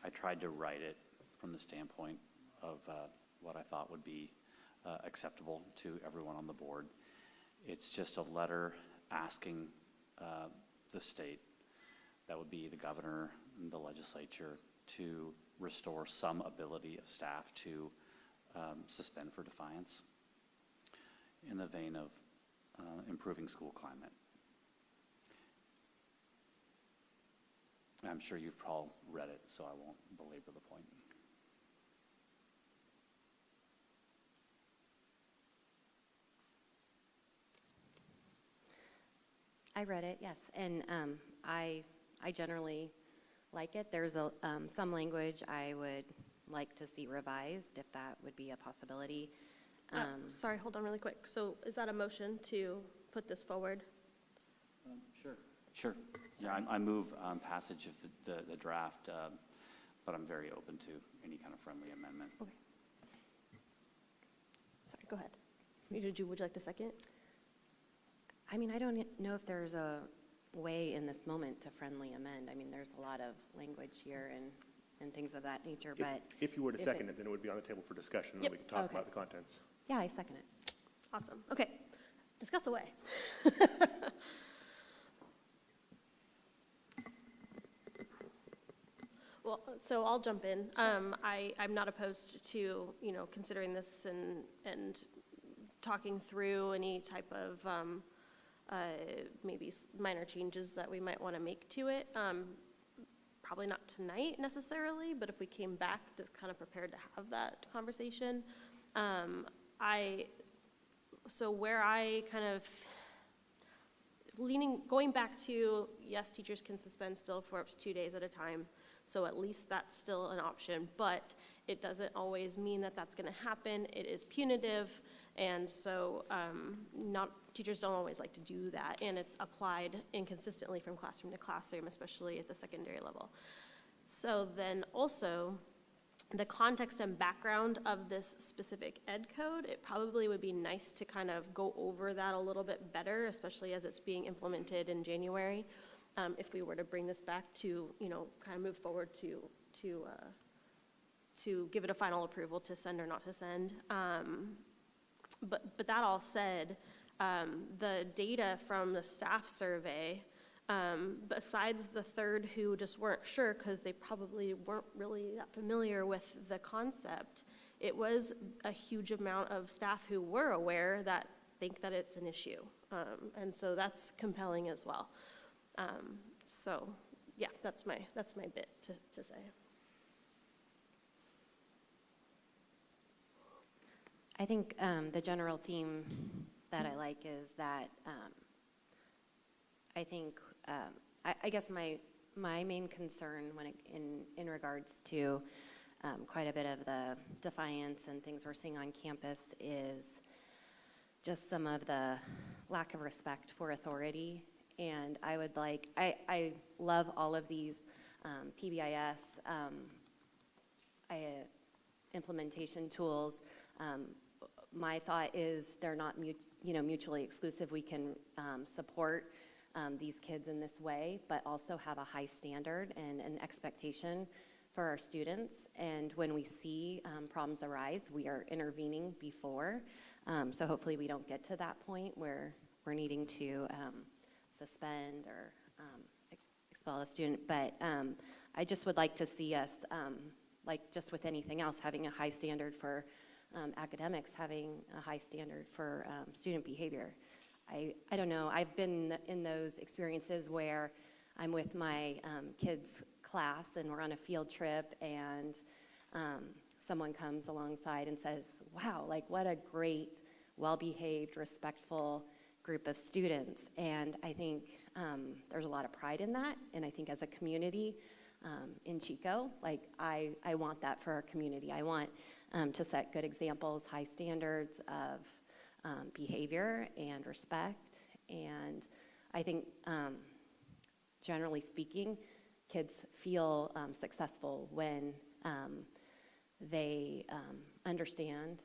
I tried to write it from the standpoint of what I thought would be acceptable to everyone on the board. It's just a letter asking the state, that would be the governor and the legislature, to restore some ability of staff to suspend for defiance in the vein of improving school climate. I'm sure you've all read it, so I won't belabor the point. I read it, yes, and I generally like it. There's some language I would like to see revised, if that would be a possibility. Sorry, hold on really quick. So is that a motion to put this forward? Sure. Sure. Yeah, I move passage of the draft, but I'm very open to any kind of friendly amendment. Okay. Sorry, go ahead. Would you like to second? I mean, I don't know if there's a way in this moment to friendly amend. I mean, there's a lot of language here and things of that nature, but. If you were to second it, then it would be on the table for discussion, and Yep. we can talk Okay. about the contents. Yeah, I second it. Awesome. Okay. Discuss away. Well, so I'll jump in. I'm not opposed to, considering this and talking through any type of maybe minor changes that we might want to make to it. Probably not tonight necessarily, but if we came back just kind of prepared to have that conversation. So where I kind of going back to, yes, teachers can suspend still for up to 2 days at a time. So at least that's still an option, but it doesn't always mean that that's going to happen. It is punitive, and so teachers don't always like to do that, and it's applied inconsistently from classroom to classroom, especially at the secondary level. So then also, the context and background of this specific ed code, it probably would be nice to kind of go over that a little bit better, especially as it's being implemented in January. If we were to bring this back to, kind of move forward to give it a final approval to send or not to send. But that all said, the data from the staff survey, besides the third who just weren't sure because they probably weren't really that familiar with the concept, it was a huge amount of staff who were aware that think that it's an issue. And so that's compelling as well. So yeah, that's my bit to say. I think the general theme that I like is that I think, I guess my main concern in regards to quite a bit of the defiance and things we're seeing on campus is just some of the lack of respect for authority. And I would like, I love all of these PBIS implementation tools. My thought is they're not mutually exclusive. We can support these kids in this way, but also have a high standard and an expectation for our students. And when we see problems arise, we are intervening before. So hopefully we don't get to that point where we're needing to suspend or expel a student. But I just would like to see us, like just with anything else, having a high standard for academics, having a high standard for student behavior. I don't know, I've been in those experiences where I'm with my kids' class and we're on a field trip and someone comes alongside and says, wow, like what a great, well-behaved, respectful group of students. And I think there's a lot of pride in that. And I think as a community in Chico, like I want that for our community. I want to set good examples, high standards of behavior and respect. And I think generally speaking, kids feel successful when they understand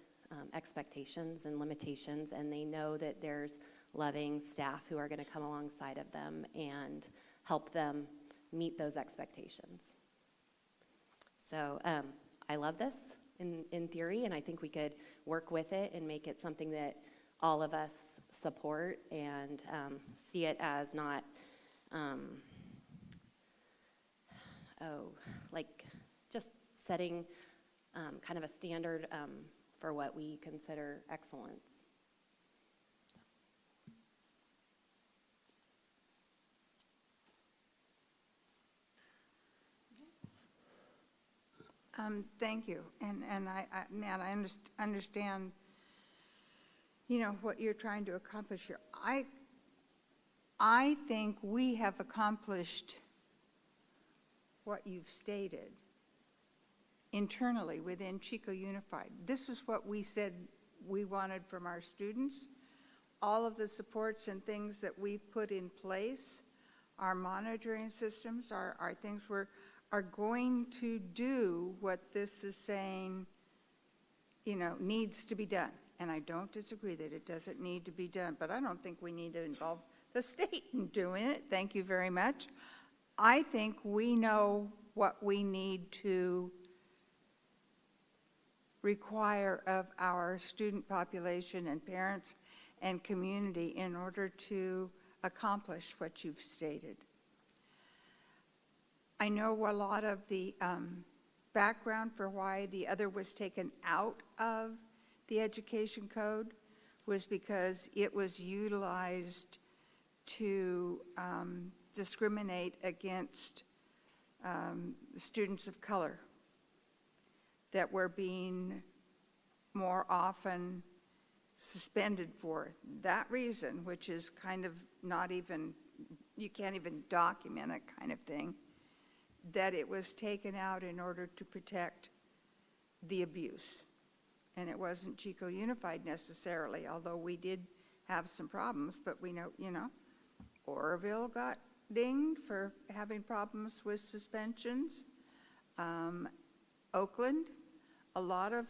expectations and limitations, and they know that there's loving staff who are going to come alongside of them and help them meet those expectations. So I love this in theory, and I think we could work with it and make it something that all of us support and see it as not, like just setting kind of a standard for what we consider excellence. Thank you. And I understand, you know, what you're trying to accomplish here. I think we have accomplished what you've stated internally within Chico Unified. This is what we said we wanted from our students. All of the supports and things that we've put in place, our monitoring systems, our things are going to do what this is saying, you know, needs to be done. And I don't disagree that it doesn't need to be done, but I don't think we need to involve the state in doing it. Thank you very much. I think we know what we need to require of our student population and parents and community in order to accomplish what you've stated. I know a lot of the background for why the other was taken out of the education code was because it was utilized to discriminate against students of color that were being more often suspended for that reason, which is kind of not even, you can't even document it kind of thing, that it was taken out in order to protect the abuse. And it wasn't Chico Unified necessarily, although we did have some problems, but we know, you know, Oroville got dinged for having problems with suspensions. Oakland, a lot of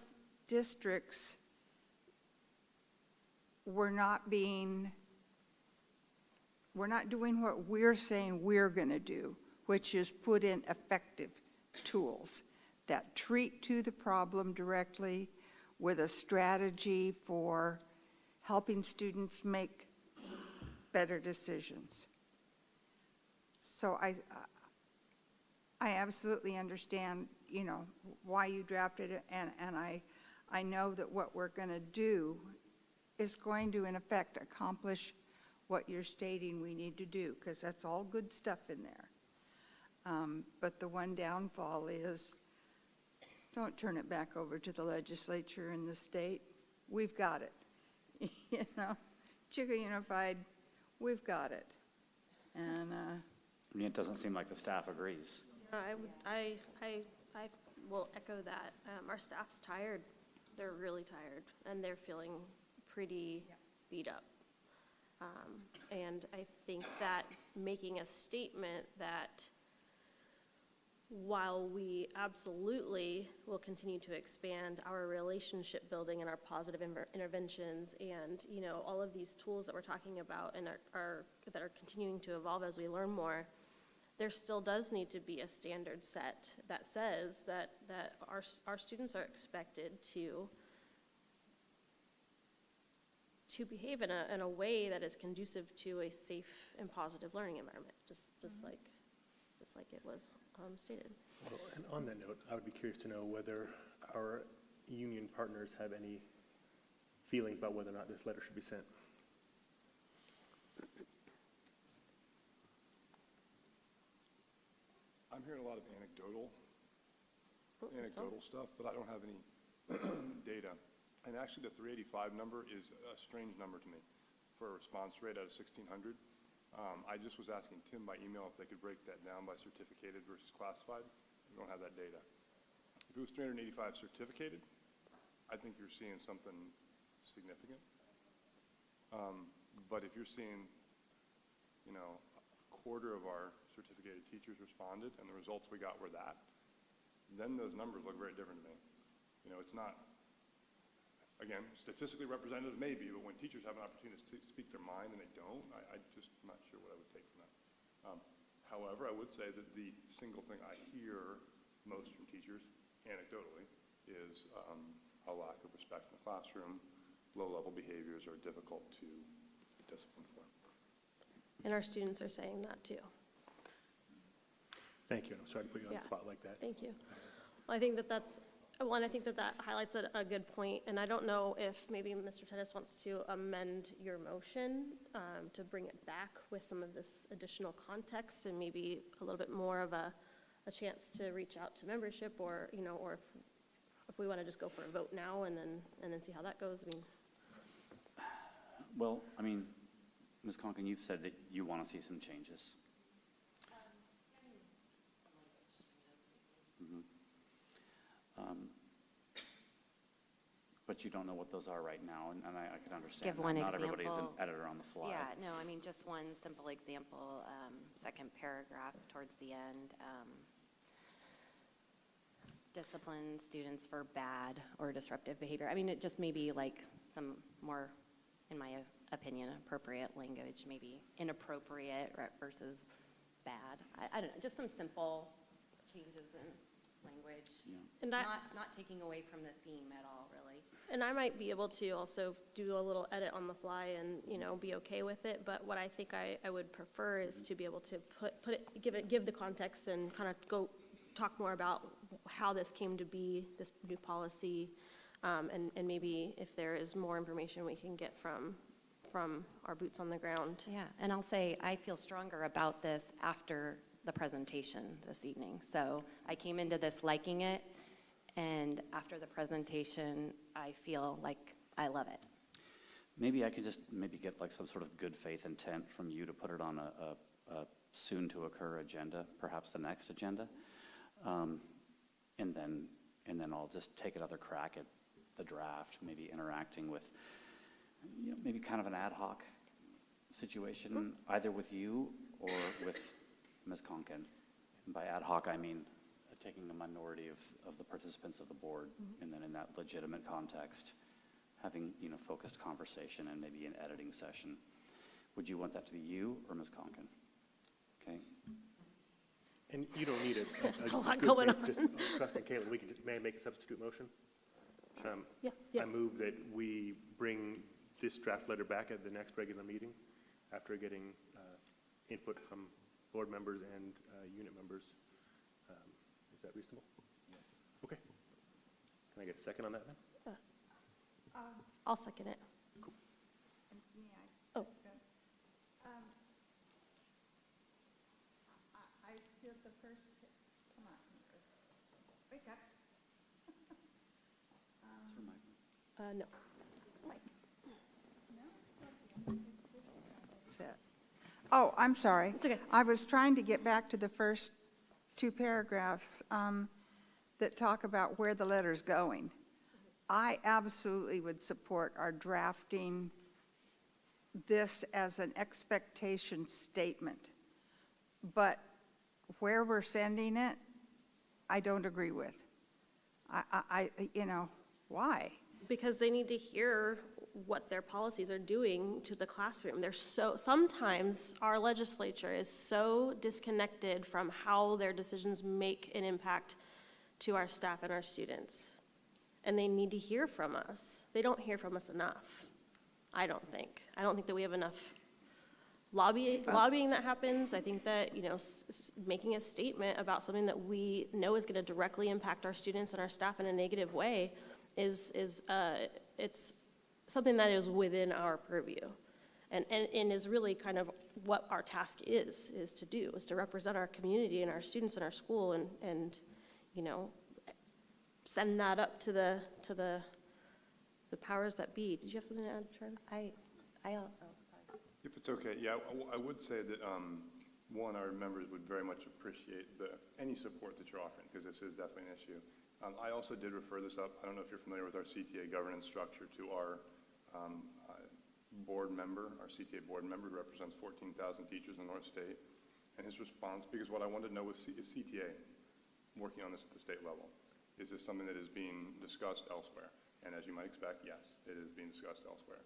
districts were not doing what we're saying we're going to do, which is put in effective tools that treat to the problem directly with a strategy for helping students make better decisions. So I absolutely understand, you know, why you drafted it, and I know that what we're going to do is going to, in effect, accomplish what you're stating we need to do, because that's all good stuff in there. But the one downfall is, don't turn it back over to the legislature and the state. We've got it. You know, Chico Unified, we've got it. And I mean, it doesn't seem like the staff agrees. I will echo that. Our staff's tired. They're really tired, and they're feeling pretty beat up. And I think that making a statement that while we absolutely will continue to expand our relationship building and our positive interventions and, you know, all of these tools that we're talking about and that are continuing to evolve as we learn more, there still does need to be a standard set that says that our students are expected to behave in a way that is conducive to a safe and positive learning environment, just like it was stated. Well, and on that note, I would be curious to know whether our union partners have any feelings about whether or not this letter should be sent. I'm hearing a lot of anecdotal stuff, but I don't have any data. And actually, the 385 number is a strange number to me for a response rate out of 1,600. I just was asking Tim by email if they could break that down by certificated versus classified. We don't have that data. If it was 385 certificated, I think you're seeing something significant. But if you're seeing, you know, a quarter of our certificated teachers responded and the results we got were that, then those numbers look very different to me. You know, it's not, again, statistically representative maybe, but when teachers have an opportunity to speak their mind and they don't, I'm just not sure what I would take from that. However, I would say that the single thing I hear most from teachers, anecdotally, is a lack of respect in the classroom. Low-level behaviors are difficult to discipline for. And our students are saying that too. Thank you, and I'm sorry to put you on the spot like that. Thank you. Well, I think I think that highlights a good point, and I don't know if maybe Mr. Tennis wants to amend your motion to bring it back with some of this additional context and maybe a little bit more of a chance to reach out to membership, or, you know, or if we want to just go for a vote now and then see how that goes. I mean, Well, I mean, Ms. Conklin, you've said that you want to see some changes. But you don't know what those are right now, and I can understand Give that. one Not example. everybody's an editor on the fly. Yeah, no, I mean, just one simple example, second paragraph towards the end. Discipline students for bad or disruptive behavior. I mean, it just may be like some more, in my opinion, appropriate language, maybe inappropriate versus bad. I don't know, just some simple changes in language. Yeah. And not taking away from the theme at all, really. and I might be able to also do a little edit on the fly and, you know, be okay with it, but what I think I would prefer is to be able to give the context and kind of go talk more about how this came to be, this new policy, and maybe if there is more information we can get from our boots on the ground. Yeah, and I'll say I feel stronger about this after the presentation this evening. So I came into this liking it, and after the presentation, I feel like I love it. Maybe I could just get like some sort of good faith intent from you to put it on a soon to occur agenda, perhaps the next agenda. And then I'll just take another crack at the draft, maybe interacting with, you know, maybe kind of an ad hoc situation, either with you or with Ms. Conklin. And by ad hoc, I mean taking a minority of the participants of the board, and then in that legitimate context, having, you know, focused conversation and maybe an editing session. Would you want that to be you or Ms. Conklin? Okay. And you don't need A lot going on. Just trust in Caitlin. May I make a substitute motion? Yeah, yes. I move that we bring this draft letter back at the next regular meeting after getting input from board members and unit members. Is that reasonable? Yes. Okay. Can I get a second on that then? I'll second it. May I Oh. discuss? I still the first, come on, wake up. No. That's it. Oh, I'm sorry. It's okay. I was trying to get back to the first two paragraphs. that talk about where the letter's going. I absolutely would support our drafting this as an expectation statement. But where we're sending it, I don't agree with. Why? Because they need to hear what their policies are doing to the classroom. Sometimes our legislature is so disconnected from how their decisions make an impact to our staff and our students. And they need to hear from us. They don't hear from us enough, I don't think. I don't think that we have enough lobbying that happens. I think that, making a statement about something that we know is going to directly impact our students and our staff in a negative way it's something that is within our purview. And is really kind of what our task is to represent our community and our students in our school and send that up to the powers that be. Did you have something to add, Charlie? Sorry. If it's okay, yeah, I would say that, one, our members would very much appreciate any support that you're offering, because this is definitely an issue. I also did refer this up, I don't know if you're familiar with our CTA governance structure, to our board member, our CTA board member, who represents 14,000 teachers in North State, and his response, because what I wanted to know was, is CTA working on this at the state level? Is this something that is being discussed elsewhere? And as you might expect, yes, it is being discussed elsewhere.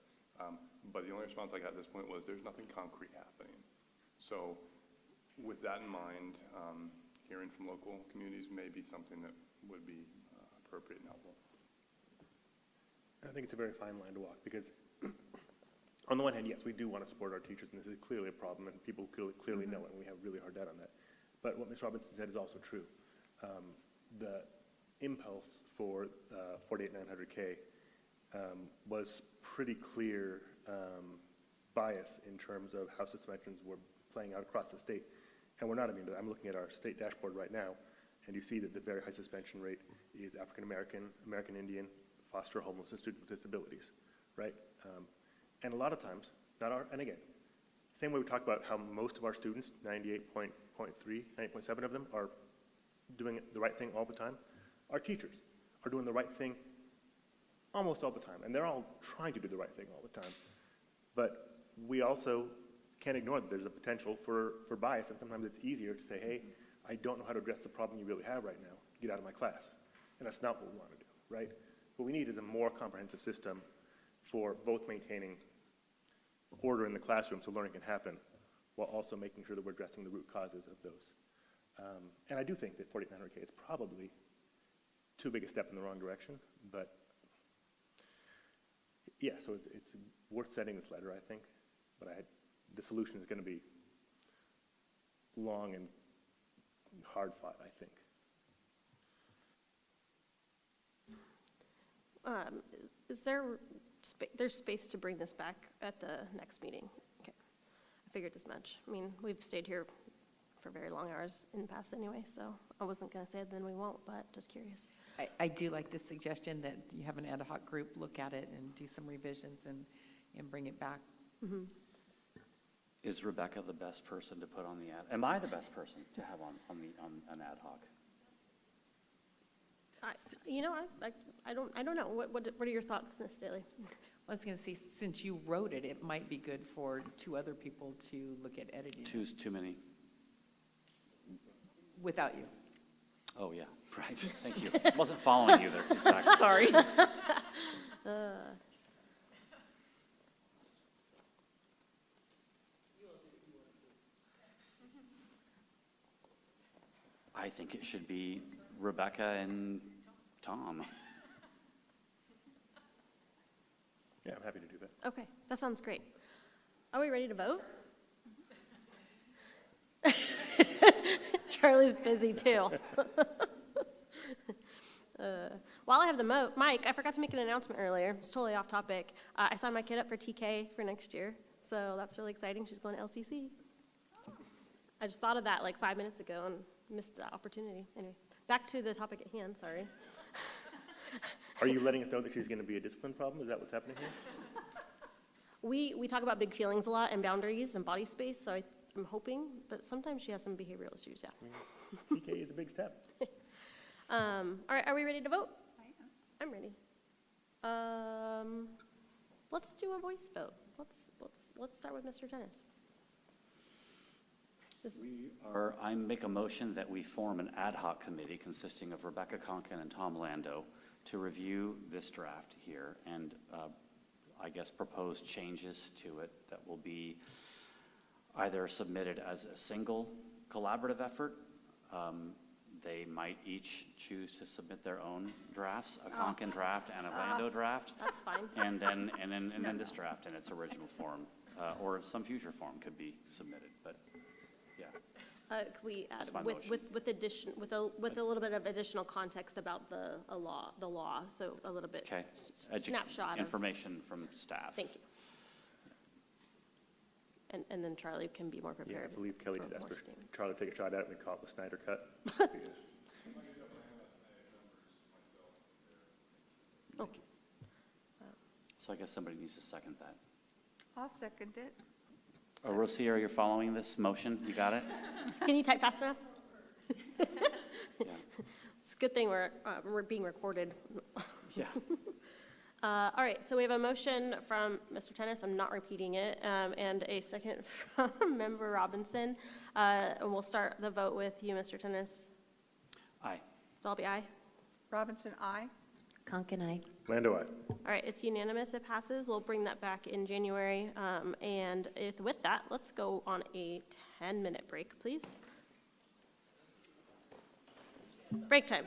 But the only response I got at this point was there's nothing concrete happening. So with that in mind, hearing from local communities may be something that would be appropriate and helpful. I think it's a very fine line to walk, because on the one hand, yes, we do want to support our teachers, and this is clearly a problem, and people clearly know it, and we have really hard data on that. But what Ms. Robinson said is also true. The impulse for 48,900K was pretty clear bias in terms of how suspensions were playing out across the state. And we're not immune to that. I'm looking at our state dashboard right now, and you see that the very high suspension rate is African American, American Indian, foster homeless, and student with disabilities, right? And a lot of times, and again, same way we talk about how most of our students, 98.3, 98.7 of them, are doing the right thing all the time, our teachers are doing the right thing almost all the time, and they're all trying to do the right thing all the time. But we also can't ignore that there's a potential for bias, and sometimes it's easier to say, hey, I don't know how to address the problem you really have right now. Get out of my class. And that's not what we want to do, right? What we need is a more comprehensive system for both maintaining order in the classroom so learning can happen, while also making sure that we're addressing the root causes of those. And I do think that 4,900K is probably too big a step in the wrong direction, but yeah, so it's worth sending this letter, I think, but the solution is going to be long and hard fought, I think. Is there's space to bring this back at the next meeting? Okay, I figured as much. I mean, we've stayed here for very long hours in the past anyway, so I wasn't going to say it, then we won't, but just curious. I do like the suggestion that you have an ad hoc group look at it and do some revisions and bring it back. Mm-hmm. Is Rebecca the best person to put on the ad? Am I the best person to have on an ad hoc? I don't know. What are your thoughts, Ms. Daly? I was going to say, since you wrote it, it might be good for two other people to look at editing. Two's too many. Without you. Oh, yeah, right. Thank you. Wasn't following you there. Exactly. Sorry. I think it should be Rebecca and Tom. Yeah, I'm happy to do that. Okay, that sounds great. Are we ready to vote? Charlie's busy too. While I have the mic, I forgot to make an announcement earlier. It's totally off topic. I signed my kid up for TK for next year, so that's really exciting. She's going to LCC. I just thought of that like 5 minutes ago and missed the opportunity. Anyway, back to the topic at hand, sorry. Are you letting us know that she's going to be a discipline problem? Is that what's happening here? We talk about big feelings a lot and boundaries and body space, so I'm hoping, but sometimes she has some behavioral issues, yeah. TK is a big step. All right, are we ready to vote? I'm ready. Let's do a voice vote. Let's start with Mr. Dennis. I make a motion that we form an ad hoc committee consisting of Rebecca Conkin and Tom Lando to review this draft here and I guess propose changes to it that will be either submitted as a single collaborative effort. They might each choose to submit their own drafts, a Conkin draft and a Lando draft. That's fine. And then this draft in its original form, or some future form could be submitted, but yeah. Could we add That's my with motion. with a little bit of additional context about the law, so a little bit Okay. snapshot of Information from staff. Thank you. And then Charlie can be more Yeah, prepared. I believe Kelly just for asked more for statements. Charlie to take a shot at it, and we call it the Snyder Cut. Oh. So I guess somebody needs to second that. I'll second it. Oh, Rosia, you're following this motion? You got it? Can you type fast enough? Yeah. It's a good thing we're being recorded. Yeah. All right, so we have a motion from Mr. Tennis, I'm not repeating it, and a second from Member Robinson. And we'll start the vote with you, Mr. Tennis. Aye. Dalby, aye. Robinson, aye. Conkin, aye. Lando, aye. All right, it's unanimous, it passes. We'll bring that back in January. And with that, let's go on a 10-minute break, please. Break time.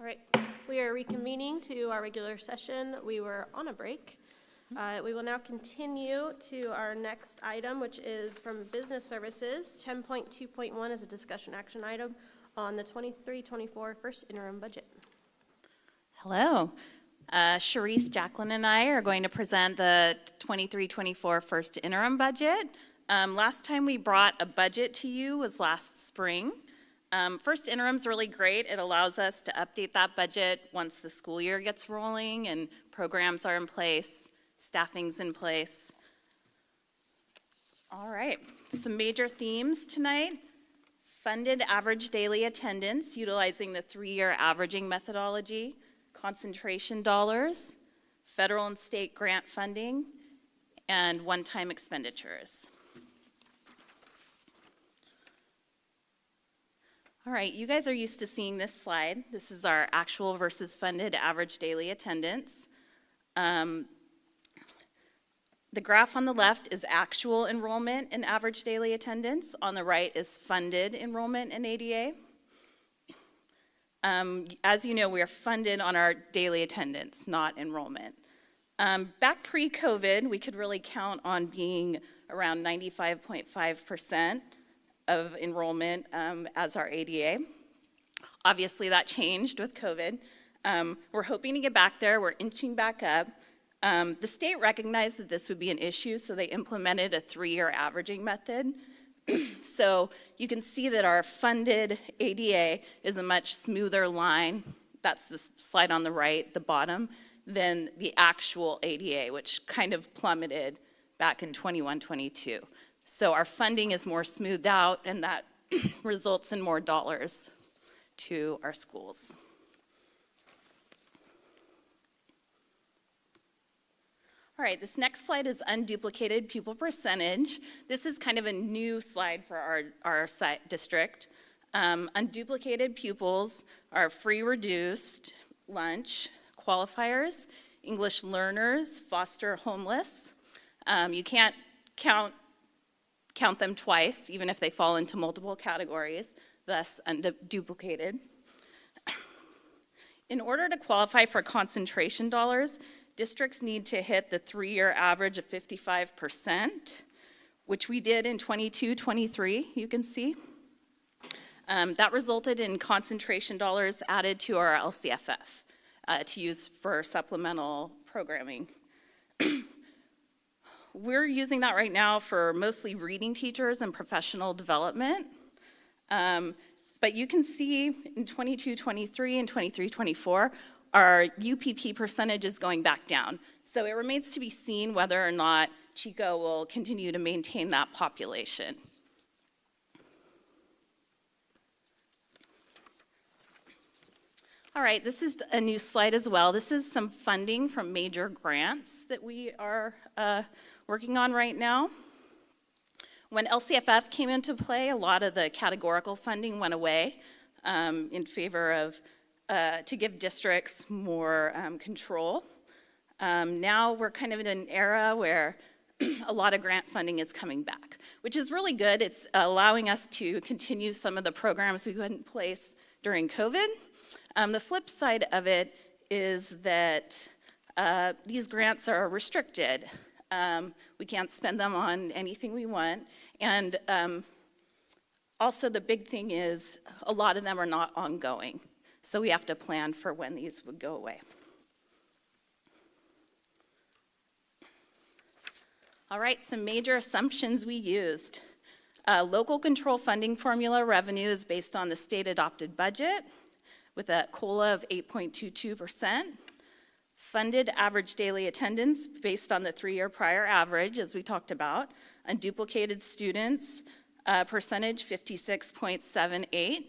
All right, we are reconvening to our regular session. We were on a break. We will now continue to our next item, which is from Business Services. 10.2.1 is a discussion action item on the 23-24 first interim budget. Hello. Sharice, Jacqueline, and I are going to present the 23-24 first interim budget. Last time we brought a budget to you was last spring. First interim's really great. It allows us to update that budget once the school year gets rolling and programs are in place, staffing's in place. All right, some major themes tonight. Funded average daily attendance utilizing the 3-year averaging methodology, concentration dollars, federal and state grant funding, and one-time expenditures. All right, you guys are used to seeing this slide. This is our actual versus funded average daily attendance. The graph on the left is actual enrollment and average daily attendance. On the right is funded enrollment and ADA. As you know, we are funded on our daily attendance, not enrollment. Back pre-COVID, we could really count on being around 95.5% of enrollment as our ADA. Obviously, that changed with COVID. We're hoping to get back there. We're inching back up. The state recognized that this would be an issue, so they implemented a 3-year averaging method. So you can see that our funded ADA is a much smoother line, that's the slide on the right, the bottom, than the actual ADA, which kind of plummeted back in 21-22. So our funding is more smoothed out, and that results in more dollars to our schools. All right, this next slide is unduplicated pupil percentage. This is kind of a new slide for our district. Unduplicated pupils are free reduced lunch, qualifiers, English learners, foster homeless. You can't count them twice, even if they fall into multiple categories, thus unduplicated. In order to qualify for concentration dollars, districts need to hit the 3-year average of 55%, which we did in 22-23, you can see. That resulted in concentration dollars added to our LCFF to use for supplemental programming. We're using that right now for mostly reading teachers and professional development. But you can see in 22-23 and 23-24, our UPP percentage is going back down. So it remains to be seen whether or not Chico will continue to maintain that population. All right, this is a new slide as well. This is some funding from major grants that we are working on right now. When LCFF came into play, a lot of the categorical funding went away in favor of to give districts more control. Now we're kind of in an era where a lot of grant funding is coming back, which is really good. It's allowing us to continue some of the programs we put in place during COVID. The flip side of it is that these grants are restricted. We can't spend them on anything we want. And also the big thing is a lot of them are not ongoing. So we have to plan for when these would go away. All right, some major assumptions we used. Local control funding formula revenue is based on the state adopted budget with a COLA of 8.22%. Funded average daily attendance based on the 3-year prior average, as we talked about. Unduplicated students, percentage 56.78.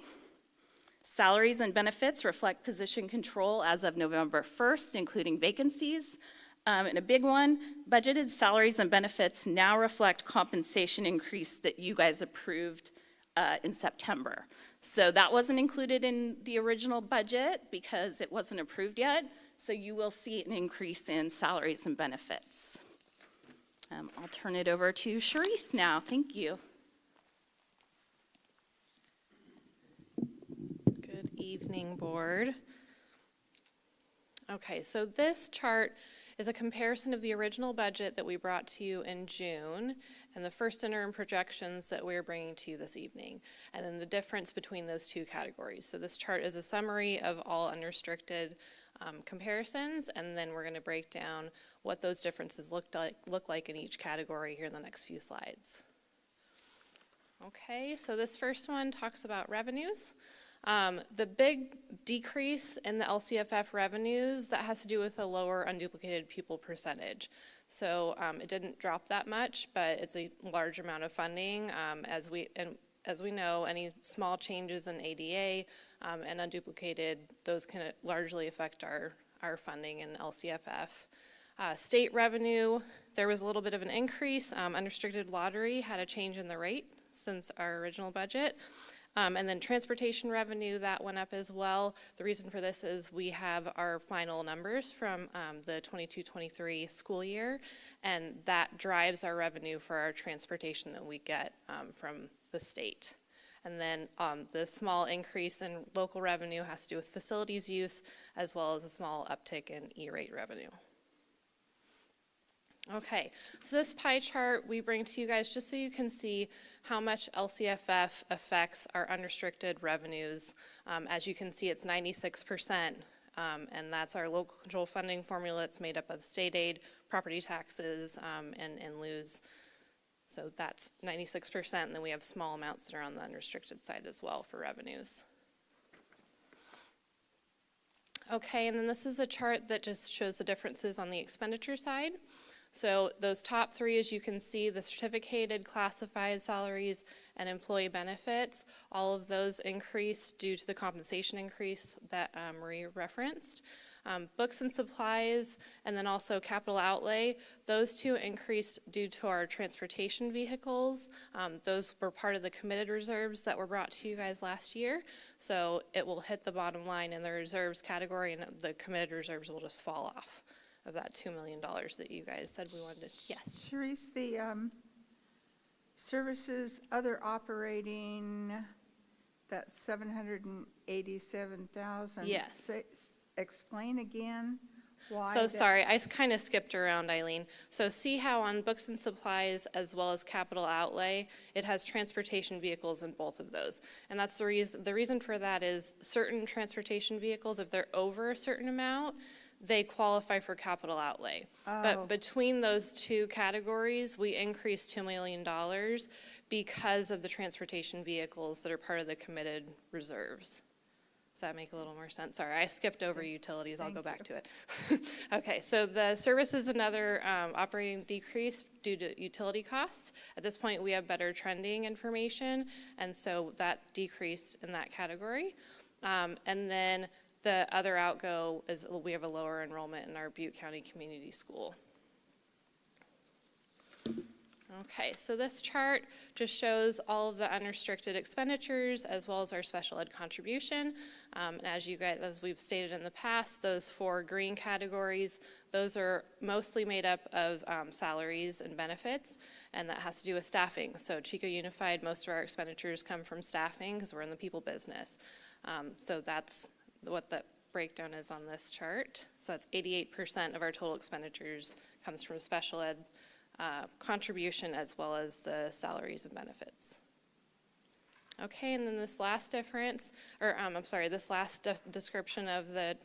Salaries and benefits reflect position control as of November 1st, including vacancies. And a big one, budgeted salaries and benefits now reflect compensation increase that you guys approved in September. So that wasn't included in the original budget because it wasn't approved yet. So you will see an increase in salaries and benefits. I'll turn it over to Sharice now. Thank you. Good evening, board. Okay, so this chart is a comparison of the original budget that we brought to you in June and the first interim projections that we're bringing to you this evening, and then the difference between those two categories. So this chart is a summary of all unrestricted comparisons, and then we're going to break down what those differences look like in each category here in the next few slides. Okay, so this first one talks about revenues. The big decrease in the LCFF revenues, that has to do with a lower unduplicated pupil percentage. So it didn't drop that much, but it's a large amount of funding. As we know, any small changes in ADA and unduplicated, those can largely affect our funding in LCFF. State revenue, there was a little bit of an increase. Unrestricted lottery had a change in the rate since our original budget. And then transportation revenue, that went up as well. The reason for this is we have our final numbers from the 22-23 school year, and that drives our revenue for our transportation that we get from the state. And then the small increase in local revenue has to do with facilities use, as well as a small uptick in E-rate revenue. Okay, so this pie chart we bring to you guys just so you can see how much LCFF affects our unrestricted revenues. As you can see, it's 96%, and that's our local control funding formula. It's made up of state aid, property taxes, and lieu's. So that's 96%, and then we have small amounts that are on the unrestricted side as well for revenues. Okay, and then this is a chart that just shows the differences on the expenditure side. So those top three, as you can see, the certificated, classified salaries, and employee benefits, all of those increased due to the compensation increase that Marie referenced. Books and supplies, and then also capital outlay, those two increased due to our transportation vehicles. Those were part of the committed reserves that were brought to you guys last year. So it will hit the bottom line in the reserves category, and the committed reserves will just fall off of that $2 million that you guys said we wanted to. Yes. Therese, the services, other operating, that 787,000. Yes. Explain again why. So sorry, I kind of skipped around, Eileen. So see how on books and supplies as well as capital outlay, it has transportation vehicles in both of those. And that's the reason. The reason for that is certain transportation vehicles, if they're over a certain amount, they qualify for capital outlay. Oh. But between those two categories, we increased $2 million because of the transportation vehicles that are part of the committed reserves. Does that make a little more sense? Sorry, I skipped over utilities. I'll go back to it. Okay, so the service is another operating decrease due to utility costs. At this point, we have better trending information, and so that decreased in that category. And then the other outgo is we have a lower enrollment in our Butte County Community School. Okay, so this chart just shows all of the unrestricted expenditures as well as our special ed contribution. And as we've stated in the past, those four green categories, those are mostly made up of salaries and benefits, and that has to do with staffing. So Chico Unified, most of our expenditures come from staffing because we're in the people business. So that's what the breakdown is on this chart. So that's 88% of our total expenditures comes from special ed contribution as well as the salaries and benefits. Okay, and then this last difference, or this last description of the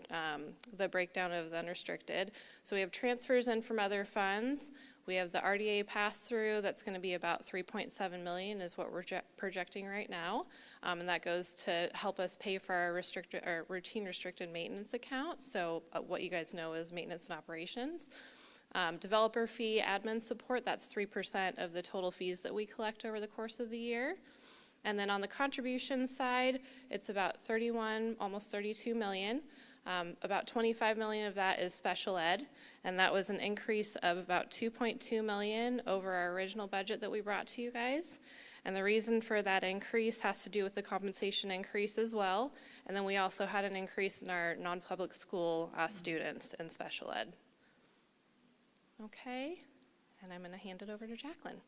breakdown of the unrestricted. So we have transfers in from other funds. We have the RDA pass-through, that's going to be about $3.7 million is what we're projecting right now. And that goes to help us pay for our routine restricted maintenance account. So what you guys know is maintenance and operations. Developer fee, admin support, that's 3% of the total fees that we collect over the course of the year. And then on the contribution side, it's about almost 32 million. About 25 million of that is special ed, and that was an increase of about 2.2 million over our original budget that we brought to you guys. And the reason for that increase has to do with the compensation increase as well. And then we also had an increase in our non-public school students in special ed. Okay, and I'm going to hand it over to Jacqueline.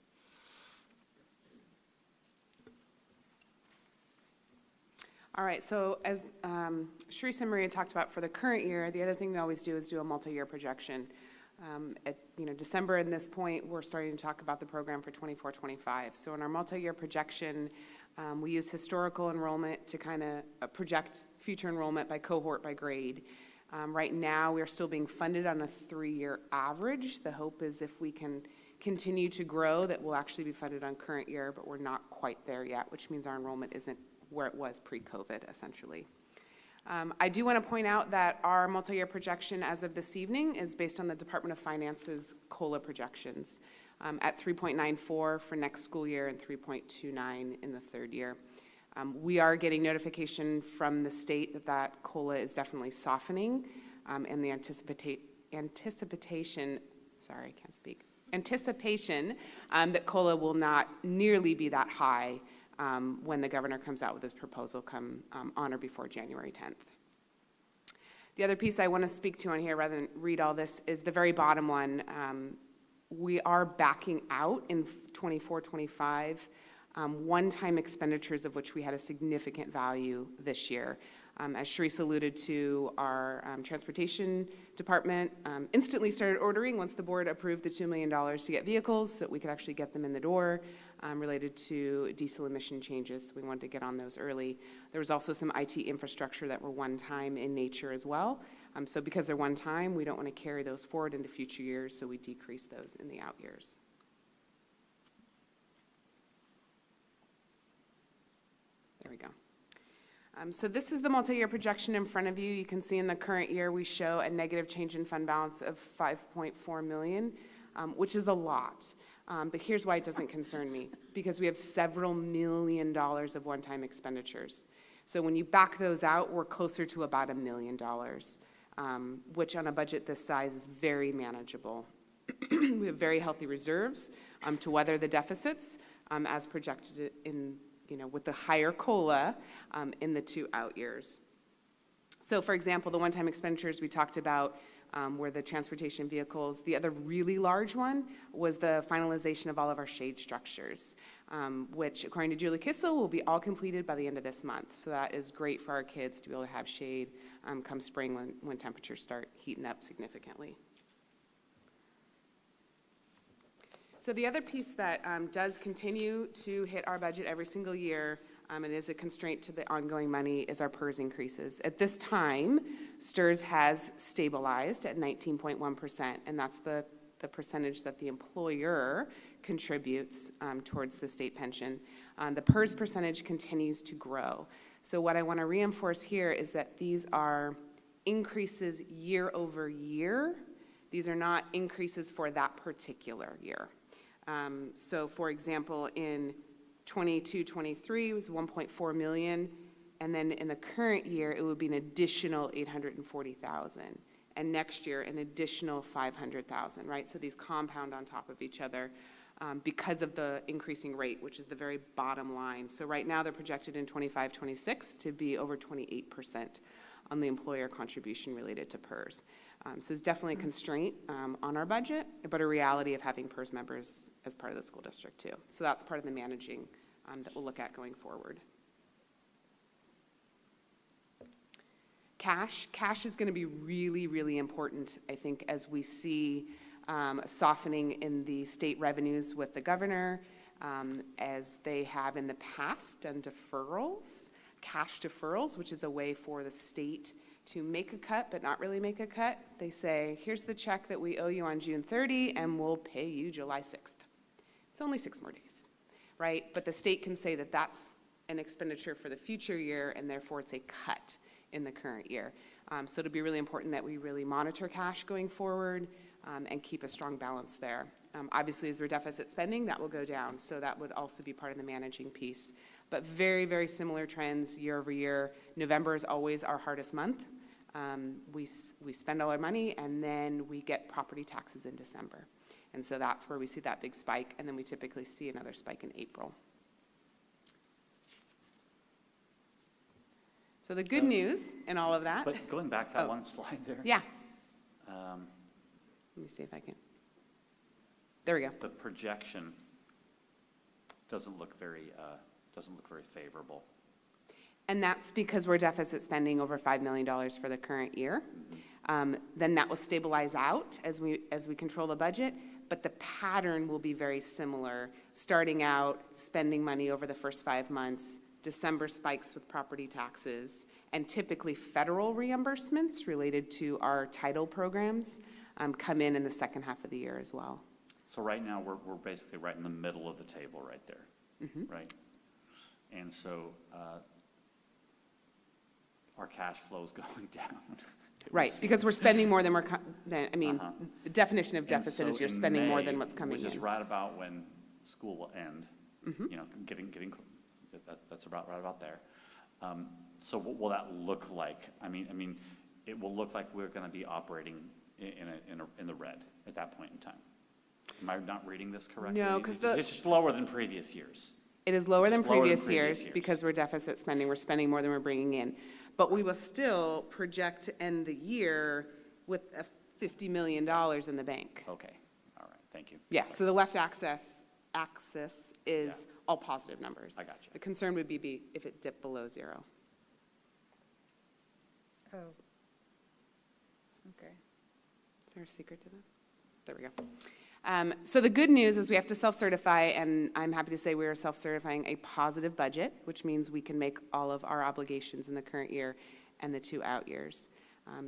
All right, so as Sharice and Maria talked about for the current year, the other thing we always do is do a multi-year projection. At December at this point, we're starting to talk about the program for 24-25. So in our multi-year projection, we use historical enrollment to kind of project future enrollment by cohort, by grade. Right now, we are still being funded on a 3-year average. The hope is if we can continue to grow, that we'll actually be funded on current year, but we're not quite there yet, which means our enrollment isn't where it was pre-COVID, essentially. I do want to point out that our multi-year projection as of this evening is based on the Department of Finance's COLA projections at 3.94 for next school year and 3.29 in the third year. We are getting notification from the state that that COLA is definitely softening, and the anticipation that COLA will not nearly be that high when the governor comes out with his proposal on or before January 10th. The other piece I want to speak to on here, rather than read all this, is the very bottom one. We are backing out in 24-25 one-time expenditures of which we had a significant value this year. As Sharice alluded to, our transportation department instantly started ordering once the board approved the $2 million to get vehicles so that we could actually get them in the door related to diesel emission changes. We wanted to get on those early. There was also some IT infrastructure that were one-time in nature as well. So because they're one-time, we don't want to carry those forward into future years, so we decrease those in the out years. There we go. So this is the multi-year projection in front of you. You can see in the current year we show a negative change in fund balance of $5.4 million, which is a lot. But here's why it doesn't concern me, because we have several $1 million of one-time expenditures. So when you back those out, we're closer to about $1 million, which on a budget this size is very manageable. We have very healthy reserves to weather the deficits as projected in with the higher COLA in the 2 out years. So for example, the one-time expenditures we talked about were the transportation vehicles. The other really large one was the finalization of all of our shade structures, which according to Julie Kissel will be all completed by the end of this month. So that is great for our kids to be able to have shade come spring when temperatures start heating up significantly. So the other piece that does continue to hit our budget every single year and is a constraint to the ongoing money is our PERS increases. At this time, STRS has stabilized at 19.1%, and that's the percentage that the employer contributes towards the state pension. The PERS percentage continues to grow. So what I want to reinforce here is that these are increases year over year. These are not increases for that particular year. So for example, in 22-23 it was 1.4 million, and then in the current year it would be an additional 840,000, and next year an additional 500,000, right? So these compound on top of each other because of the increasing rate, which is the very bottom line. So right now they're projected in 25-26 to be over 28% on the employer contribution related to PERS. So it's definitely a constraint on our budget, but a reality of having PERS members as part of the school district too. So that's part of the managing that we'll look at going forward. Cash is going to be really, really important, I think, as we see softening in the state revenues with the governor, as they have in the past done deferrals, cash deferrals, which is a way for the state to make a cut but not really make a cut. They say, here's the check that we owe you on June 30 and we'll pay you July 6th. It's only 6 more days, right? But the state can say that that's an expenditure for the future year and therefore it's a cut in the current year. So it'll be really important that we really monitor cash going forward and keep a strong balance there. Obviously, as we're deficit spending, that will go down. So that would also be part of the managing piece. But very, very similar trends year over year. November is always our hardest month. We spend all our money and then we get property taxes in December. And so that's where we see that big spike, and then we typically see another spike in April. So the good news in all of that. But going back to that one slide there. Yeah. Let me see if I can. There we go. The projection doesn't look very favorable. And that's because we're deficit spending over $5 million for the current year. Then that will stabilize out as we control the budget, but the pattern will be very similar, starting out spending money over the first 5 months, December spikes with property taxes, and typically federal reimbursements related to our title programs come in the second half of the year as well. So right now, we're basically right in the middle of the table right there, right? And so our cash flow is going down. Right, because we're spending more than the definition of deficit is you're spending more than what's coming in. Which is right about when school will end, you know, that's right about there. So what will that look like? I mean, it will look like we're gonna be operating in the red at that point in time. Am I not reading this correctly? No, because it's just lower than previous years. It is lower than previous years because we're deficit spending. We're spending more than we're bringing in. But we will still project to end the year with $50 million in the bank. Okay, all right, thank you. Yeah, so the left axis is all positive numbers. I got you. The concern would be if it dipped below 0. Oh. Okay. Is there a secret to this? There we go. So the good news is we have to self-certify, and I'm happy to say we are self-certifying a positive budget, which means we can make all of our obligations in the current year and the 2 out years.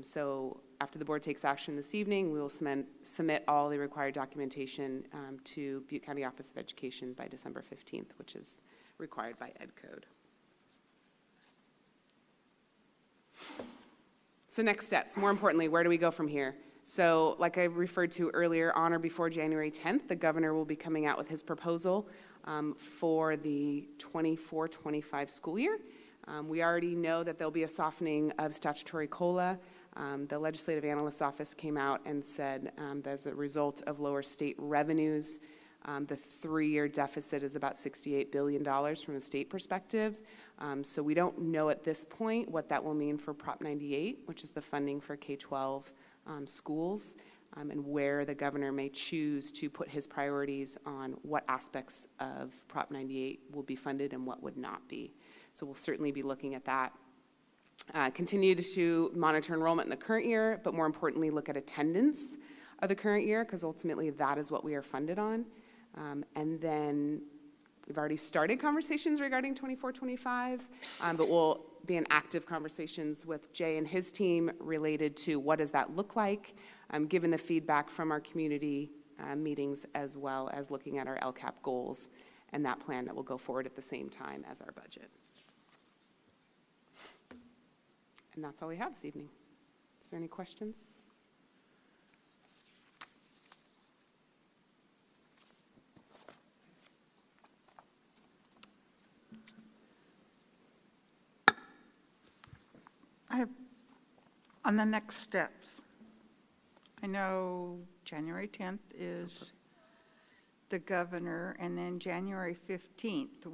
So after the board takes action this evening, we will submit all the required documentation to Butte County Office of Education by December 15th, which is required by Ed Code. So next steps, more importantly, where do we go from here? So like I referred to earlier, on or before January 10th, the governor will be coming out with his proposal for the 24-25 school year. We already know that there'll be a softening of statutory COLA. The Legislative Analyst's Office came out and said that as a result of lower state revenues, the 3-year deficit is about $68 billion from a state perspective. So we don't know at this point what that will mean for Prop 98, which is the funding for K-12 schools, and where the governor may choose to put his priorities on what aspects of Prop 98 will be funded and what would not be. So we'll certainly be looking at that. Continue to monitor enrollment in the current year, but more importantly, look at attendance of the current year, because ultimately that is what we are funded on. And then we've already started conversations regarding 24-25, but we'll be in active conversations with Jay and his team related to what does that look like, given the feedback from our community meetings, as well as looking at our LCAP goals and that plan that will go forward at the same time as our budget. And that's all we have this evening. Is there any questions? On the next steps, I know January 10th is the governor, and then January 15th,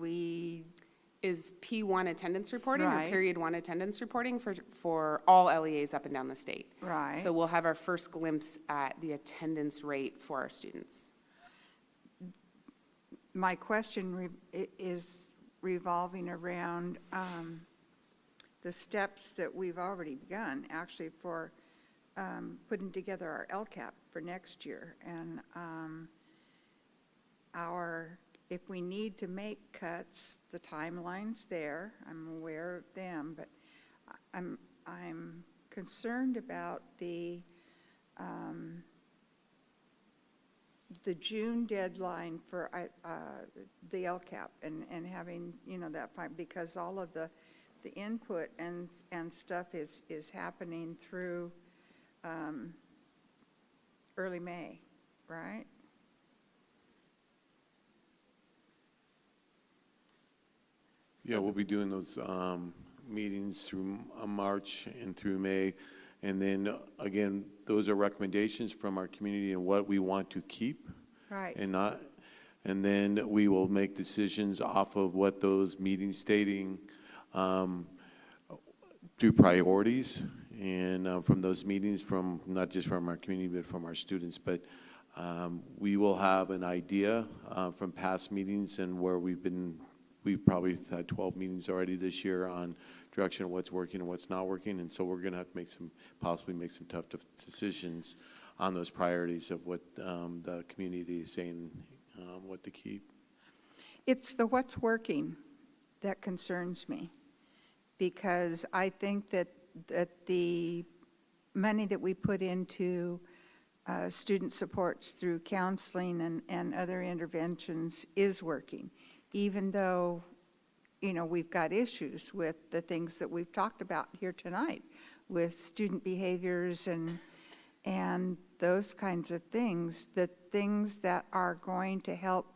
is P1 attendance reporting or Right. period 1 attendance reporting for all LEAs up and down the state. Right. So we'll have our first glimpse at the attendance rate for our students. My question is revolving around the steps that we've already begun, actually, for putting together our LCAP for next year. And if we need to make cuts, the timeline's there. I'm aware of them, but I'm concerned about the June deadline for the LCAP and having, that pipe, because all of the input and stuff is happening through early May, right? Yeah, we'll be doing those meetings through March and through May. And then, again, those are recommendations from our community and what we want to keep. Right. And not, and then we will make decisions off of what those meetings stating through priorities and from those meetings, from not just from our community, but from our students. But we will have an idea from past meetings and where we've been we've probably had 12 meetings already this year on direction of what's working and what's not working, and so we're going to have to possibly make some tough decisions on those priorities of what the community is saying, what to keep. It's the what's working that concerns me, because I think that the money that we put into student supports through counseling and other interventions is working, even though, you know, we've got issues with the things that we've talked about here tonight, with student behaviors and those kinds of things. The things that are going to help,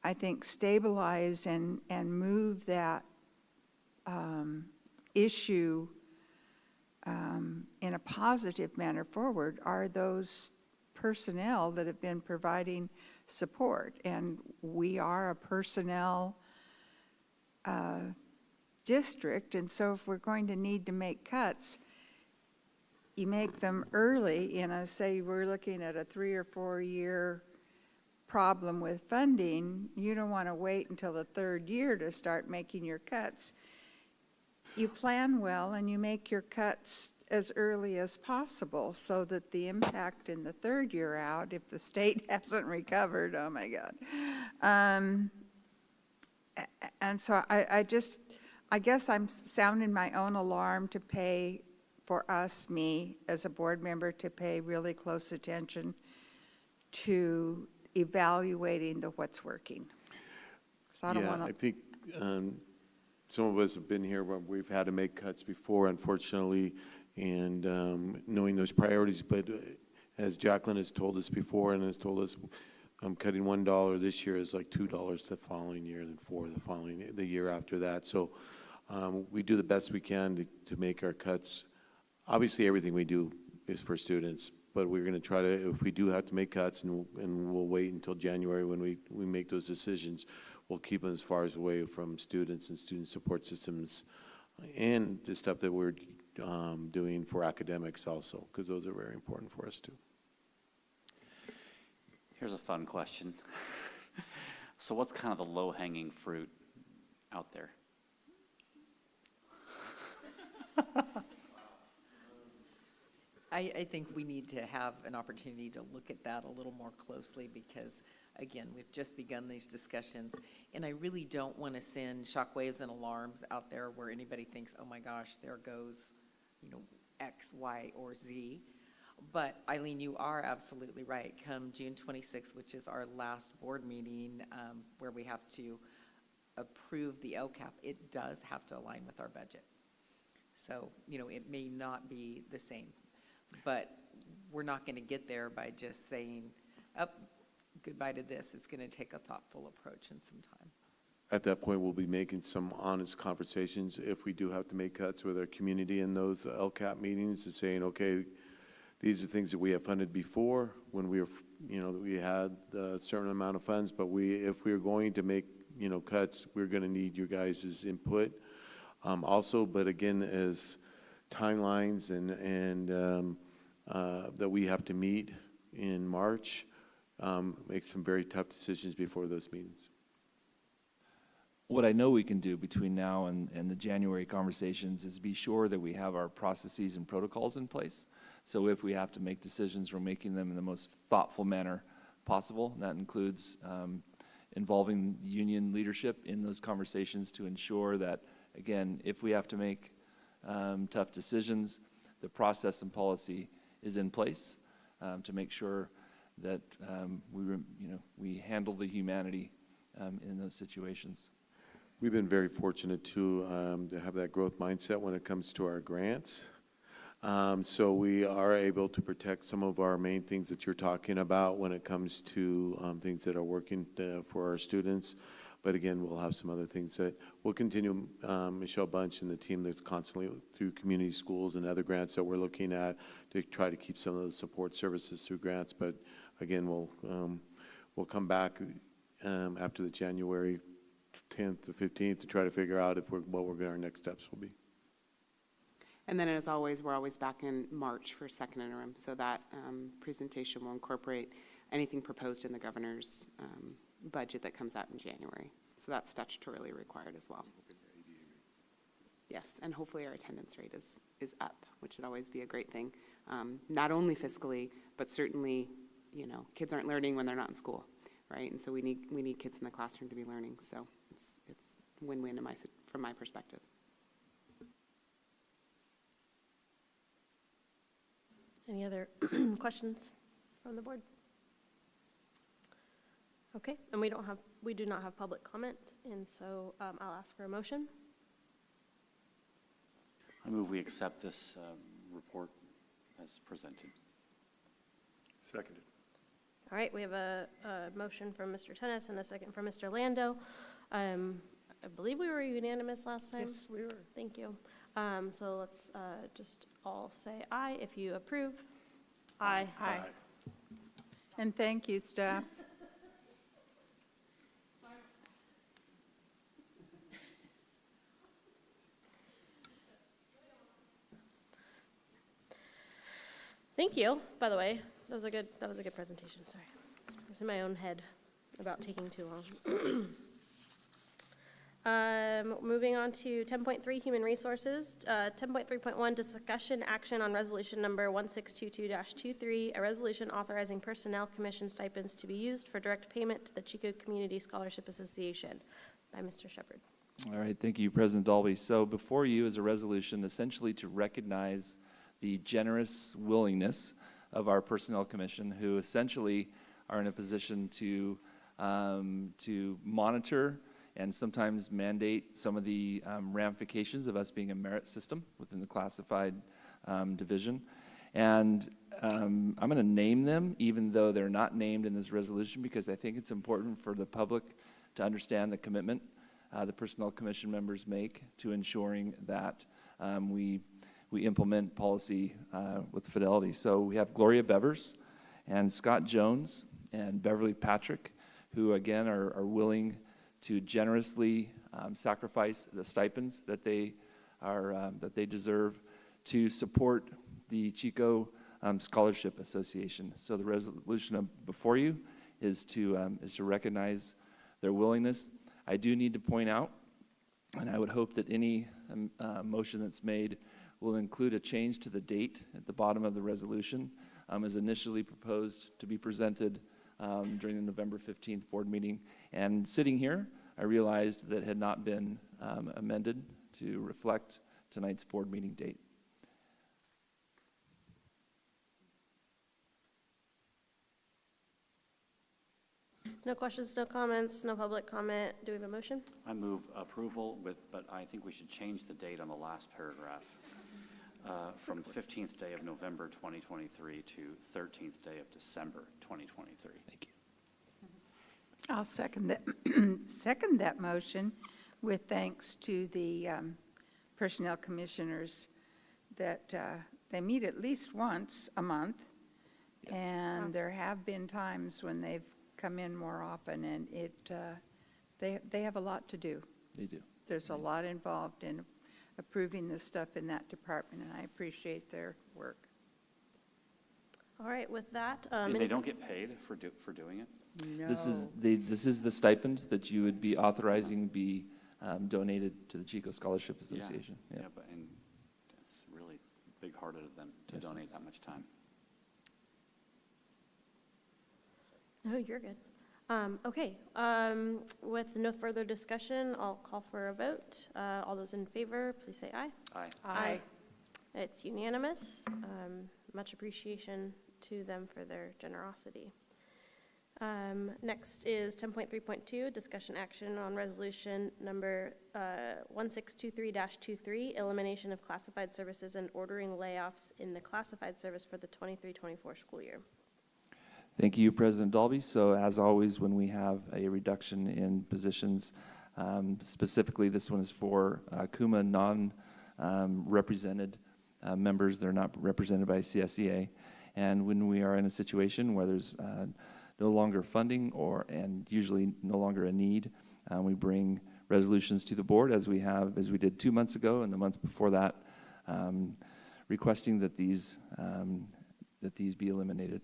I think, stabilize and move that issue in a positive manner forward are those personnel that have been providing support. And we are a personnel district, and so if we're going to need to make cuts, you make them early in a, say we're looking at a 3 or 4 year problem with funding. You don't want to wait until the 3rd year to start making your cuts. You plan well and you make your cuts as early as possible so that the impact in the 3rd year out, if the state hasn't recovered, oh my God. And so I guess I'm sounding my own alarm to pay for us, me as a board member, to pay really close attention to evaluating the what's working. 'Cause I don't want to. I think some of us have been here where we've had to make cuts before, unfortunately, and knowing those priorities. But as Jacqueline has told us before and has told us, cutting $1 this year is like $2 the following year, and $4 the year after that. So we do the best we can to make our cuts. Obviously, everything we do is for students, but we're going to try to, if we do have to make cuts, and we'll wait until January when we make those decisions, we'll keep them as far as away from students and student support systems and the stuff that we're doing for academics also, because those are very important for us too. Here's a fun question. So what's kind of the low-hanging fruit out there? I think we need to have an opportunity to look at that a little more closely because, again, we've just begun these discussions, and I really don't want to send shockwaves and alarms out there where anybody thinks, oh my gosh, there goes, you know, X, Y, or Z. But Eileen, you are absolutely right. Come June 26th, which is our last board meeting, where we have to approve the LCAP, it does have to align with our budget. So, you know, it may not be the same. But we're not going to get there by just saying, oh, goodbye to this. It's going to take a thoughtful approach and some time. At that point, we'll be making some honest conversations if we do have to make cuts with our community in those LCAP meetings, and saying, okay, these are things that we have funded before when we were, you know, we had a certain amount of funds, but if we are going to make, you know, cuts, we're going to need your guys' input also. But again, as timelines and that we have to meet in March, make some very tough decisions before those meetings. What I know we can do between now and the January conversations is be sure that we have our processes and protocols in place. So if we have to make decisions, we're making them in the most thoughtful manner possible. That includes involving union leadership in those conversations to ensure that, again, if we have to make tough decisions, the process and policy is in place to make sure that we handle the humanity in those situations. We've been very fortunate to have that growth mindset when it comes to our grants. So we are able to protect some of our main things that you're talking about when it comes to things that are working for our students. But again, we'll have some other things that we'll continue. Michelle Bunch and the team that's constantly through community schools and other grants that we're looking at to try to keep some of those support services through grants. But again, we'll come back after the January 10th to 15th to try to figure out what our next steps will be. And then, as always, we're always back in March for second interim, so that presentation will incorporate anything proposed in the governor's budget that comes out in January. So that's statutorily required as well. Yes, and hopefully our attendance rate is up, which would always be a great thing. Not only fiscally, but certainly, kids aren't learning when they're not in school, right? And so we need kids in the classroom to be learning. So it's win-win from my perspective. Any other questions from the board? Okay, and we do not have public comment, and so I'll ask for a motion. I move we accept this report as presented. Seconded. All right, we have a motion from Mr. Tennis and a second from Mr. Lando. I believe we were unanimous last time. Yes, we were. Thank you. So let's just all say aye if you approve. Aye. Aye. And thank you, staff. Thank you, by the way. That was a good presentation. Sorry. I was in my own head about taking too long. Moving on to 10.3, Human Resources. 10.3.1, Discussion Action on Resolution Number 1622-23, a resolution authorizing Personnel Commission stipends to be used for direct payment to the Chico Community Scholarship Association, by Mr. Shepherd. All right, thank you, President Dalby. So before you is a resolution essentially to recognize the generous willingness of our Personnel Commission, who essentially are in a position to monitor and sometimes mandate some of the ramifications of us being a merit system within the classified division. And I'm going to name them, even though they're not named in this resolution, because I think it's important for the public to understand the commitment the Personnel Commission members make to ensuring that we implement policy with fidelity. So we have Gloria Bevers and Scott Jones and Beverly Patrick, who again are willing to generously sacrifice the stipends that they deserve to support the Chico Scholarship Association. So the resolution before you is to recognize their willingness. I do need to point out, and I would hope that any motion that's made will include a change to the date at the bottom of the resolution, as initially proposed to be presented during the November 15th board meeting. And sitting here, I realized that it had not been amended to reflect tonight's board meeting date. No questions, no comments, no public comment. Do we have a motion? I move approval but I think we should change the date on the last paragraph from 15th day of November 2023 to 13th day of December 2023. Thank you. I'll second that motion with thanks to the Personnel Commissioners that they meet at least once a month. Yes. And there have been times when they've come in more often, and they have a lot to do. They do. There's a lot involved in approving the stuff in that department, and I appreciate their work. All right, with that. And they don't get paid for doing it? No. This is the stipend that you would be authorizing be donated to the Chico Scholarship Association. Yeah, and it's really big-hearted of them to donate that much time. No, you're good. Okay, with no further discussion, I'll call for a vote. All those in favor, please say aye. Aye. Aye. It's unanimous. Much appreciation to them for their generosity. Next is 10.3.2, discussion action on resolution number 1623-23, elimination of classified services and ordering layoffs in the classified service for the 23-24 school year. Thank you, President Dalby. So as always, when we have a reduction in positions, specifically this one is for KUMA non-represented members. They're not represented by CSEA. And when we are in a situation where there's no longer funding and usually no longer a need, we bring resolutions to the board as we did 2 months ago and the month before that, requesting that these be eliminated.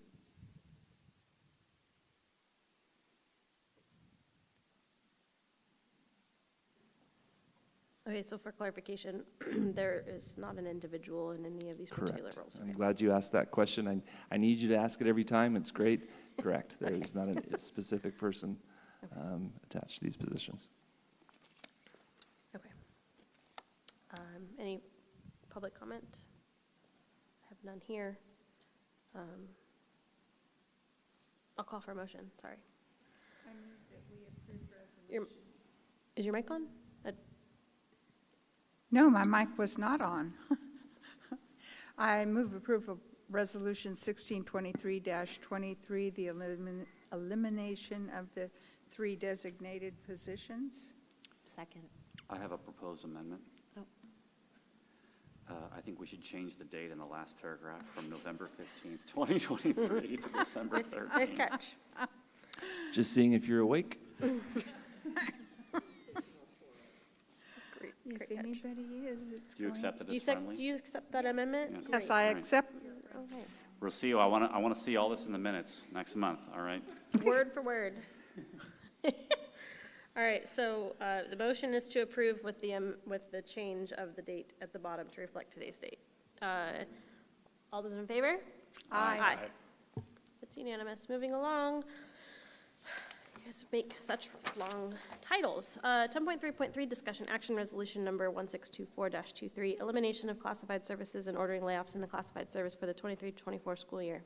Okay, so for clarification, there is not an individual in any of these particular Correct. roles. I'm glad you asked that question. I need you to ask it every time. It's great. Correct. There is not a specific person attached to these positions. Okay. Any public comment? I have none here. I'll call for a motion, sorry. Is your mic on? No, my mic was not on. I move approval of Resolution 1623-23, the elimination of the 3 designated positions. Second. I have a proposed amendment. Oh. I think we should change the date in the last paragraph from November 15th, 2023 to December 13th. Nice catch. Just seeing if you're awake. If anybody is, it's Do you going. accept it Do you as friendly? do you accept that amendment? Yes. Yes, Great. I All right. accept. Okay. Rocio, I want to see all this in the minutes next month, all right? Word for word. All right, so the motion is to approve with the change of the date at the bottom to reflect today's date. All those in favor? Aye. It's unanimous. Moving along. You guys make such long titles. 10.3.3, discussion action resolution number 1624-23, elimination of classified services and ordering layoffs in the classified service for the 23-24 school year.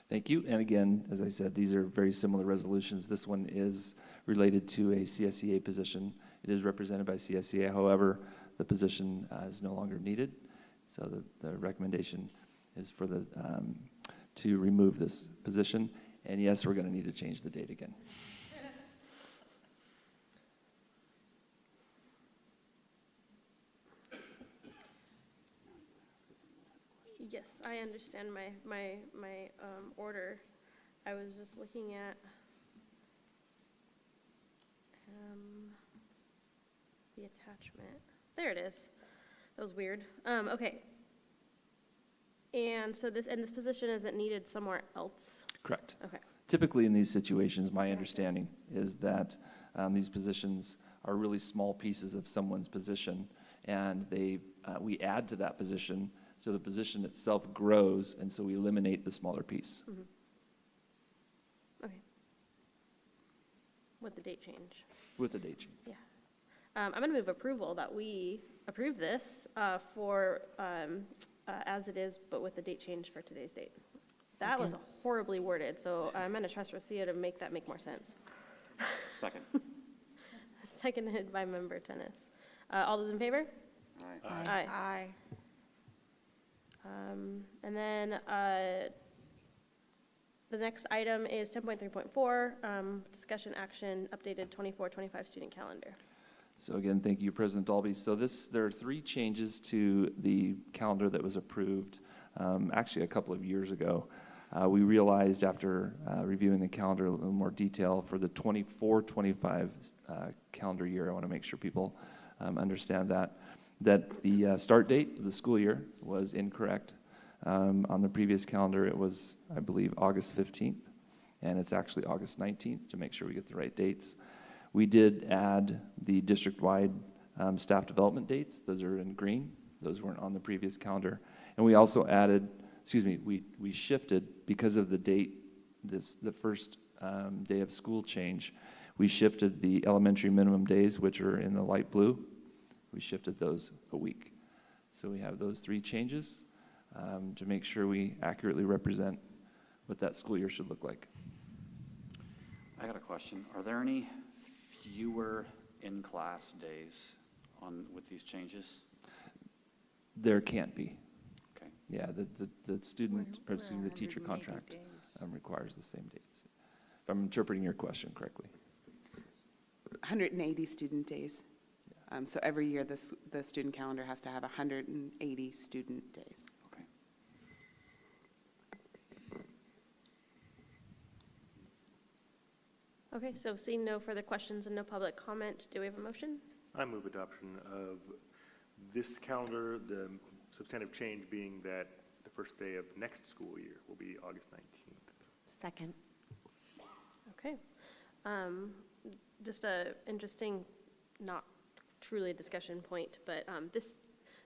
Thank you. And again, as I said, these are very similar resolutions. This one is related to a CSEA position. It is represented by CSEA. However, the position is no longer needed. So the recommendation is for to remove this position. And yes, we're going to need to change the date again. Yes, I understand my order. I was just looking at the attachment. There it is. That was weird. Okay. And so this position isn't needed somewhere else? Correct. Okay. Typically in these situations, my understanding is that these positions are really small pieces of someone's position, and we add to that position, so the position itself grows, and so we eliminate the smaller piece. Mm-hmm. Okay. With the date change. With the date change. Yeah. I'm going to move approval that we approve this as it is, but with the date change for today's date. That was horribly worded, so I'm going to trust Rocio to make that make more sense. Second. Seconded by Member Tennis. All those in favor? Aye. Aye. Aye. And then the next item is 10.3.4, discussion action, updated 24-25 student calendar. So again, thank you, President Dalby. So there are 3 changes to the calendar that was approved actually a couple of years ago. We realized after reviewing the calendar in a little more detail for the 24-25 calendar year, I want to make sure people understand that the start date of the school year was incorrect. On the previous calendar, it was, I believe, August 15th, and it's actually August 19th, to make sure we get the right dates. We did add the district-wide staff development dates. Those are in green. Those weren't on the previous calendar. And we also added, we shifted, because of the date, the first day of school change, we shifted the elementary minimum days, which are in the light blue. We shifted those a week. So we have those 3 changes to make sure we accurately represent what that school year should look like. I got a question. Are there any fewer in-class days with these changes? There can't be. Okay. Yeah, the student, or excuse me, the teacher contract requires the same dates. If I'm interpreting your question correctly. 180 student days. So every year, the student calendar has to have 180 student days. Okay. Okay, so seeing no further questions and no public comment, do we have a motion? I move adoption of this calendar, the substantive change being that the first day of next school year will be August 19th. Second. Okay. Just a interesting, not truly a discussion point, but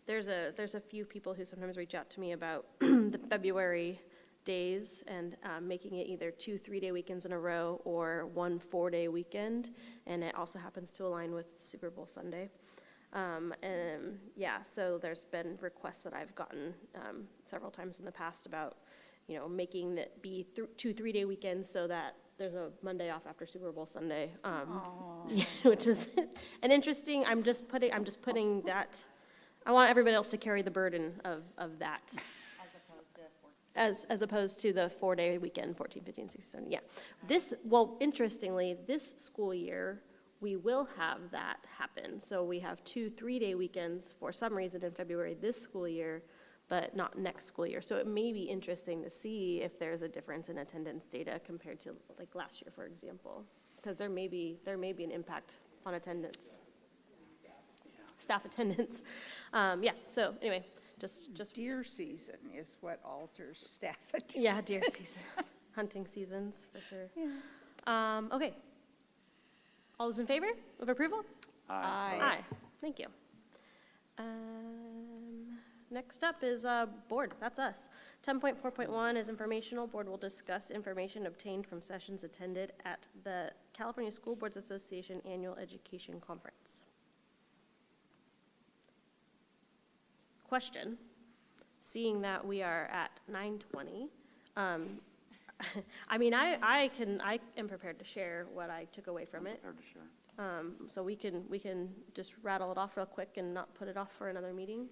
there's a few people who sometimes reach out to me about the February days and making it either 2 3-day weekends in a row or 1 4-day weekend, and it also happens to align with Super Bowl Sunday. And yeah, so there's been requests that I've gotten several times in the past about, making that be 2 3-day weekends so that there's a Monday off after Super Bowl Sunday, which is an interesting. I'm just putting that. I want everybody else to carry the burden of that. As opposed to the 4-day weekend, 14, 15, 16, 17. Yeah. Interestingly, this school year, we will have that happen. So we have 2 3-day weekends for some reason in February this school year, but not next school year. So it may be interesting to see if there's a difference in attendance data compared to like last year, for example, because there may be an impact on attendance, staff attendance. So anyway. Just Deer season is what alters staff attendance. Yeah, deer season, hunting seasons, for sure. Yeah. Okay. All those in favor of approval? Aye. Aye, thank you. Next up is board, that's us. 10.4.1 is informational. Board will discuss information obtained from sessions attended at the California School Boards Association Annual Education Conference. Question, seeing that we are at 9:20, I mean, I am prepared to share what I took away from it. Prepared to share. So we can just rattle it off real quick and not put it off for another meeting.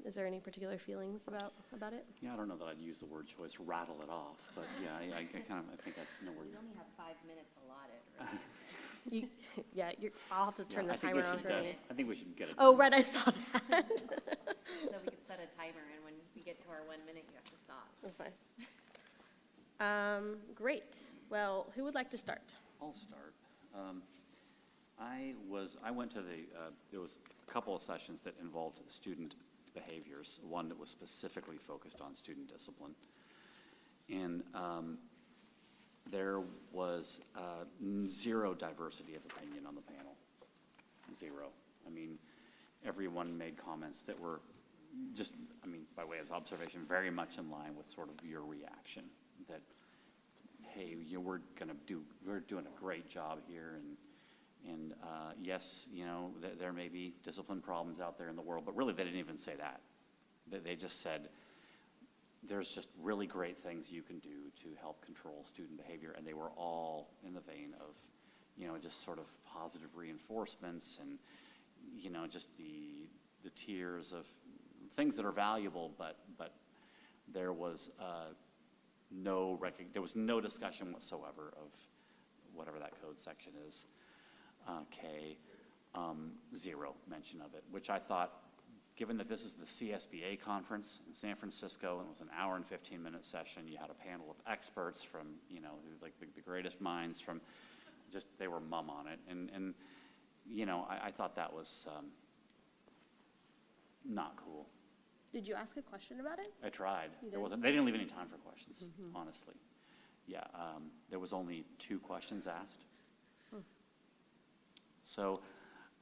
Is there any particular feelings about it? Yeah, I don't know that I'd use the word choice, rattle it off, but yeah, I think that's no word. We only have 5 minutes allotted, right? I'll have to turn the timer on for me. I think we should get it. Oh, right, I saw that. So we could set a timer, and when we get to our 1 minute, you have to stop. Okay. Great. Well, who would like to start? I'll start. I went to there was a couple of sessions that involved student behaviors, one that was specifically focused on student discipline. And there was zero diversity of opinion on the panel. Zero. I mean, everyone made comments that were just, by way of observation, very much in line with sort of your reaction that, hey, we're doing a great job here, and yes, there may be discipline problems out there in the world, but really they didn't even say that. They just said, there's just really great things you can do to help control student behavior, and they were all in the vein of, just sort of positive reinforcements and, just the tiers of things that are valuable, but there was there was no discussion whatsoever of whatever that code section is, K, zero mention of it, which I thought, given that this is the CSBA conference in San Francisco, and it was an hour and 15-minute session, you had a panel of experts from, like the greatest minds from, they were mum on it, and I thought that was not cool. Did you ask a question about it? I tried. You They did? didn't leave any time for questions, honestly. Yeah, there was only 2 questions asked. So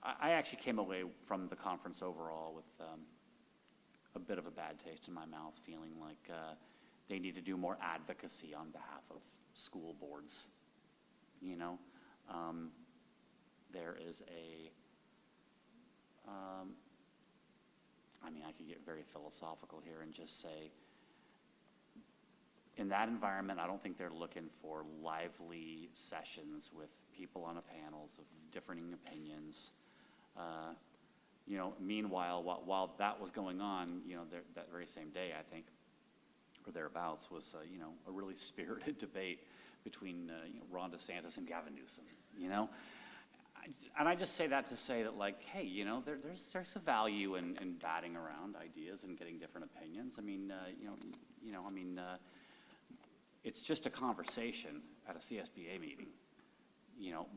I actually came away from the conference overall with a bit of a bad taste in my mouth, feeling like they need to do more advocacy on behalf of school boards. There is I could get very philosophical here and just say, in that environment, I don't think they're looking for lively sessions with people on panels of differing opinions. Meanwhile, while that was going on, that very same day, I think, or thereabouts, was a really spirited debate between Ron DeSantis and Gavin Newsom. And I just say that to say that, like, hey, there's a value in batting around ideas and getting different opinions. It's just a conversation at a CSBA meeting,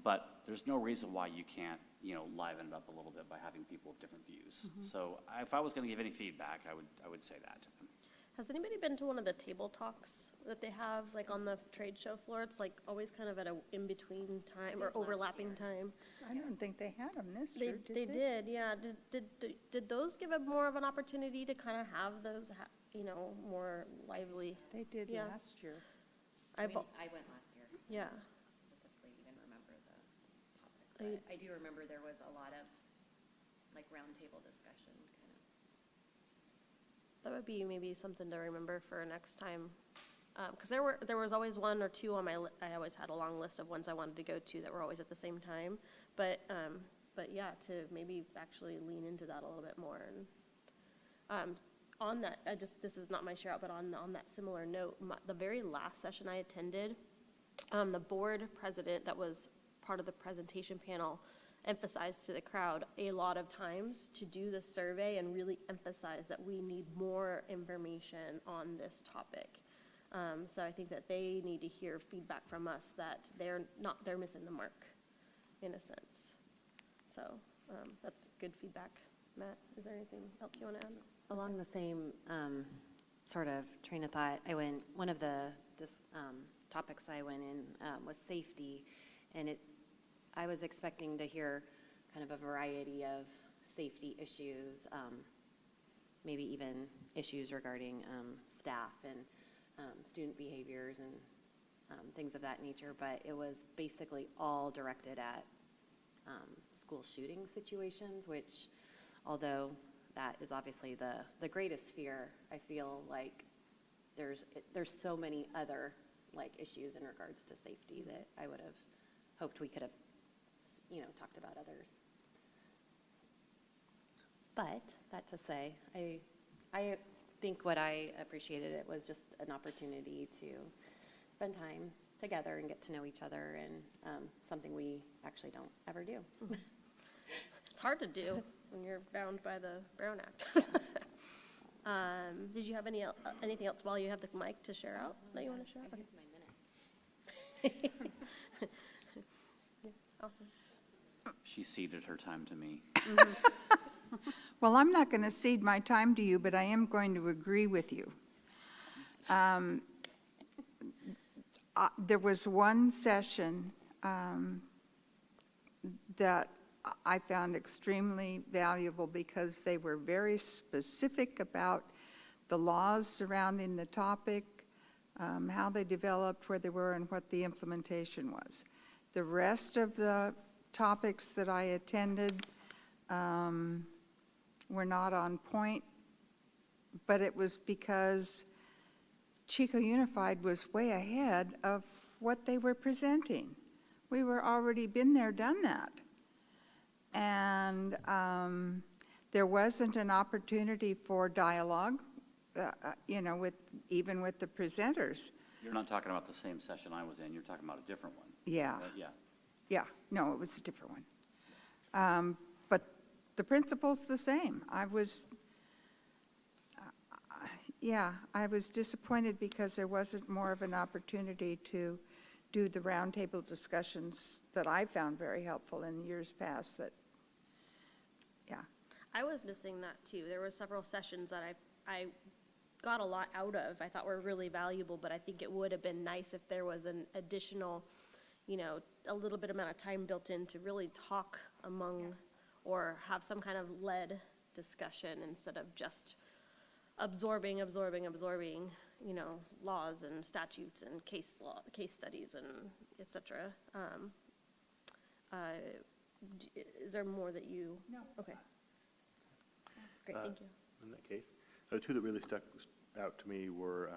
but there's no reason why you can't, liven it up a little bit by having people with different views. So if I was going to give any feedback, I would say that to them. Has anybody been to one of the table talks that they have, like on the trade show floor? It's like always kind of at a in-between time or overlapping time. I don't think they had them this They, year, they did, yeah. Did those give a more of an opportunity to kind of have those, more lively? They did Yeah. last year. I went last year. Yeah. Specifically, even remember the topic. But I do remember there was a lot of, like, roundtable discussion, kind of. That would be maybe something to remember for next time. Because there was always one or two on my I always had a long list of ones I wanted to go to that were always at the same time. But yeah, to maybe actually lean into that a little bit more. And on that, this is not my share out, but on that similar note, the very last session I attended, the board president that was part of the presentation panel emphasized to the crowd a lot of times to do the survey and really emphasize that we need more information on this topic. So I think that they need to hear feedback from us that they're missing the mark, in a sense. So that's good feedback. Matt, is there anything else you want to add? Along the same sort of train of thought, one of the topics I went in was safety, and I was expecting to hear kind of a variety of safety issues, maybe even issues regarding staff and student behaviors and things of that nature, but it was basically all directed at school shooting situations, which, although that is obviously the greatest fear, I feel like there's so many other issues in regards to safety that I would have hoped we could have talked about others. But that to say, I think what I appreciated it was just an opportunity to spend time together and get to know each other, and something we actually don't ever do. It's hard to do when you're bound by the Brown Act. Did you have anything else while you have the mic to share out that you want to share? I used my minute. Yeah, awesome. She ceded her time to me. Well, I'm not going to cede my time to you, but I am going to agree with you. There was one session that I found extremely valuable because they were very specific about the laws surrounding the topic, how they developed, where they were, and what the implementation was. The rest of the topics that I attended were not on point, but it was because Chico Unified was way ahead of what they were presenting. We were already been there, done that. And there wasn't an opportunity for dialogue, even with the presenters. You're not talking about the same session I was in, you're talking about a different one. Yeah. Yeah. Yeah, no, it was a different one. But the principle's the same. I was disappointed because there wasn't more of an opportunity to do the roundtable discussions that I found very helpful in years past. I was missing that too. There were several sessions that I got a lot out of, I thought were really valuable, but I think it would have been nice if there was an additional, a little bit amount of time built in to really talk among, or have some kind of led discussion instead of just absorbing, laws and statutes and case studies and et cetera. Is there more that you? No. Okay. Great, thank you. In that case, the two that really stuck out to me were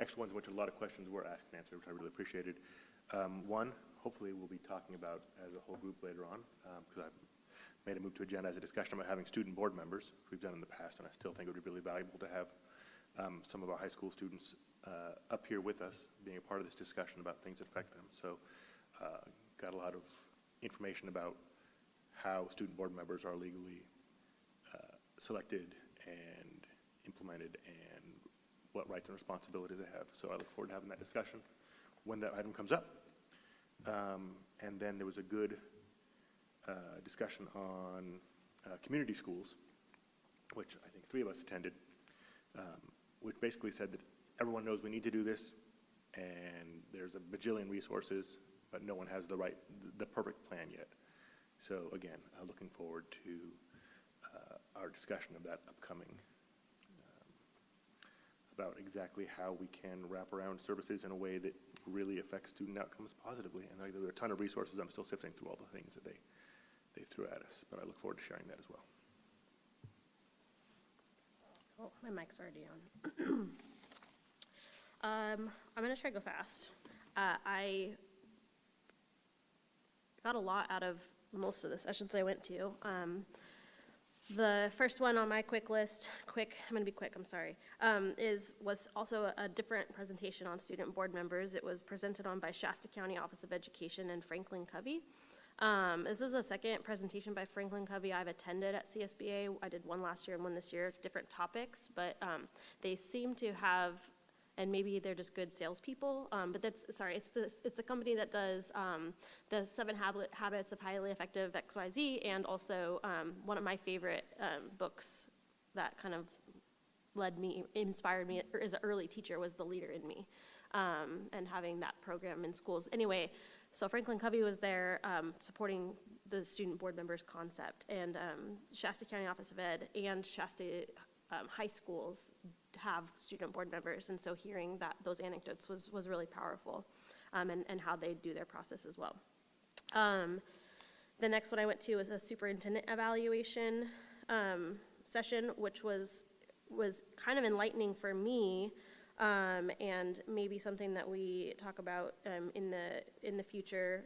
actually ones in which a lot of questions were asked and answered, which I really appreciated. One, hopefully we'll be talking about as a whole group later on, because I've made a move to agenda as a discussion about having student board members, which we've done in the past, and I still think it would be really valuable to have some of our high school students up here with us, being a part of this discussion about things that affect them. So got a lot of information about how student board members are legally selected and implemented and what rights and responsibilities they have. So I look forward to having that discussion when that item comes up. And then there was a good discussion on community schools, which I think 3 of us attended. which basically said that everyone knows we need to do this, and there's a bajillion resources, but no one has the perfect plan yet. So again, looking forward to our discussion of that upcoming, about exactly how we can wrap around services in a way that really affects student outcomes positively. And there are a ton of resources. I'm still sifting through all the things that they threw at us, but I look forward to sharing that as well. Oh, my mic's already on. I'm going to try to go fast. I got a lot out of most of the sessions I went to. The first one on my quick list, I'm going to be quick, I'm sorry, was also a different presentation on student board members. It was presented on by Shasta County Office of Education and Franklin Covey. This is the second presentation by Franklin Covey I've attended at CSBA. I did one last year and one this year, different topics, but they seem to have, and maybe they're just good salespeople, but it's a company that does the 7 Habits of Highly Effective XYZ, and also one of my favorite books that kind of inspired me as an early teacher was The Leader in Me, and having that program in schools. Anyway, so Franklin Covey was there supporting the student board members concept, and Shasta County Office of Ed and Shasta high schools have student board members, and so hearing those anecdotes was really powerful, and how they do their process as well. The next one I went to was a superintendent evaluation session, which was kind of enlightening for me, and maybe something that we talk about in the future,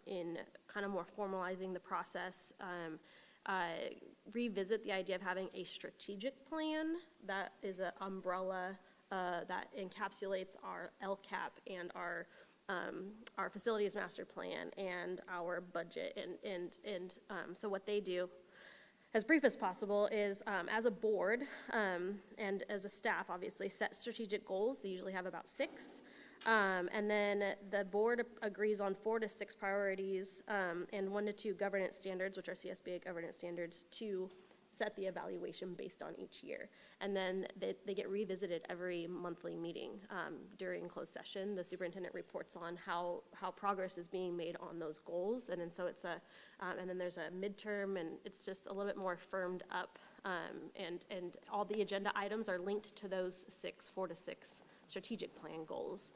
in kind of more formalizing the process. Revisit the idea of having a strategic plan that is an umbrella that encapsulates our LCAP and our facilities master plan and our budget. So what they do, as brief as possible, is as a board and as a staff, obviously, set strategic goals. They usually have about 6. And then the board agrees on 4 to 6 priorities and 1 to 2 governance standards, which are CSBA governance standards, to set the evaluation based on each year. And then they get revisited every monthly meeting. During closed session, the superintendent reports on how progress is being made on those goals. And then so it's and then there's a midterm, and it's just a little bit more firmed up. And all the agenda items are linked to those 4 to 6 strategic plan goals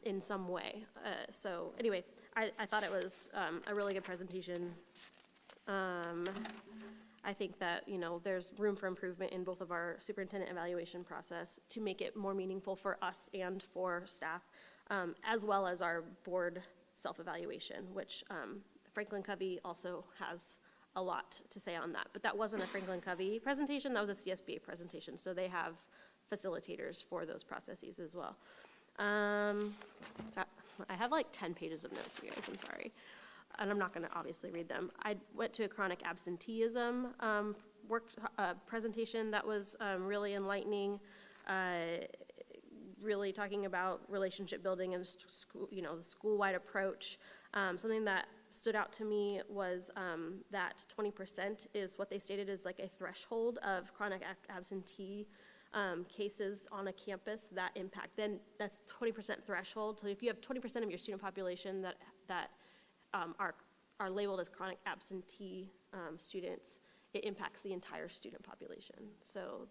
in some way. So anyway, I thought it was a really good presentation. I think that, there's room for improvement in both of our superintendent evaluation process to make it more meaningful for us and for staff, as well as our board self-evaluation, which Franklin Covey also has a lot to say on that. But that wasn't a Franklin Covey presentation, that was a CSBA presentation, so they have facilitators for those processes as well. So I have like 10 pages of notes, you guys, I'm sorry. And I'm not going to obviously read them. I went to a chronic absenteeism presentation that was really enlightening, really talking about relationship building and school, the school-wide approach. Something that stood out to me was that 20% is what they stated is like a threshold of chronic absentee cases on a campus that impact. Then that 20% threshold. So if you have 20% of your student population that are labeled as chronic absentee students, it impacts the entire student population. So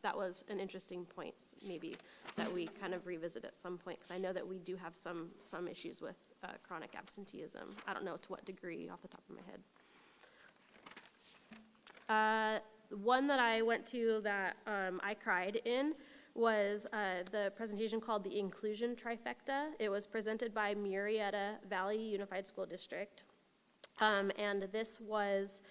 that was an interesting point, maybe, that we kind of revisit at some point, because I know that we do have some issues with chronic absenteeism. I don't know to what degree off the top of my head. One that I went to that I cried in was the presentation called The Inclusion Trifecta. It was presented by Murrieta Valley Unified School District. And this was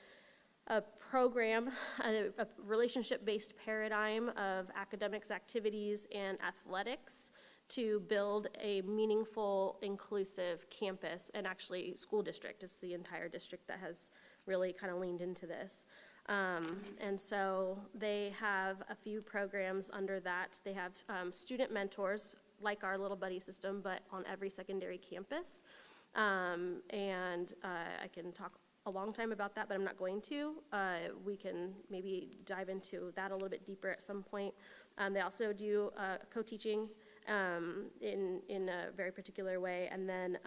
a program, a relationship-based paradigm of academics, activities, and athletics to build a meaningful, inclusive campus, and actually school district. It's the entire district that has really kind of leaned into this. And so they have a few programs under that. They have student mentors, like our Little Buddy system, but on every secondary campus. And I can talk a long time about that, but I'm not going to. We can maybe dive into that a little bit deeper at some point. They also do co-teaching in a very particular way. And then,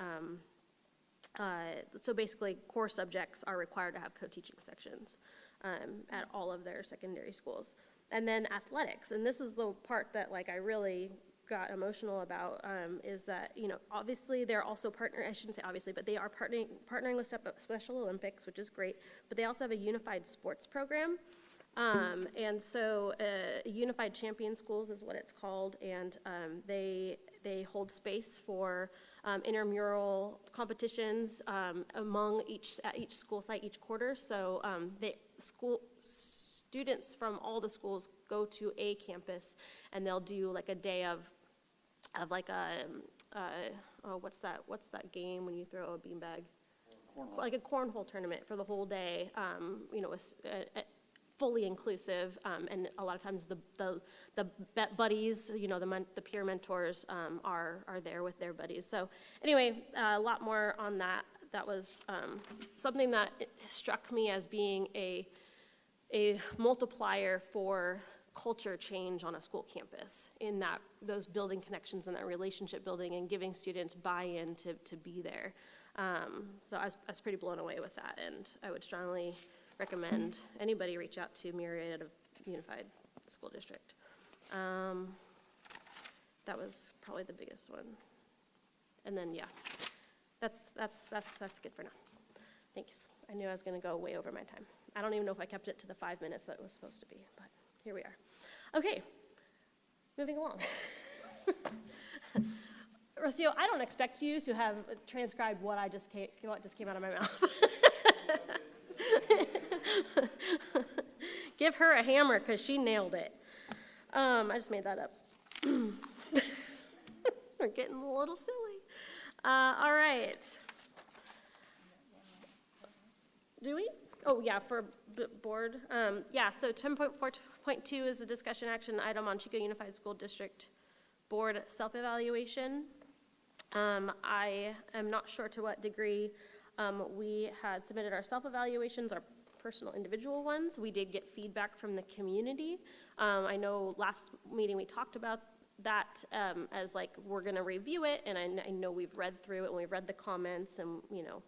so basically, core subjects are required to have co-teaching sections at all of their secondary schools. And then athletics, and this is the part that like I really got emotional about, is that, you know, obviously they're also I shouldn't say obviously, but they are partnering with Special Olympics, which is great, but they also have a unified sports program. And so Unified Champion Schools is what it's called, and they hold space for intramural competitions among at each school site each quarter. So students from all the schools go to a campus, and they'll do like a day of like what's that game when you throw a beanbag? Like a cornhole tournament for the whole day. You know, fully inclusive, and a lot of times the buddies, you know, the peer mentors are there with their buddies. So anyway, a lot more on that. That was something that struck me as being a multiplier for culture change on a school campus, in that those building connections and that relationship building and giving students buy-in to be there. So I was pretty blown away with that, and I would strongly recommend anybody reach out to Myriad Unified School District. That was probably the biggest one. And then, yeah, that's good for now. Thanks. I knew I was going to go way over my time. I don't even know if I kept it to the 5 minutes that it was supposed to be, but here we are. Okay, moving along. Rocio, I don't expect you to have transcribed what just came out of my mouth. Give her a hammer, because she nailed it. I just made that up. We're getting a little silly. All right. Do we? Oh, yeah, for board. Yeah, so 10.4.2 is the discussion action item on Chico Unified School District Board self-evaluation. I am not sure to what degree we had submitted our self-evaluations, our personal individual ones. We did get feedback from the community. I know last meeting we talked about that as like we're going to review it, and I know we've read through it and we've read the comments, and you know,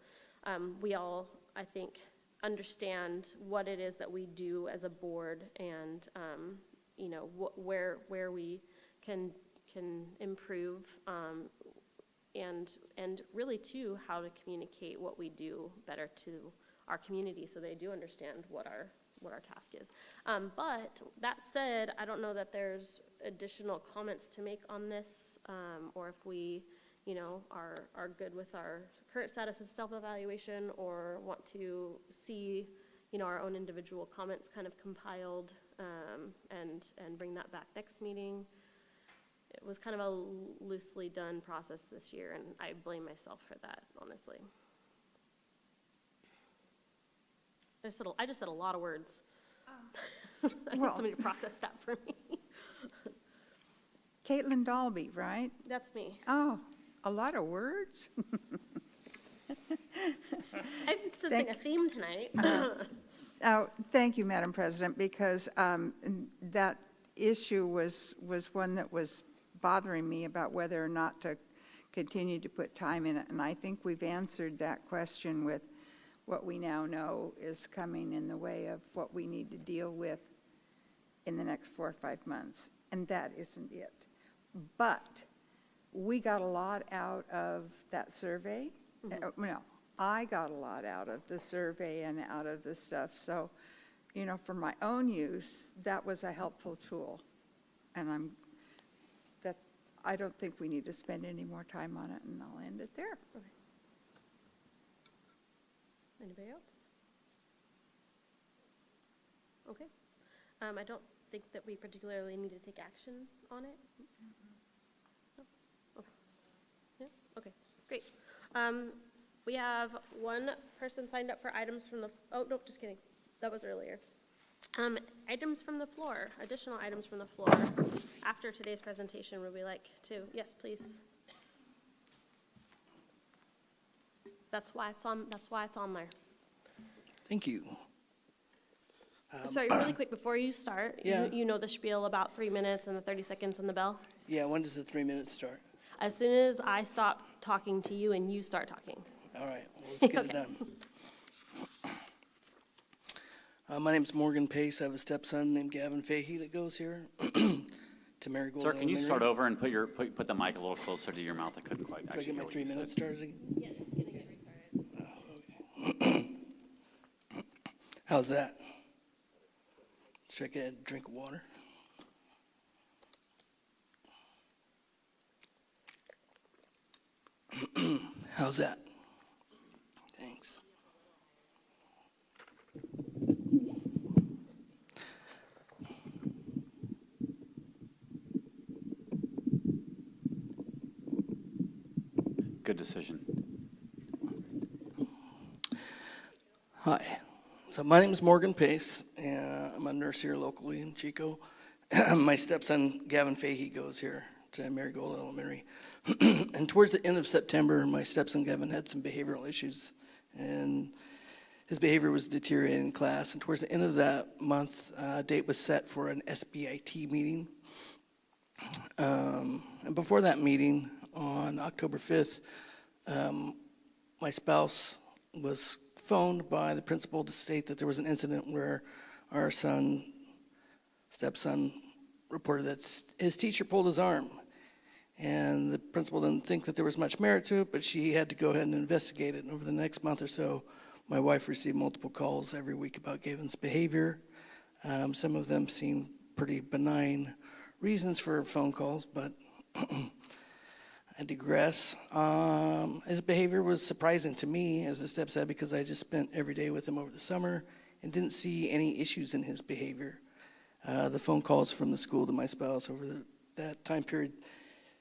we all, I think, understand what it is that we do as a board, and you know, where we can improve, and really too how to communicate what we do better to our community, so they do understand what our task is. But that said, I don't know that there's additional comments to make on this, or if we, you know, are good with our current status as self-evaluation, or want to see, you know, our own individual comments kind of compiled, and bring that back next meeting. It was kind of a loosely done process this year, and I blame myself for that, honestly. I just said a lot of words. I need somebody to process that for me. Caitlin Dalby, right? That's me. Oh, a lot of words? I'm sensing a theme tonight. Oh, thank you, Madam President, because that issue was one that was bothering me about whether or not to continue to put time in it. And I think we've answered that question with what we now know is coming in the way of what we need to deal with in the next 4 or 5 months. And that isn't it. But we got a lot out of that survey. No, I got a lot out of the survey and out of the stuff. So, you know, for my own use, that was a helpful tool. And I don't think we need to spend any more time on it, and I'll end it there. Okay. Anybody else? Okay. I don't think that we particularly need to take action on it. No? Okay. Yeah? Okay, great. We have one person signed up for items from the, oh, no, just kidding. That was earlier. Items from the floor, additional items from the floor. After today's presentation, would we like to? Yes, please. That's why it's on there. Thank you. Sorry, really quick before you start, Yeah. you know the spiel about 3 minutes and the 30 seconds on the bell? Yeah, when does the 3 minutes start? As soon as I stop talking to you and you start talking. All right, well, let's get it Okay. done. My name's Morgan Pace. I have a stepson named Gavin Fahey that goes here to Marigold Sir, can you start Elementary. over and put the mic a little closer to your mouth? I couldn't quite Do I actually get hear my what 3 you said. minutes started again? Yes, it's gonna get restarted. How's that? Should I get a drink of water? How's that? Thanks. Good decision. Hi. So my name is Morgan Pace, and I'm a nurse here locally in Chico. My stepson, Gavin Fahey, goes here to Marigold Elementary. And towards the end of September, my stepson, Gavin, had some behavioral issues, and his behavior was deteriorating in class. And towards the end of that month, a date was set for an SBIT meeting. And before that meeting, on October 5th, my spouse was phoned by the principal to state that there was an incident where our stepson, reported that his teacher pulled his arm. And the principal didn't think that there was much merit to it, but she had to go ahead and investigate it. And over the next month or so, my wife received multiple calls every week about Gavin's behavior. Some of them seemed pretty benign reasons for phone calls, but I digress. His behavior was surprising to me as a stepdad because I just spent every day with him over the summer and didn't see any issues in his behavior. The phone calls from the school to my spouse over that time period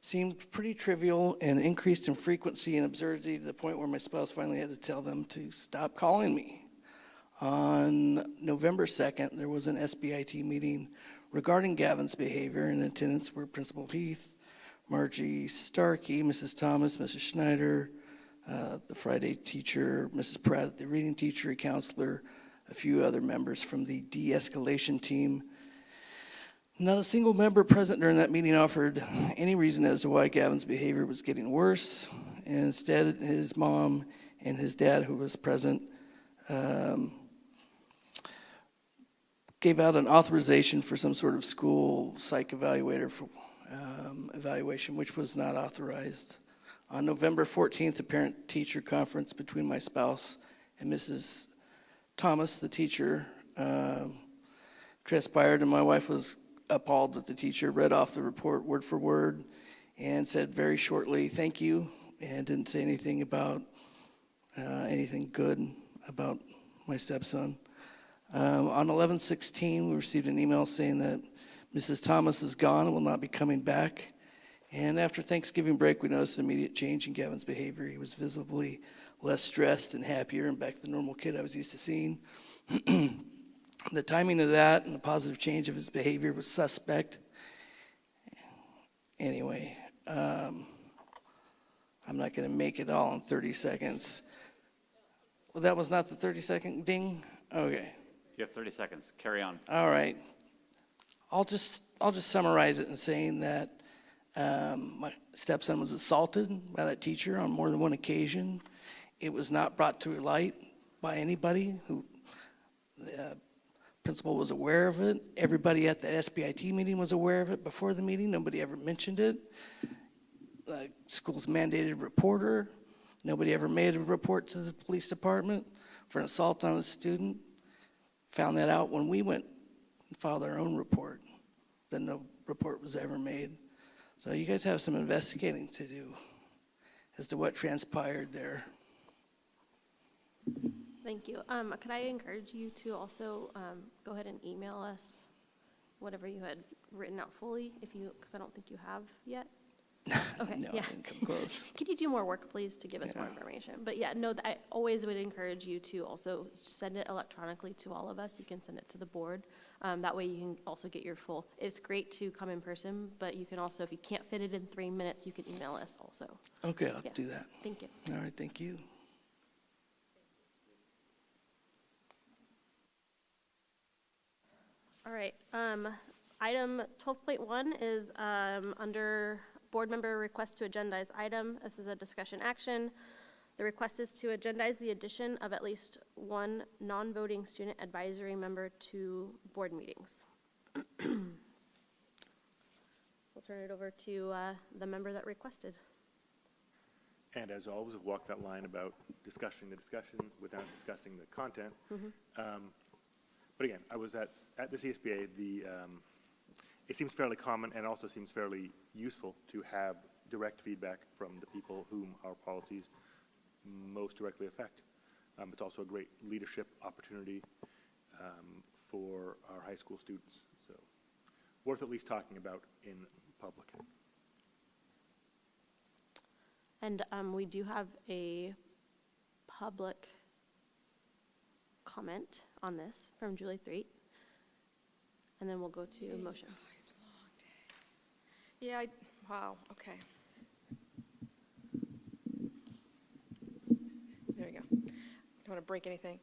seemed pretty trivial and increased in frequency and absurdity to the point where my spouse finally had to tell them to stop calling me. On November 2nd, there was an SBIT meeting regarding Gavin's behavior, and in attendance were Principal Heath, Margie Starkey, Mrs. Thomas, Mrs. Schneider, the Friday teacher, Mrs. Pratt, the reading teacher, a counselor, a few other members from the de-escalation team. Not a single member present during that meeting offered any reason as to why Gavin's behavior was getting worse. And instead, his mom and his dad, who was present, gave out an authorization for some sort of school psych evaluator for evaluation, which was not authorized. On November 14th, a parent-teacher conference between my spouse and Mrs. Thomas, the teacher, transpired, and my wife was appalled that the teacher read off the report word for word and said very shortly, "Thank you," and didn't say anything about anything good about my stepson. On 11/16, we received an email saying that Mrs. Thomas is gone and will not be coming back. And after Thanksgiving break, we noticed an immediate change in Gavin's behavior. He was visibly less stressed and happier and back to the normal kid I was used to seeing. The timing of that and the positive change of his behavior was suspect. Anyway, I'm not going to make it all in 30 seconds. Well, that was not the 30-second ding? Okay. You have 30 seconds. Carry on. All right. I'll just summarize it in saying that my stepson was assaulted by that teacher on more than one occasion. It was not brought to light by anybody. The principal was aware of it. Everybody at the SBIT meeting was aware of it before the meeting. Nobody ever mentioned it. The school's mandated reporter. Nobody ever made a report to the police department for an assault on a student. Found that out when we went and filed our own report. Then no report was ever made. So you guys have some investigating to do as to what transpired there. Thank you. Could I encourage you to also go ahead and email us whatever you had written out fully, because I don't think you have yet? Okay, No, yeah. I didn't come close. Could you do more work, please, to give us more information? But yeah, no, I always would encourage you to also send it electronically to all of us. You can send it to the board. That way you can also get your full. It's great to come in person, but you can also, if you can't fit it in 3 minutes, you can email us also. Okay, I'll Yeah. do that. Thank you. All right, thank you. All right, item 12.1 is under board member request to agendize item. This is a discussion action. The request is to agendize the addition of at least one non-voting student advisory member to board meetings. I'll turn it over to the member that requested. And as always, we've walked that line about discussing the discussion without discussing the content. But again, I was at the CSBA, it seems fairly common and also seems fairly useful to have direct feedback from the people whom our policies most directly affect. It's also a great leadership opportunity for our high school students. So worth at least talking about in public. And we do have a public comment on this from Julie Threet. And then we'll go to motion. Yeah, wow, okay. There we go. Don't want to break anything.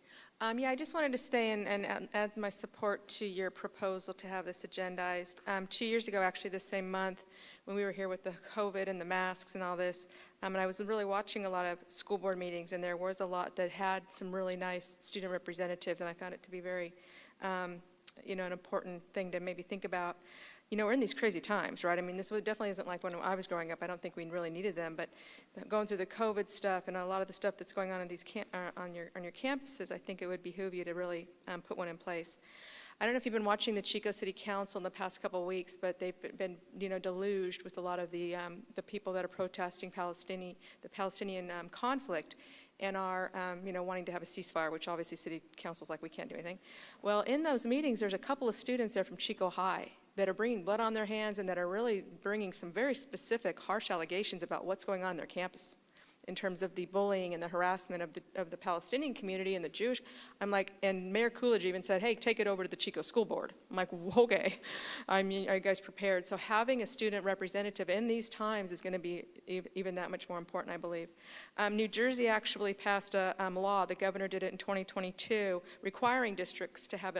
Yeah, I just wanted to stay and add my support to your proposal to have this agendized. 2 years ago, actually, this same month, when we were here with the COVID and the masks and all this, and I was really watching a lot of school board meetings, and there was a lot that had some really nice student representatives, and I found it to be very, you know, an important thing to maybe think about. You know, we're in these crazy times, right? I mean, this definitely isn't like when I was growing up. I don't think we really needed them, but going through the COVID stuff and a lot of the stuff that's going on in these on your campuses, I think it would behoove you to really put one in place. I don't know if you've been watching the Chico City Council in the past couple of weeks, but they've been, you know, deluged with a lot of the people that are protesting the Palestinian conflict and are, you know, wanting to have a ceasefire, which obviously City Council's like, we can't do anything. Well, in those meetings, there's a couple of students there from Chico High that are bringing blood on their hands and that are really bringing some very specific, harsh allegations about what's going on in their campus in terms of the bullying and the harassment of the Palestinian community and the Jewish. I'm like, and Mayor Coolidge even said, hey, take it over to the Chico School Board. I'm like, okay. I mean, are you guys prepared? So having a student representative in these times is going to be even that much more important, I believe. New Jersey actually passed a law, the governor did it in 2022, requiring districts to have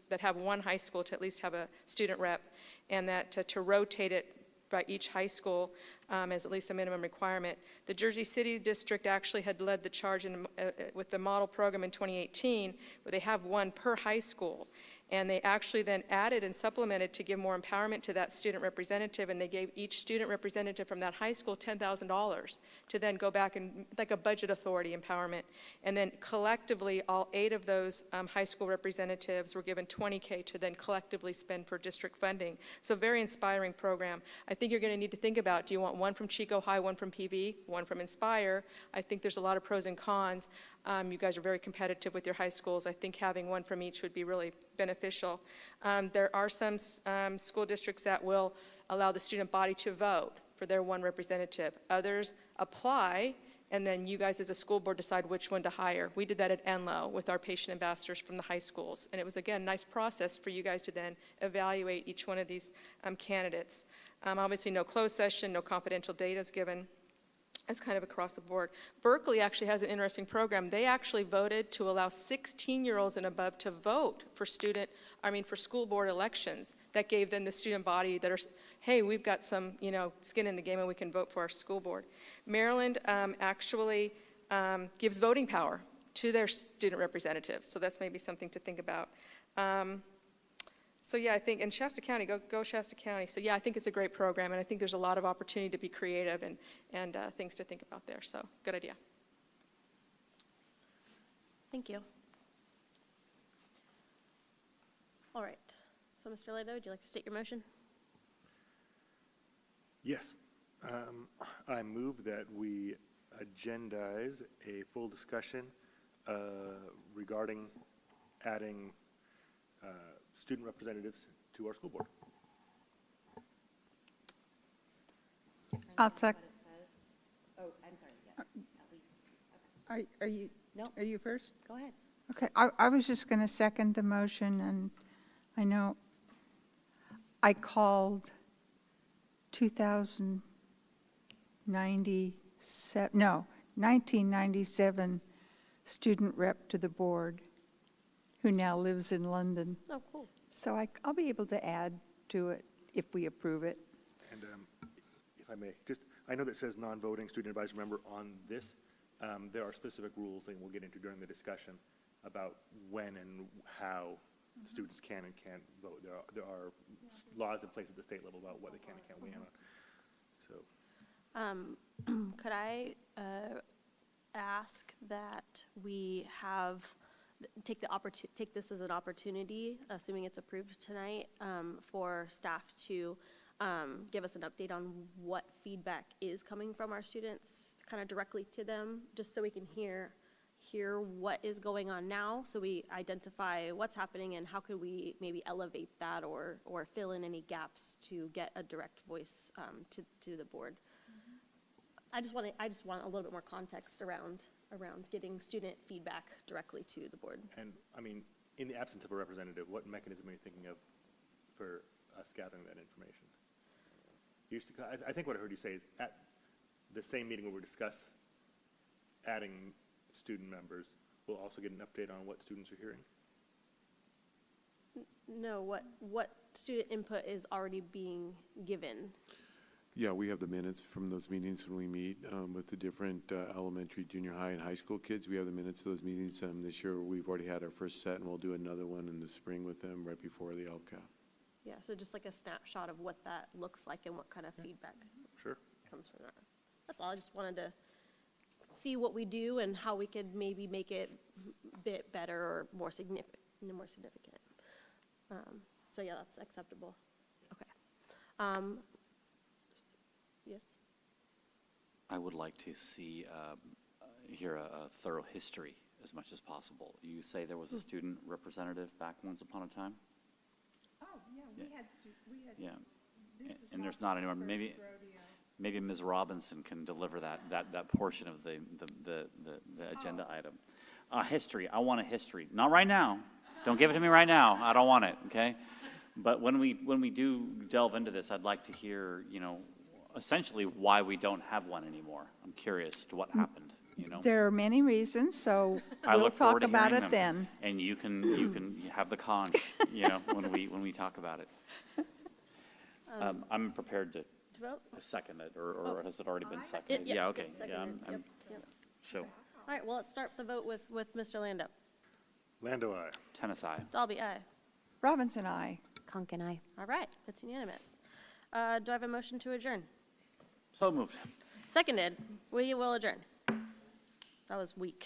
that have one high school to at least have a student rep, and that to rotate it by each high school as at least a minimum requirement. The Jersey City District actually had led the charge with the model program in 2018, where they have one per high school. And they actually then added and supplemented to give more empowerment to that student representative, and they gave each student representative from that high school $10,000 to then go back and, like a budget authority empowerment. And then collectively, all 8 of those high school representatives were given $20K to then collectively spend for district funding. So very inspiring program. I think you're going to need to think about, do you want one from Chico High, one from PV, one from Inspire? I think there's a lot of pros and cons. You guys are very competitive with your high schools. I think having one from each would be really beneficial. There are some school districts that will allow the student body to vote for their one representative. Others apply, and then you guys as a school board decide which one to hire. We did that at Enloe with our patient ambassadors from the high schools. And it was, again, a nice process for you guys to then evaluate each one of these candidates. Obviously, no closed session, no confidential data is given. It's kind of across the board. Berkeley actually has an interesting program. They actually voted to allow 16-year-olds and above to vote for school board elections. That gave them the student body that are, hey, we've got some, you know, skin in the game and we can vote for our school board. Maryland actually gives voting power to their student representatives. So that's maybe something to think about. So yeah, I think, and Shasta County, go Shasta County. So yeah, I think it's a great program, and I think there's a lot of opportunity to be creative and things to think about there. So good idea. Thank you. All right. So Mr. Lado, would you like to state your motion? Yes. I move that we agendize a full discussion regarding adding student representatives to our school board. I'll second. Oh, I'm sorry, yes, at least. Are you? No. Are you first? Go ahead. Okay, I was just going to second the motion, and I know I called 1997 student rep to the board, who now lives in London. Oh, cool. So I'll be able to add to it if we approve it. And if I may, I know that says non-voting student advisory member on this. There are specific rules, and we'll get into during the discussion, about when and how students can and can't vote. There are laws in place at the state level about what they can and can't weigh in on. So, Could I ask that we take this as an opportunity, assuming it's approved tonight, for staff to give us an update on what feedback is coming from our students, kind of directly to them, just so we can hear what is going on now, so we identify what's happening and how could we maybe elevate that or fill in any gaps to get a direct voice to the board. I just want a little bit more context around getting student feedback directly to the board. and I mean, in the absence of a representative, what mechanism are you thinking of for us gathering that information? I think what I heard you say is at the same meeting where we discuss adding student members, we'll also get an update on what students are hearing. No, what student input is already being given? Yeah, we have the minutes from those meetings when we meet with the different elementary, junior high, and high school kids. We have the minutes of those meetings. This year, we've already had our first set, and we'll do another one in the spring with them right before the LCAP. Yeah, so just like a snapshot of what that looks like and what kind of feedback Sure. comes from that. That's all. I just wanted to see what we do and how we could maybe make it a bit better or more significant. So yeah, that's acceptable. Okay. Yes. I would like to hear a thorough history as much as possible. You say there was a student representative back once upon a time? Oh, yeah, we had. Yeah. And there's not anymore. Maybe Ms. Robinson can deliver that portion of the agenda item. History, I want a history. Not right now. Don't give it to me right now. I don't want it, okay? But when we do delve into this, I'd like to hear, essentially why we don't have one anymore. I'm curious to what happened, There are many reasons, so I we'll look forward talk to about hearing it them. then. And you can have the conch, when we talk about it. I'm prepared to vote? second it, or has it already been seconded? Yep, Yeah, okay. it's Yeah, seconded. Yep. so, All right, well, let's start the vote with Mr. Lando. Lando, aye. tennis eye. Dalby, aye. Robinson, aye. Conk and I. All right, it's unanimous. Do I have a motion to adjourn? So moved. Seconded. We will adjourn. That was weak.